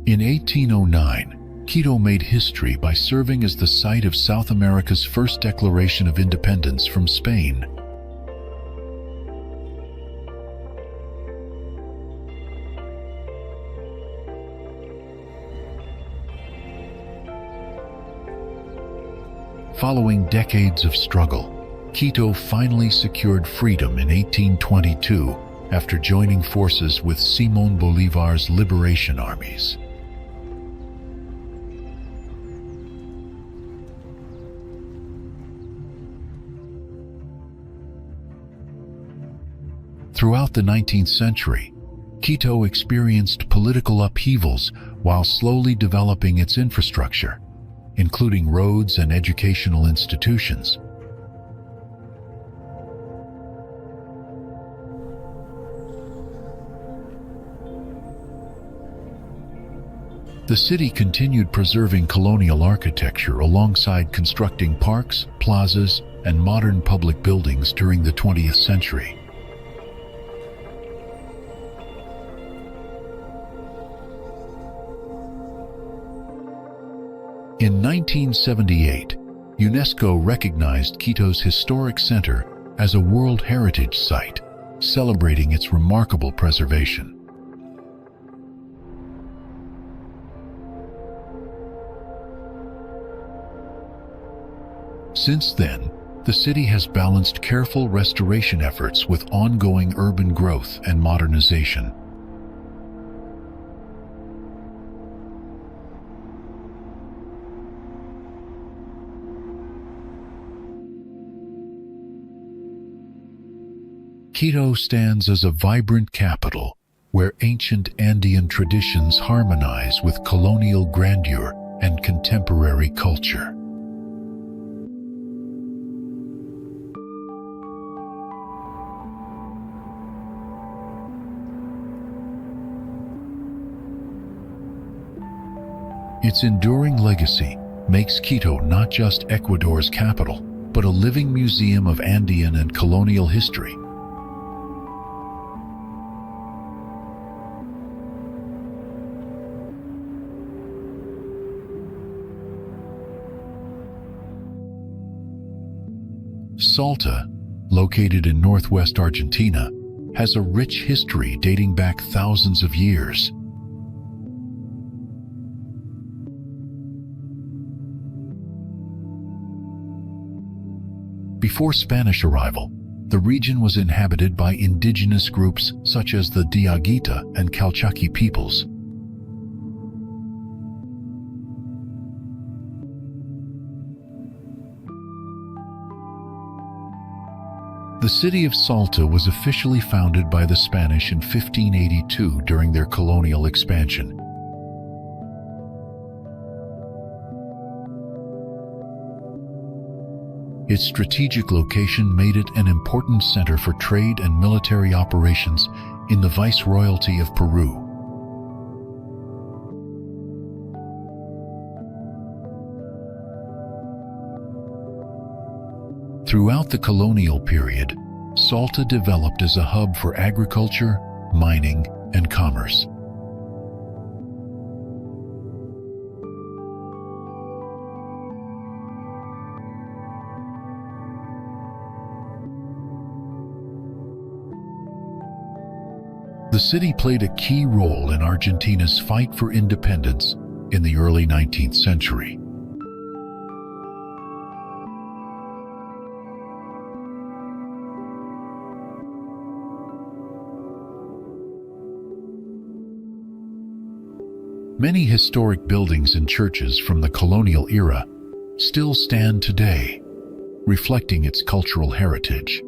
In 1809, Quito made history by serving as the site of South America's first declaration of independence from Spain. Following decades of struggle, Quito finally secured freedom in 1822 after joining forces with Simón Bolívar's liberation armies. Throughout the 19th century, Quito experienced political upheavals while slowly developing its infrastructure, including roads and educational institutions. The city continued preserving colonial architecture alongside constructing parks, plazas, and modern public buildings during the 20th century. In 1978, UNESCO recognized Quito's historic center as a World Heritage Site, celebrating its remarkable preservation. Since then, the city has balanced careful restoration efforts with ongoing urban growth and modernization. Quito stands as a vibrant capital where ancient Andean traditions harmonize with colonial grandeur and contemporary culture. Its enduring legacy makes Quito not just Ecuador's capital, but a living museum of Andean and colonial history. Salta, located in northwest Argentina, has a rich history dating back thousands of years. Before Spanish arrival, the region was inhabited by indigenous groups such as the Diaguita and Calchaquí peoples. The city of Salta was officially founded by the Spanish in 1582 during their colonial expansion. Its strategic location made it an important center for trade and military operations in the Viceroyalty of Peru. Throughout the colonial period, Salta developed as a hub for agriculture, mining, and commerce. The city played a key role in Argentina's fight for independence in the early 19th century. Many historic buildings and churches from the colonial era still stand today, reflecting its cultural heritage.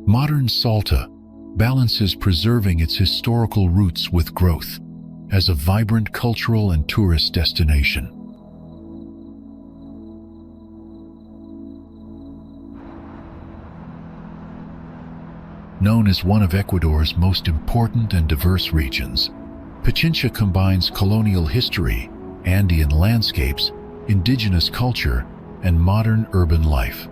Modern Salta balances preserving its historical roots with growth as a vibrant cultural and tourist destination. Known as one of Ecuador's most important and diverse regions, Pichincha combines colonial history, Andean landscapes, indigenous culture, and modern urban life.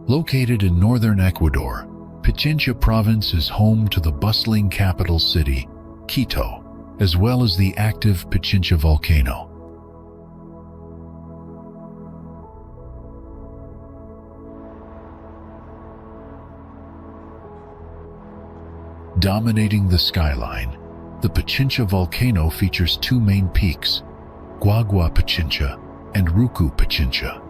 Located in northern Ecuador, Pichincha province is home to the bustling capital city, Quito, as well as the active Pichincha volcano. Dominating the skyline, the Pichincha volcano features two main peaks, Guagua Pichincha and Ruku Pichincha.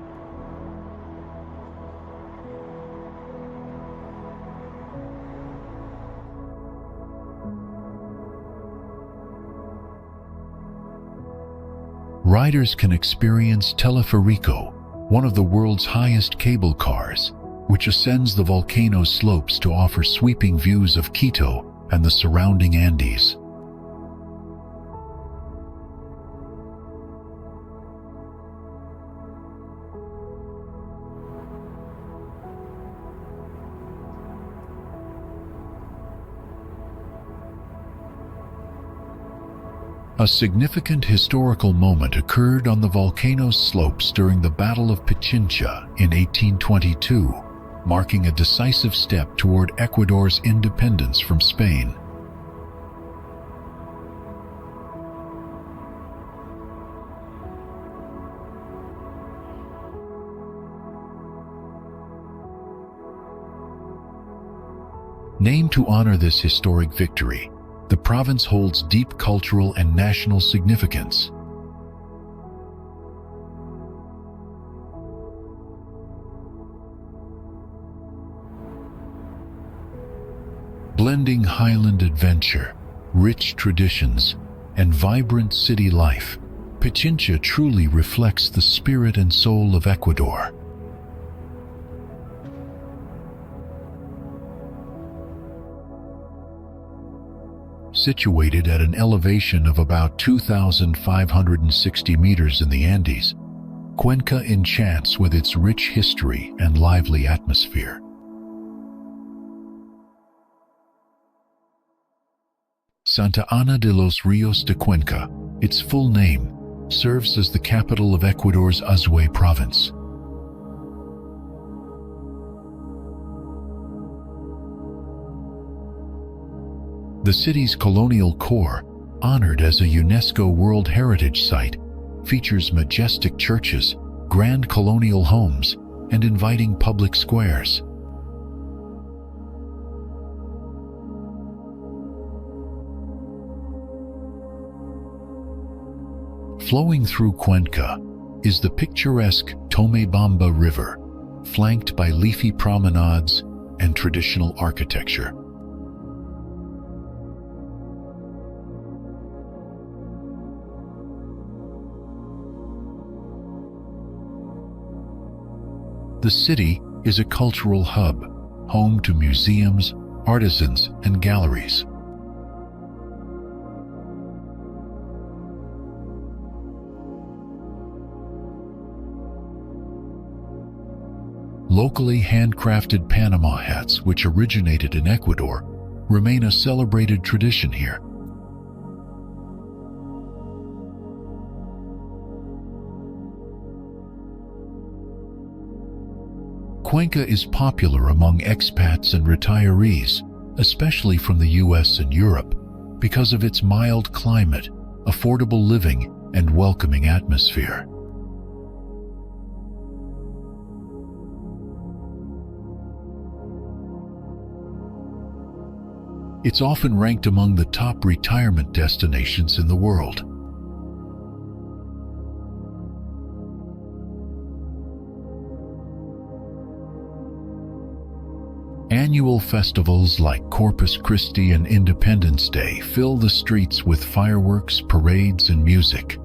Riders can experience Teleferico, one of the world's highest cable cars, which ascends the volcano's slopes to offer sweeping views of Quito and the surrounding Andes. A significant historical moment occurred on the volcano's slopes during the Battle of Pichincha in 1822, marking a decisive step toward Ecuador's independence from Spain. Named to honor this historic victory, the province holds deep cultural and national significance. Blending highland adventure, rich traditions, and vibrant city life, Pichincha truly reflects the spirit and soul of Ecuador. Situated at an elevation of about 2,560 meters in the Andes, Cuenca enchants with its rich history and lively atmosphere. Santa Ana de los Ríos de Cuenca, its full name, serves as the capital of Ecuador's Azuay province. The city's colonial core, honored as a UNESCO World Heritage Site, features majestic churches, grand colonial homes, and inviting public squares. Flowing through Cuenca is the picturesque Tomebamba River, flanked by leafy promenades and traditional architecture. The city is a cultural hub, home to museums, artisans, and galleries. Locally handcrafted Panama hats, which originated in Ecuador, remain a celebrated tradition here. Cuenca is popular among expats and retirees, especially from the US and Europe, because of its mild climate, affordable living, and welcoming atmosphere. It's often ranked among the top retirement destinations in the world. Annual festivals like Corpus Christi and Independence Day fill the streets with fireworks, parades, and music.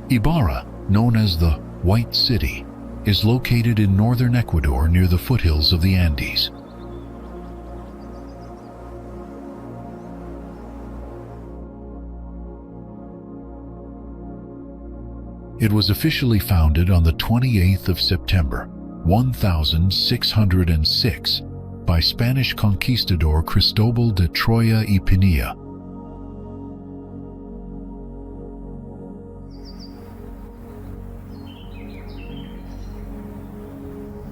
Ibarra, known as the White City, is located in northern Ecuador near the foothills of the Andes. It was officially founded on the 28th of September, 1606, by Spanish conquistador Cristobal de Troya y Pinilla.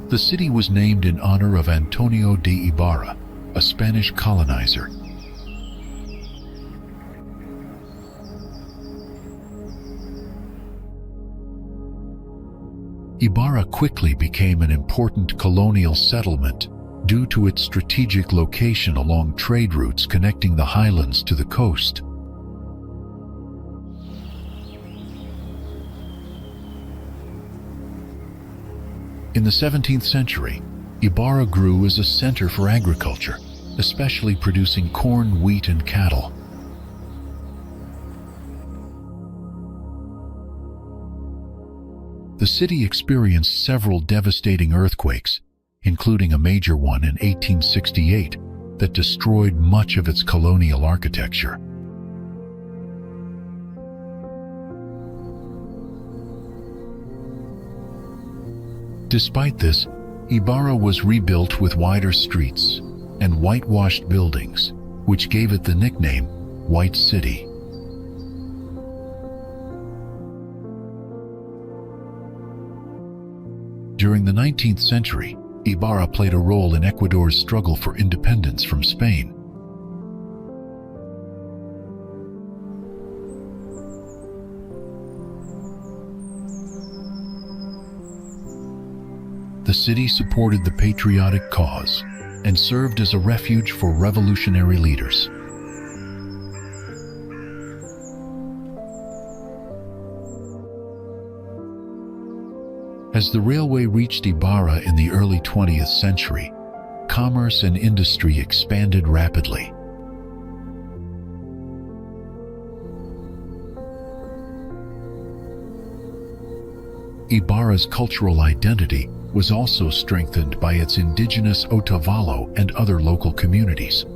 The city was named in honor of Antonio de Ibarra, a Spanish colonizer. Ibarra quickly became an important colonial settlement due to its strategic location along trade routes connecting the highlands to the coast. In the 17th century, Ibarra grew as a center for agriculture, especially producing corn, wheat, and cattle. The city experienced several devastating earthquakes, including a major one in 1868 that destroyed much of its colonial architecture. Despite this, Ibarra was rebuilt with wider streets and whitewashed buildings, which gave it the nickname White City. During the 19th century, Ibarra played a role in Ecuador's struggle for independence from Spain. The city supported the patriotic cause and served as a refuge for revolutionary leaders. As the railway reached Ibarra in the early 20th century, commerce and industry expanded rapidly. Ibarra's cultural identity was also strengthened by its indigenous Otavalo and other local communities.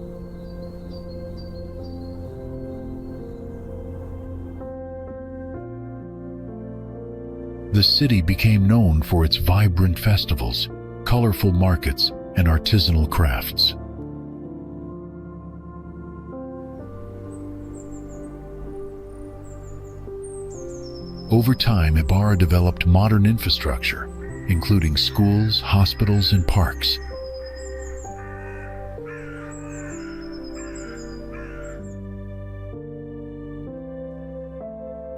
The city became known for its vibrant festivals, colorful markets, and artisanal crafts. Over time, Ibarra developed modern infrastructure, including schools, hospitals, and parks.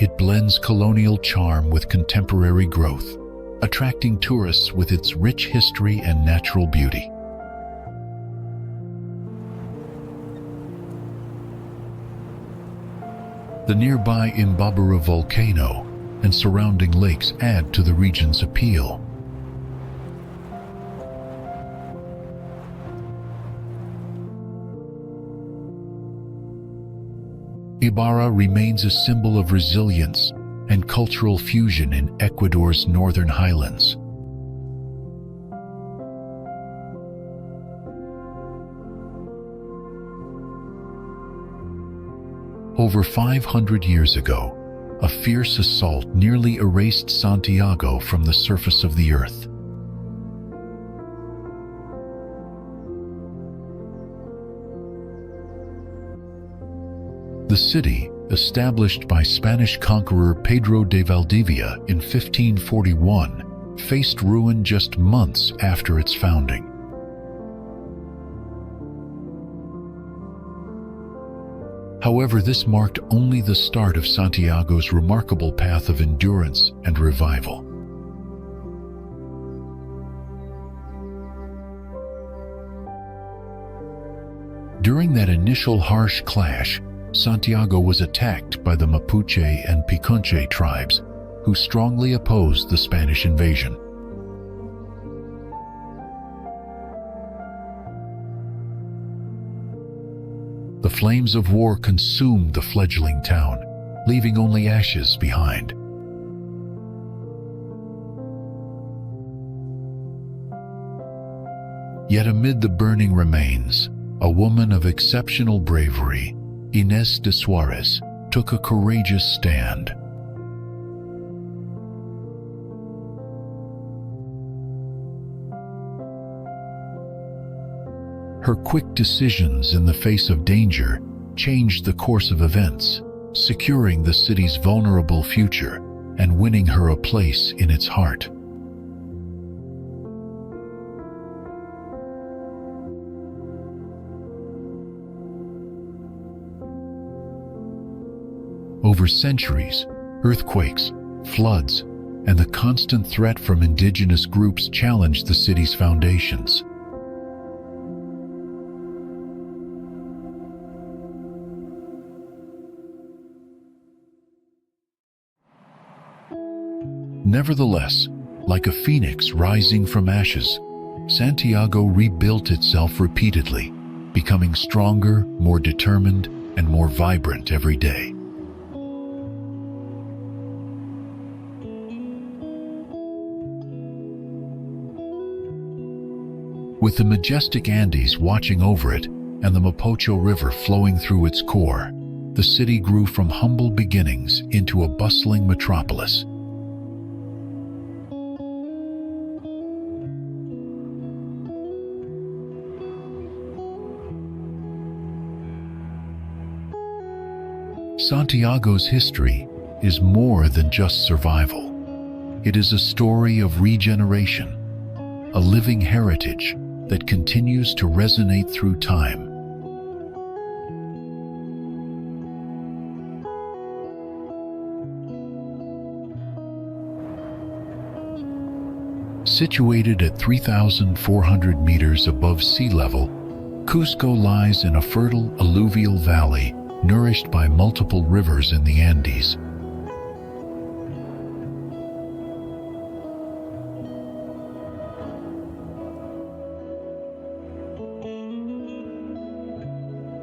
It blends colonial charm with contemporary growth, attracting tourists with its rich history and natural beauty. The nearby Imbabura volcano and surrounding lakes add to the region's appeal. Ibarra remains a symbol of resilience and cultural fusion in Ecuador's northern highlands. Over 500 years ago, a fierce assault nearly erased Santiago from the surface of the earth. The city, established by Spanish conqueror Pedro de Valdivia in 1541, faced ruin just months after its founding. However, this marked only the start of Santiago's remarkable path of endurance and revival. During that initial harsh clash, Santiago was attacked by the Mapuche and Picunche tribes, who strongly opposed the Spanish invasion. The flames of war consumed the fledgling town, leaving only ashes behind. Yet amid the burning remains, a woman of exceptional bravery, Inés de Suárez, took a courageous stand. Her quick decisions in the face of danger changed the course of events, securing the city's vulnerable future and winning her a place in its heart. Over centuries, earthquakes, floods, and the constant threat from indigenous groups challenged the city's foundations. Nevertheless, like a phoenix rising from ashes, Santiago rebuilt itself repeatedly, becoming stronger, more determined, and more vibrant every day. With the majestic Andes watching over it and the Mapocho River flowing through its core, the city grew from humble beginnings into a bustling metropolis. Santiago's history is more than just survival. It is a story of regeneration, a living heritage that continues to resonate through time. Situated at 3,400 meters above sea level, Cusco lies in a fertile alluvial valley nourished by multiple rivers in the Andes.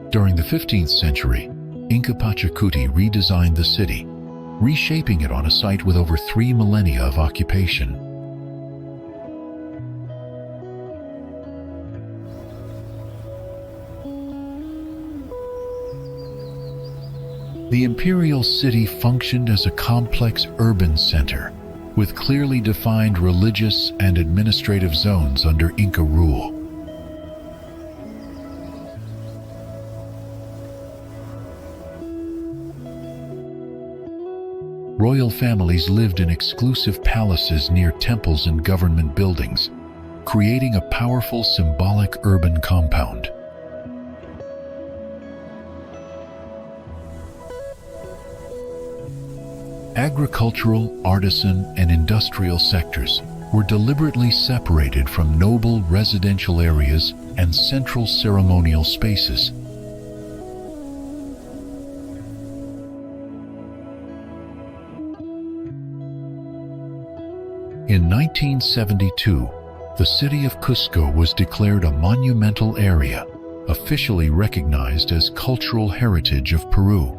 During the 15th century, Inca Pachacuti redesigned the city, reshaping it on a site with over 3 millennia of occupation. The imperial city functioned as a complex urban center, with clearly defined religious and administrative zones under Inca rule. Royal families lived in exclusive palaces near temples and government buildings, creating a powerful symbolic urban compound. Agricultural, artisan, and industrial sectors were deliberately separated from noble residential areas and central ceremonial spaces. In 1972, the city of Cusco was declared a monumental area, officially recognized as Cultural Heritage of Peru.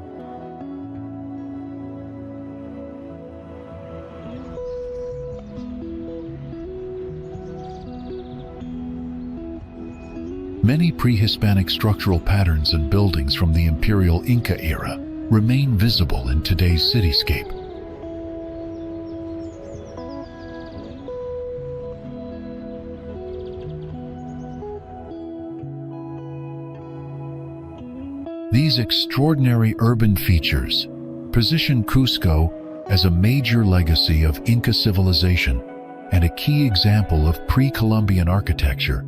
Many pre-Hispanic structural patterns and buildings from the imperial Inca era remain visible in today's cityscape. These extraordinary urban features position Cusco as a major legacy of Inca civilization and a key example of pre-Columbian architecture.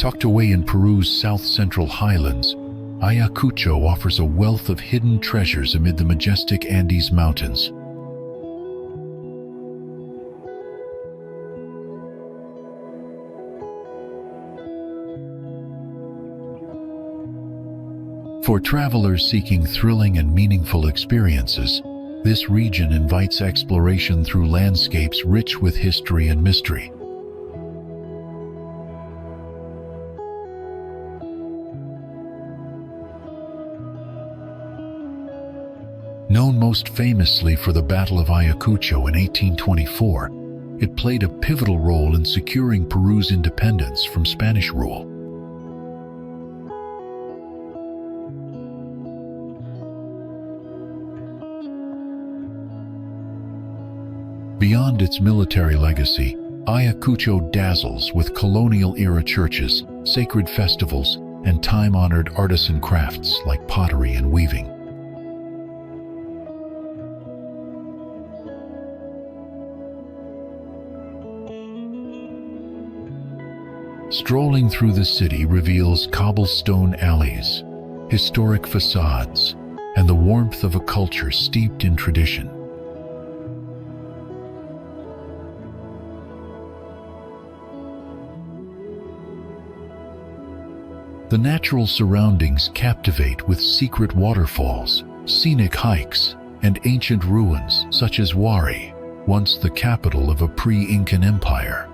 Tucked away in Peru's south-central highlands, Ayacucho offers a wealth of hidden treasures amid the majestic Andes Mountains. For travelers seeking thrilling and meaningful experiences, this region invites exploration through landscapes rich with history and mystery. Known most famously for the Battle of Ayacucho in 1824, it played a pivotal role in securing Peru's independence from Spanish rule. Beyond its military legacy, Ayacucho dazzles with colonial-era churches, sacred festivals, and time-honored artisan crafts like pottery and weaving. Strolling through the city reveals cobblestone alleys, historic facades, and the warmth of a culture steeped in tradition. The natural surroundings captivate with secret waterfalls, scenic hikes, and ancient ruins such as Huari, once the capital of a pre-Incan empire.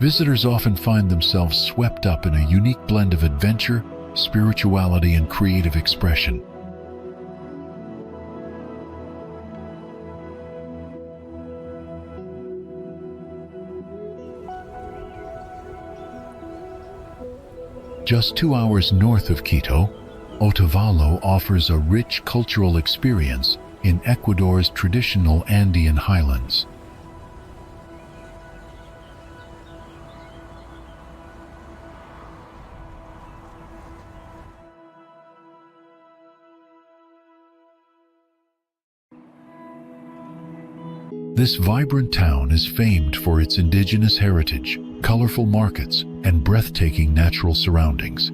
Visitors often find themselves swept up in a unique blend of adventure, spirituality, and creative expression. Just 2 hours north of Quito, Otavalo offers a rich cultural experience in Ecuador's traditional Andean highlands. This vibrant town is famed for its indigenous heritage, colorful markets, and breathtaking natural surroundings.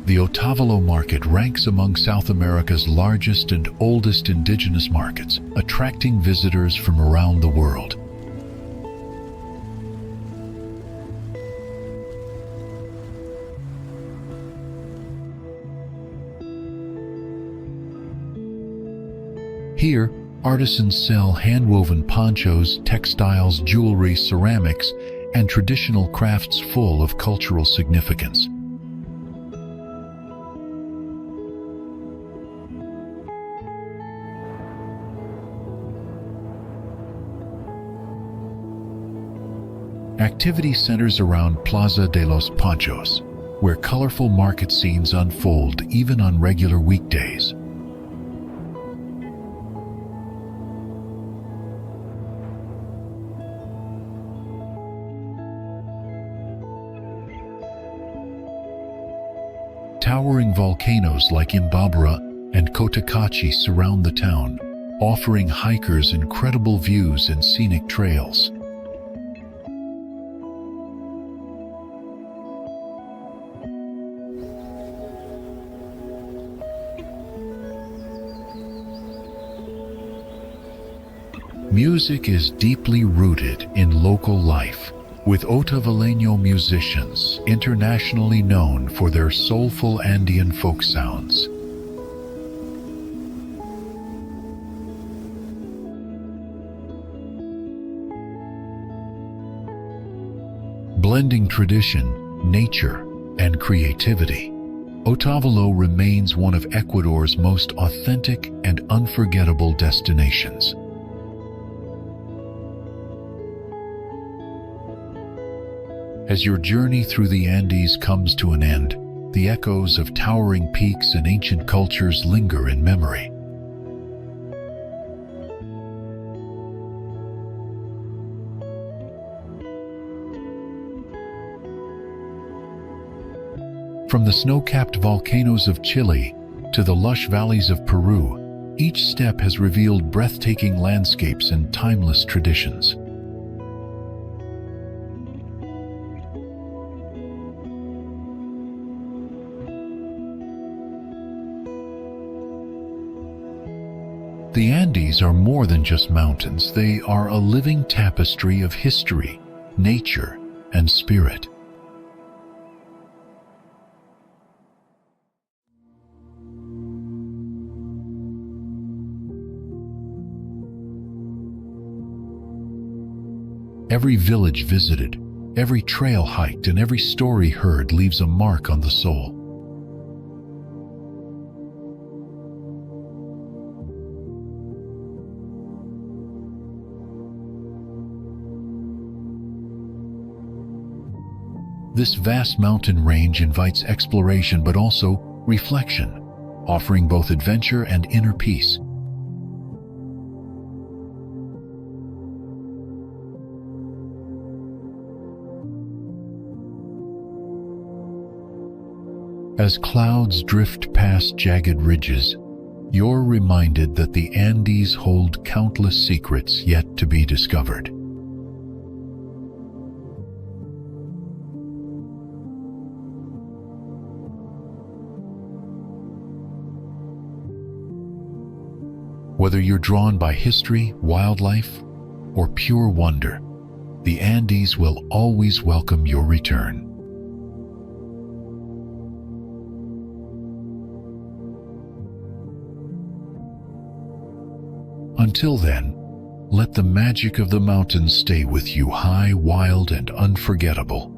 The Otavalo market ranks among South America's largest and oldest indigenous markets, attracting visitors from around the world. Here, artisans sell hand-woven ponchos, textiles, jewelry, ceramics, and traditional crafts full of cultural significance. Activity centers around Plaza de los Ponchos, where colorful market scenes unfold even on regular weekdays. Towering volcanoes like Imbabura and Cotacachi surround the town, offering hikers incredible views and scenic trails. Music is deeply rooted in local life, with Otavaleño musicians internationally known for their soulful Andean folk sounds. Blending tradition, nature, and creativity, Otavalo remains one of Ecuador's most authentic and unforgettable destinations. As your journey through the Andes comes to an end, the echoes of towering peaks and ancient cultures linger in memory. From the snow-capped volcanoes of Chile to the lush valleys of Peru, each step has revealed breathtaking landscapes and timeless traditions. The Andes are more than just mountains. They are a living tapestry of history, nature, and spirit. Every village visited, every trail hiked, and every story heard leaves a mark on the soul. This vast mountain range invites exploration but also reflection, offering both adventure and inner peace. As clouds drift past jagged ridges, you're reminded that the Andes hold countless secrets yet to be discovered. Whether you're drawn by history, wildlife, or pure wonder, the Andes will always welcome your return. Until then, let the magic of the mountains stay with you, high, wild, and unforgettable.